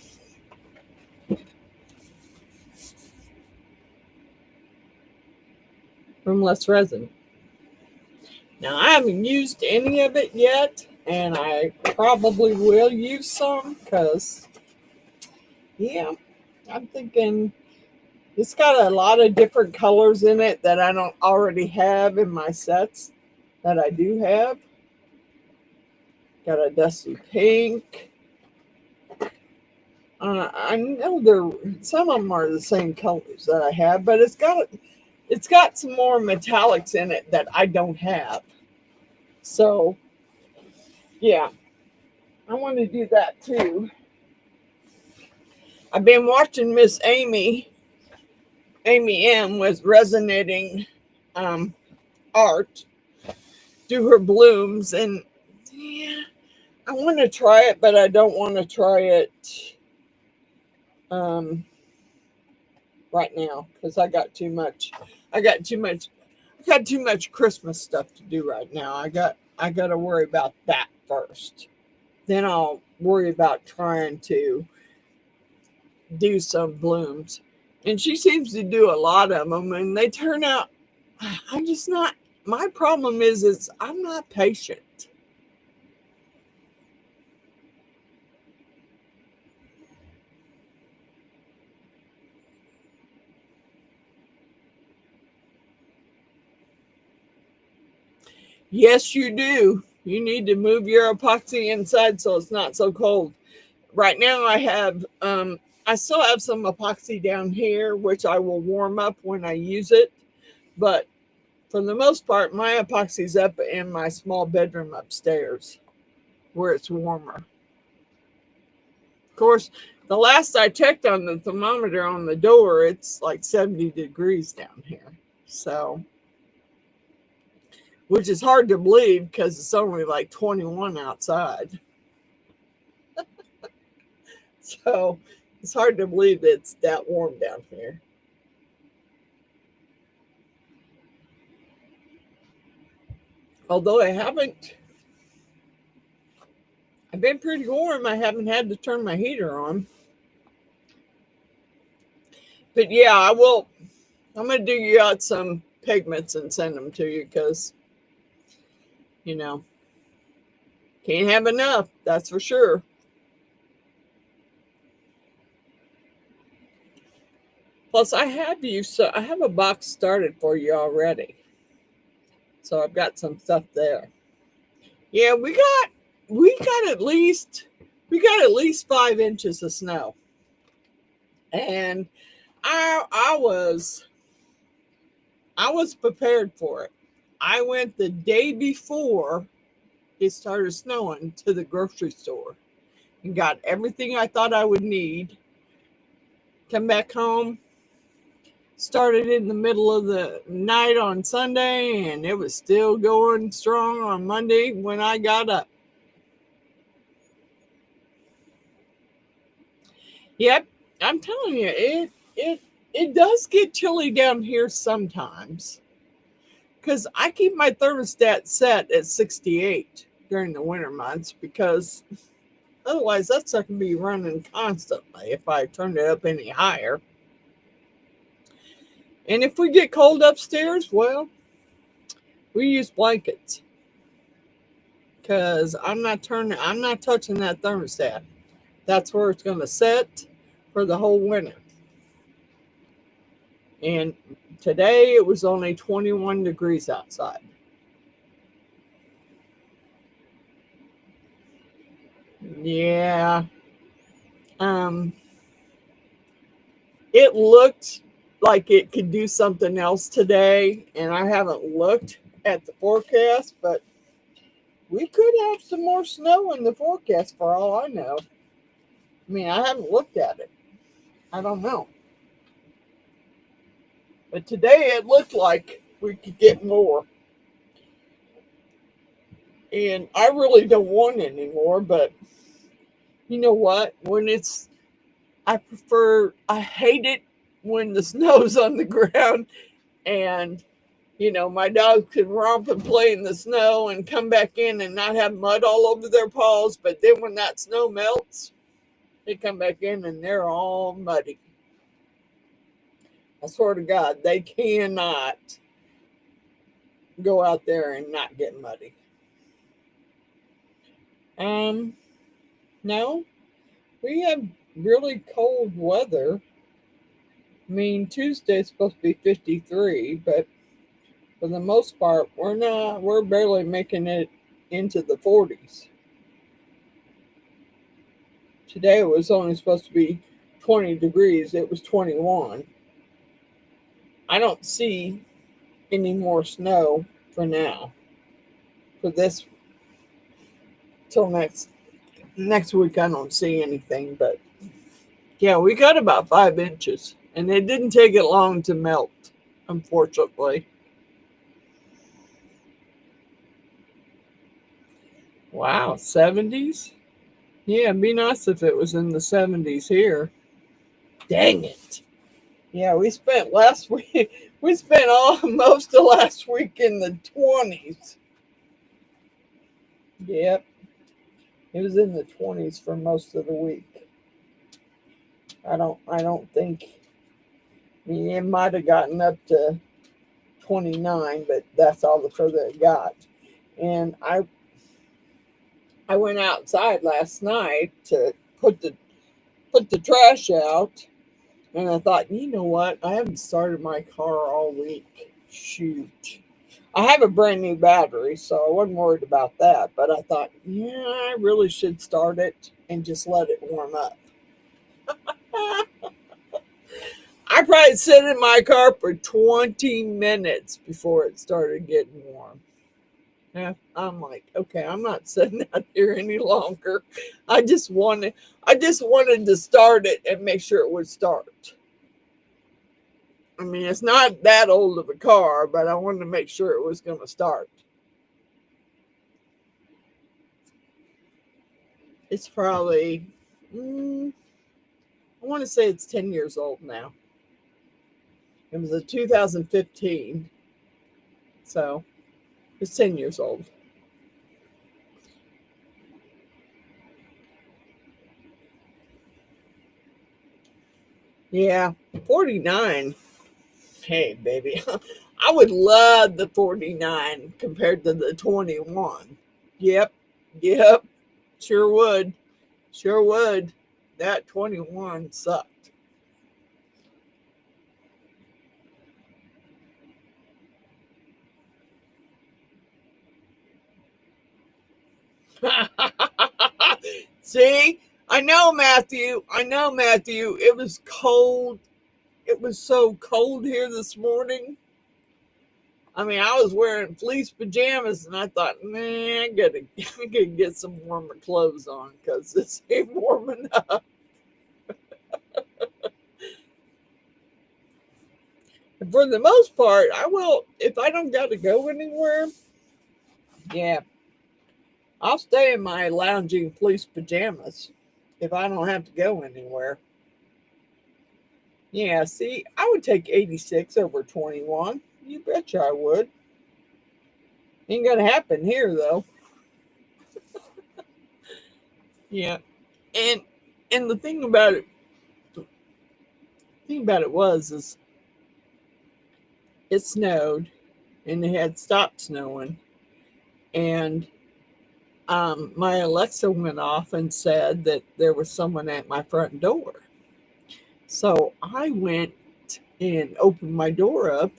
From Less Resin. Now, I haven't used any of it yet, and I probably will use some because, yeah, I'm thinking it's got a lot of different colors in it that I don't already have in my sets that I do have. Got a dusty pink. I know some of them are the same colors that I have, but it's got some more metallics in it that I don't have. So, yeah, I want to do that too. I've been watching Miss Amy M with resonating art do her blooms, and yeah, I want to try it, but I don't want to try it right now because I got too much Christmas stuff to do right now. I got to worry about that first. Then I'll worry about trying to do some blooms. And she seems to do a lot of them, and they turn out. I'm just not. My problem is I'm not patient. Yes, you do. You need to move your epoxy inside so it's not so cold. Right now I still have some epoxy down here, which I will warm up when I use it. But for the most part, my epoxy's up in my small bedroom upstairs where it's warmer. Of course, the last I checked on the thermometer on the door, it's like 70 degrees down here. So, which is hard to believe because it's only like 21 outside. So, it's hard to believe it's that warm down here. Although I've been pretty warm. I haven't had to turn my heater on. But yeah, I will. I'm going to do you out some pigments and send them to you because You know, can't have enough, that's for sure. Plus, I have you, so I have a box started for you already. So I've got some stuff there. Yeah, we got at least 5 inches of snow. And I was prepared for it. I went the day before it started snowing to the grocery store and got everything I thought I would need. Come back home, started in the middle of the night on Sunday, and it was still going strong on Monday when I got up. Yep, I'm telling you, it does get chilly down here sometimes. Because I keep my thermostat set at 68 during the winter months, because otherwise that's not going to be running constantly if I turn it up any higher. And if we get cold upstairs, well, we use blankets, because I'm not touching that thermostat. That's where it's going to set for the whole winter. And today it was only 21 degrees outside. Yeah. Um, it looked like it could do something else today, and I haven't looked at the forecast, but we could have some more snow in the forecast for all I know. I mean, I haven't looked at it. I don't know. But today it looked like we could get more. And I really don't want any more, but you know what? I hate it when the snow's on the ground and my dogs can romp and play in the snow and come back in and not have mud all over their paws. But then when that snow melts, they come back in and they're all muddy. I swear to God, they cannot go out there and not get muddy. No, we have really cold weather. I mean, Tuesday's supposed to be 53, but for the most part, we're barely making it into the 40s. Today it was only supposed to be 20 degrees. It was 21. I don't see any more snow for now. For this till next week, I don't see anything. But yeah, we got about 5 inches, and it didn't take it long to melt, unfortunately. Wow, 70s? Yeah, it'd be nice if it was in the 70s here. Dang it. Yeah, we spent last week, we spent most of last week in the 20s. Yep, it was in the 20s for most of the week. I don't think, I mean, it might have gotten up to 29, but that's all the further it got. And I went outside last night to put the trash out, and I thought, you know what? I haven't started my car all week. Shoot. I have a brand new battery, so I wasn't worried about that. But I thought, yeah, I really should start it and just let it warm up. I probably sat in my car for 20 minutes before it started getting warm. Yeah, I'm like, okay, I'm not sitting out here any longer. I just wanted to start it and make sure it would start. I mean, it's not that old of a car, but I wanted to make sure it was going to start. It's probably, I want to say it's 10 years old now. It was a 2015, so it's 10 years old. Yeah, 49. Hey, baby. I would love the 49 compared to the 21. Yep, yep, sure would. Sure would. That 21 sucked. See, I know, Matthew. I know, Matthew. It was cold. It was so cold here this morning. I mean, I was wearing fleece pajamas, and I thought, man, I gotta get some warmer clothes on because this ain't warm enough. And for the most part, I will. If I don't got to go anywhere, yeah, I'll stay in my lounging fleece pajamas if I don't have to go anywhere. Yeah, see, I would take 86 over 21. You betcha I would. Ain't gonna happen here though. Yeah, and and the thing about it was is it snowed and it had stopped snowing, and my Alexa went off and said that there was someone at my front door. So I went and opened my door up,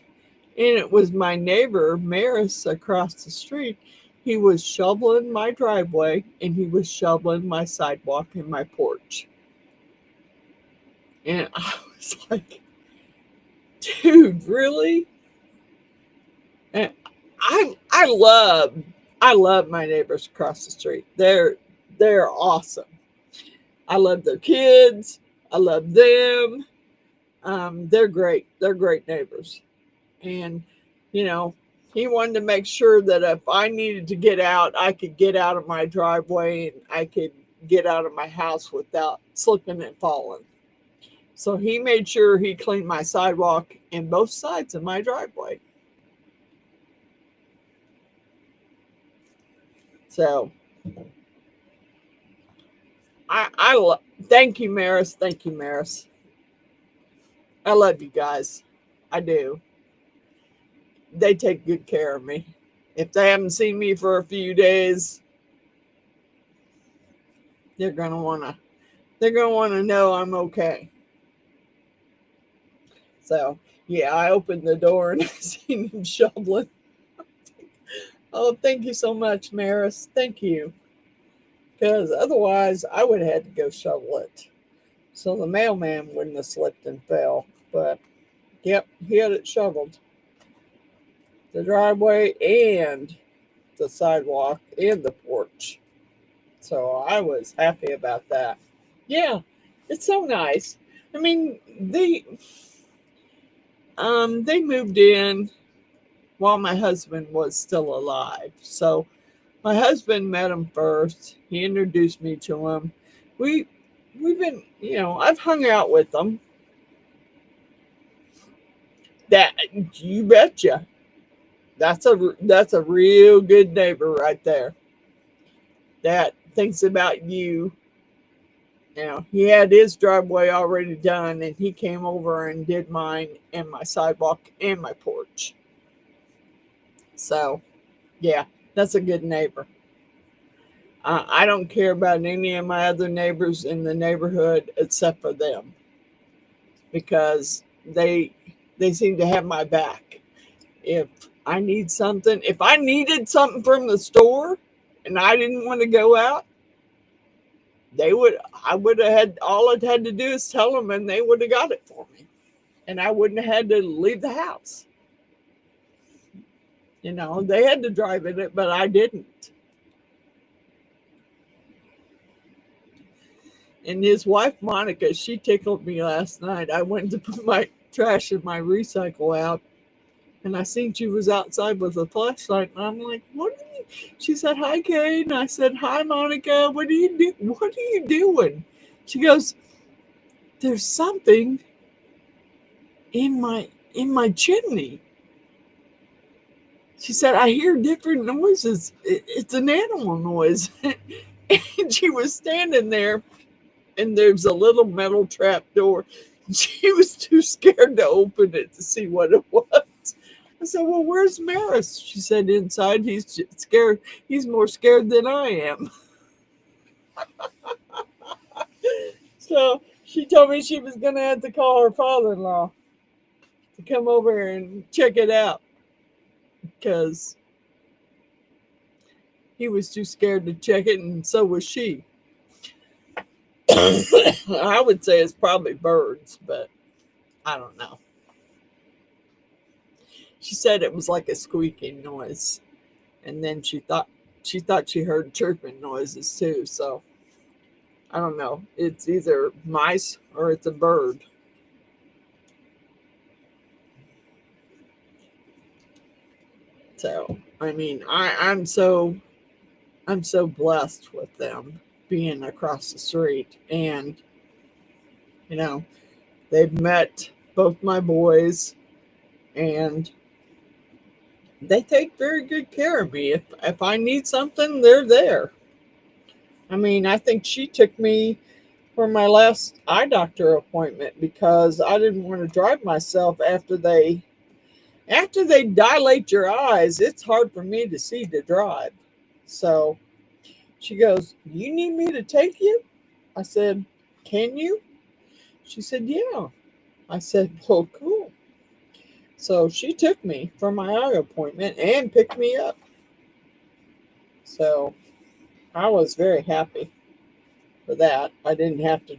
and it was my neighbor, Maris, across the street. He was shoveling my driveway and he was shoveling my sidewalk and my porch. And I was like, dude, really? And I love my neighbors across the street. They're awesome. I love their kids. I love them. They're great. They're great neighbors. And, you know, he wanted to make sure that if I needed to get out, I could get out of my driveway and I could get out of my house without slipping and falling. So he made sure he cleaned my sidewalk and both sides of my driveway. So thank you, Maris. Thank you, Maris. I love you guys. I do. They take good care of me. If they haven't seen me for a few days, they're gonna wanna know I'm okay. So yeah, I opened the door and I seen him shoveling. Oh, thank you so much, Maris. Thank you. Because otherwise I would have had to go shovel it. So the mailman wouldn't have slipped and fell. But yep, he had it shoveled. The driveway and the sidewalk and the porch. So I was happy about that. Yeah, it's so nice. I mean, they moved in while my husband was still alive. So my husband met him first. He introduced me to him. We we've been, I've hung out with them. That you betcha. That's a real good neighbor right there. That thinks about you. He had his driveway already done, and he came over and did mine and my sidewalk and my porch. So, yeah, that's a good neighbor. I don't care about any of my other neighbors in the neighborhood except for them because they seem to have my back. If if I needed something from the store and I didn't want to go out, I would have had, all I had to do is tell them and they would have got it for me. And I wouldn't have had to leave the house. They had to drive in it, but I didn't. And his wife, Monica, she tickled me last night. I went to put my trash in my recycle out, and I seen she was outside with a flashlight, and I'm like, "What are you?" She said, "Hi, Kate," and I said, "Hi, Monica. What are you do? What are you doing?" She goes, "There's something in my chimney." She said, "I hear different noises. It's an animal noise." And she was standing there, and there's a little metal trap door. She was too scared to open it to see what it was. I said, well, where's Maris? She said, inside. He's scared. He's more scared than I am. So she told me she was going to have to call her father-in-law to come over and check it out because he was too scared to check it, and so was she. I would say it's probably birds, but I don't know. She said it was like a squeaking noise, and then she thought she heard chirping noises too. So I don't know. It's either mice or it's a bird. So I mean, I'm so blessed with them being across the street, and you know they've met both my boys, and they take very good care of me. If I need something, they're there. I mean, I think she took me for my last eye doctor appointment because I didn't want to drive myself after they dilate your eyes. It's hard for me to see to drive. So she goes, "You need me to take you?" I said, "Can you?" She said, "Yeah." I said, "Well, cool." So she took me for my eye appointment and picked me up. So I was very happy for that. I didn't have to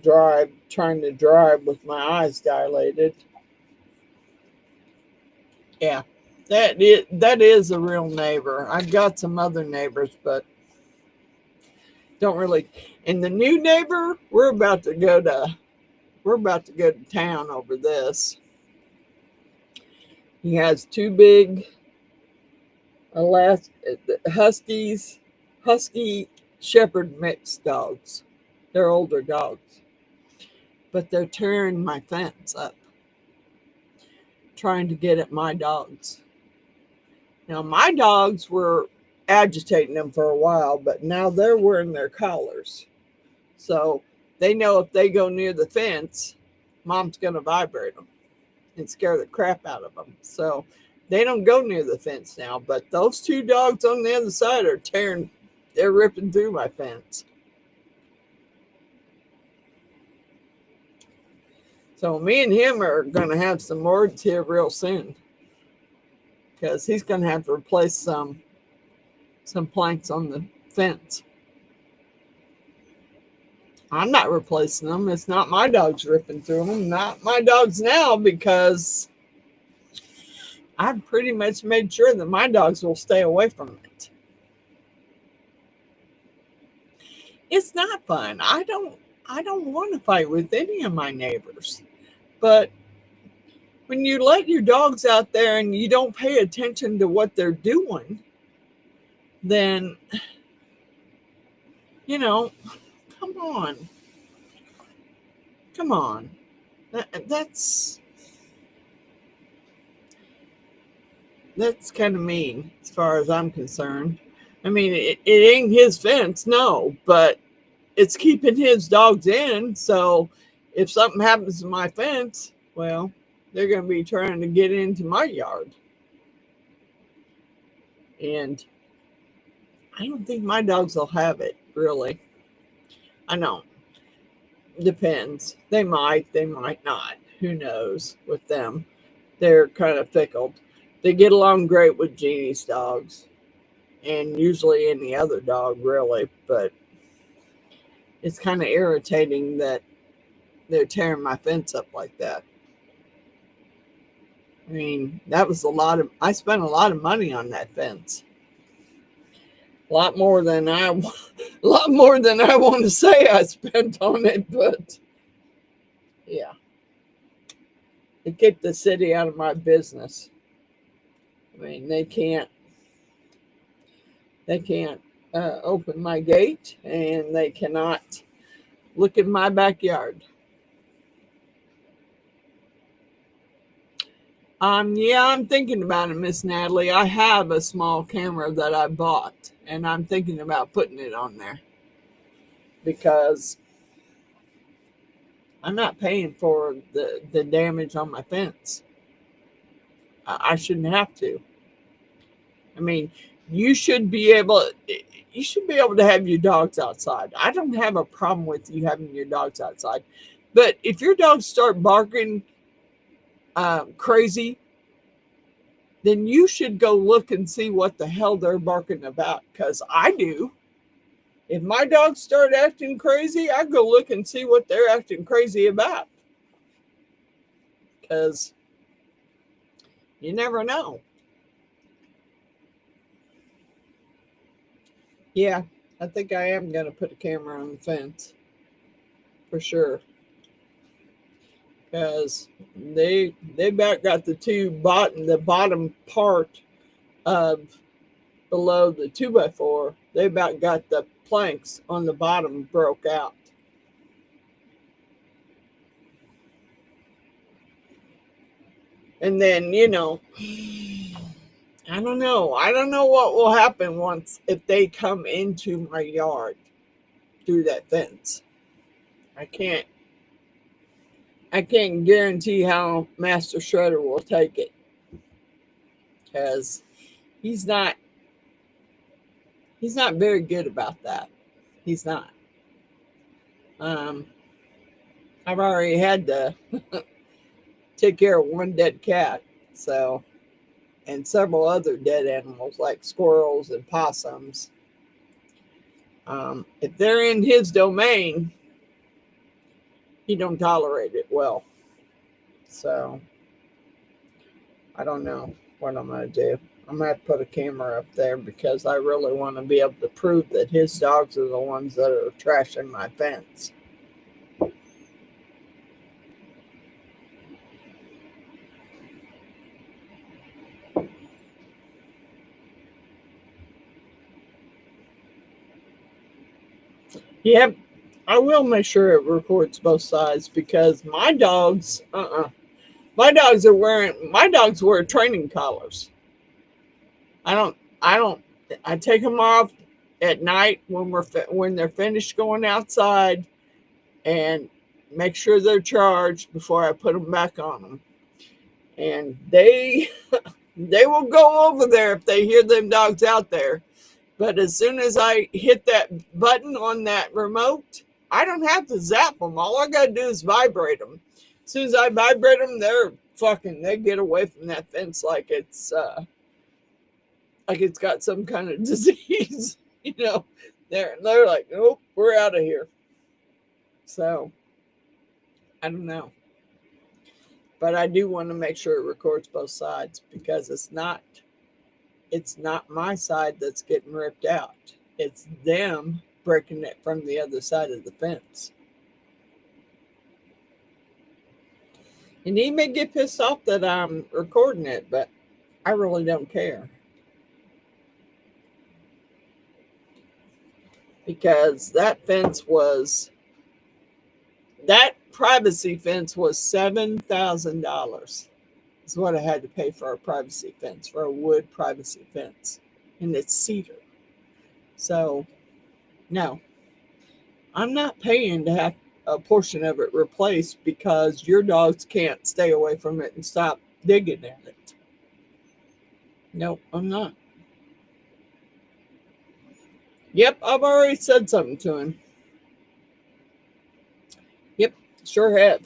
trying to drive with my eyes dilated. Yeah, that is a real neighbor. I've got some other neighbors, but don't really. And the new neighbor, we're about to go to town over this. He has two big Huskies, Husky Shepherd mixed dogs. They're older dogs, but they're tearing my fence up, trying to get at my dogs. Now, my dogs were agitating them for a while, but now they're wearing their collars. So they know if they go near the fence, mom's going to vibrate them and scare the crap out of them. So they don't go near the fence now. But those two dogs on the other side are they're ripping through my fence. So me and him are going to have some words here real soon because he's going to have to replace some planks on the fence. I'm not replacing them. It's not my dogs ripping through them. Not my dogs now, because I've pretty much made sure that my dogs will stay away from it. It's not fun. I don't want to fight with any of my neighbors. But when you let your dogs out there and you don't pay attention to what they're doing, then, come on. Come on. That's kind of mean as far as I'm concerned. I mean, it ain't his fence, no, but it's keeping his dogs in. So if something happens to my fence, well, they're going to be trying to get into my yard. And I don't think my dogs will have it, really. I know. Depends. They might not. Who knows with them? They're kind of fickle. They get along great with Jeannie's dogs and usually any other dog, really. But it's kind of irritating that they're tearing my fence up like that. I mean, I spent a lot of money on that fence. A lot more than I want to say I spent on it, but yeah. It kept the city out of my business. I mean, they can't open my gate, and they cannot look in my backyard. Yeah, I'm thinking about it, Miss Natalie. I have a small camera that I bought, and I'm thinking about putting it on there because I'm not paying for the damage on my fence. I shouldn't have to. I mean, you should be able to have your dogs outside. I don't have a problem with you having your dogs outside. But if your dogs start barking crazy, then you should go look and see what the hell they're barking about. Because I do. If my dogs start acting crazy, I go look and see what they're acting crazy about. Because you never know. Yeah, I think I am going to put a camera on the fence. For sure. Because they about got the bottom part of below the 2x4. They about got the planks on the bottom broke out. And then, I don't know. I don't know what will happen if they come into my yard through that fence. I can't guarantee how Master Shredder will take it. Because he's not very good about that. He's not. I've already had to take care of one dead cat, and several other dead animals like squirrels and possums. If they're in his domain, he don't tolerate it well. So I don't know what I'm going to do. I'm going to have to put a camera up there because I really want to be able to prove that his dogs are the ones that are trashing my fence. Yep, I will make sure it records both sides because my dogs, my dogs wear training collars. I take them off at night when they're finished going outside and make sure they're charged before I put them back on them. And they will go over there if they hear them dogs out there. But as soon as I hit that button on that remote, I don't have to zap them. All I got to do is vibrate them. As soon as I vibrate them, they get away from that fence like it's got some kind of disease. They're like, nope, we're out of here. So I don't know. But I do want to make sure it records both sides because it's not my side that's getting ripped out. It's them breaking it from the other side of the fence. And he may get pissed off that I'm recording it, but I really don't care. Because that privacy fence was $7,000. Is what I had to pay for a privacy fence, for a wood privacy fence. And it's cedar. So, no. I'm not paying to have a portion of it replaced because your dogs can't stay away from it and stop digging at it. Nope, I'm not. Yep, I've already said something to him. Yep, sure have.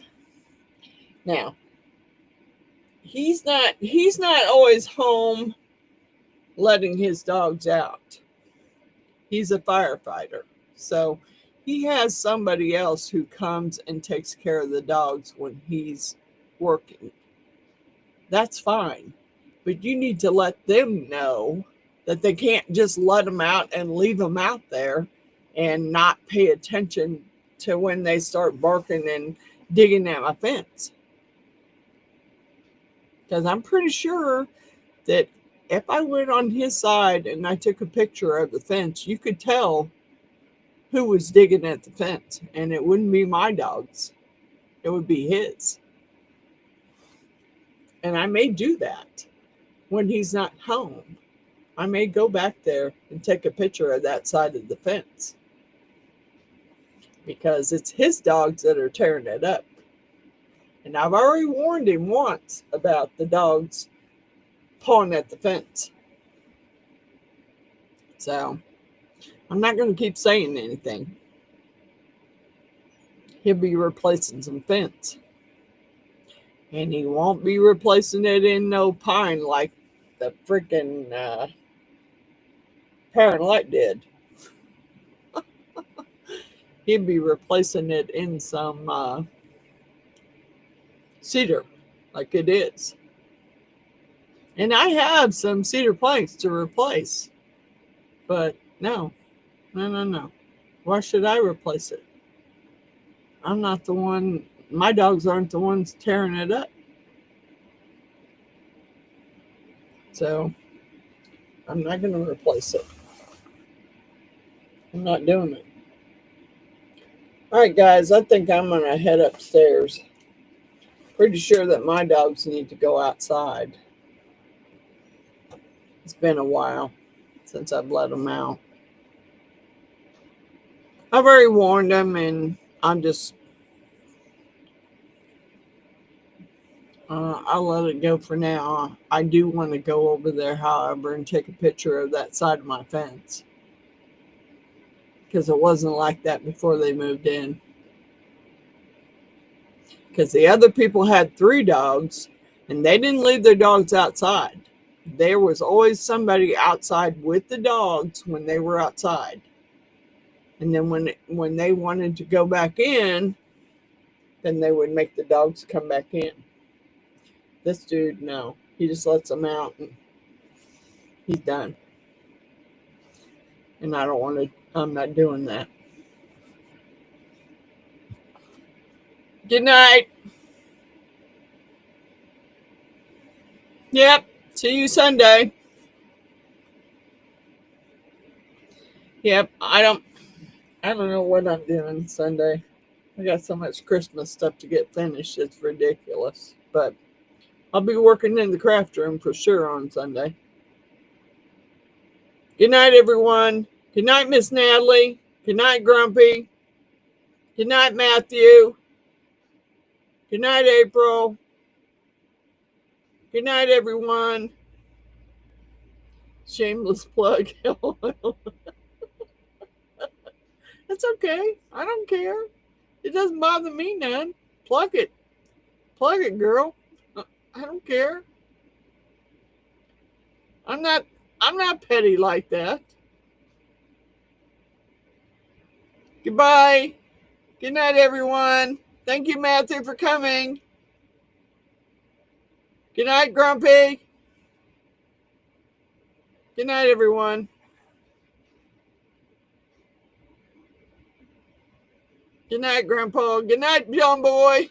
Now, he's not always home letting his dogs out. He's a firefighter. So he has somebody else who comes and takes care of the dogs when he's working. That's fine. But you need to let them know that they can't just let them out and leave them out there and not pay attention to when they start barking and digging at my fence. Because I'm pretty sure that if I went on his side and I took a picture of the fence, you could tell who was digging at the fence. And it wouldn't be my dogs. It would be his. And I may do that when he's not home. I may go back there and take a picture of that side of the fence. Because it's his dogs that are tearing it up. And I've already warned him once about the dogs pawing at the fence. So I'm not going to keep saying anything. He'll be replacing some fence. And he won't be replacing it in no pine like the freaking Parent Light did. He'd be replacing it in some cedar like it is. And I have some cedar planks to replace. But no. Why should I replace it? I'm not the one. My dogs aren't the ones tearing it up. So I'm not going to replace it. I'm not doing it. All right, guys, I think I'm going to head upstairs. Pretty sure that my dogs need to go outside. It's been a while since I've let them out. I've already warned them, and I'm just, I'll let it go for now. I do want to go over there, however, and take a picture of that side of my fence. Because it wasn't like that before they moved in. Because the other people had 3 dogs, and they didn't leave their dogs outside. There was always somebody outside with the dogs when they were outside. And then when they wanted to go back in, then they would make the dogs come back in. This dude, no. He just lets them out and he's done. And I'm not doing that. Good night. Yep. See you Sunday. Yep. I don't know what I'm doing Sunday. I got so much Christmas stuff to get finished. It's ridiculous. But I'll be working in the craft room for sure on Sunday. Good night, everyone. Good night, Miss Natalie. Good night, Grumpy. Good night, Matthew. Good night, April. Good night, everyone. Shameless plug. That's okay. I don't care. It doesn't bother me none. Plug it. Plug it, girl. I don't care. I'm not petty like that. Goodbye. Good night, everyone. Thank you, Matthew, for coming. Good night, Grumpy. Good night, everyone. Good night, Grandpa. Good night, John Boy.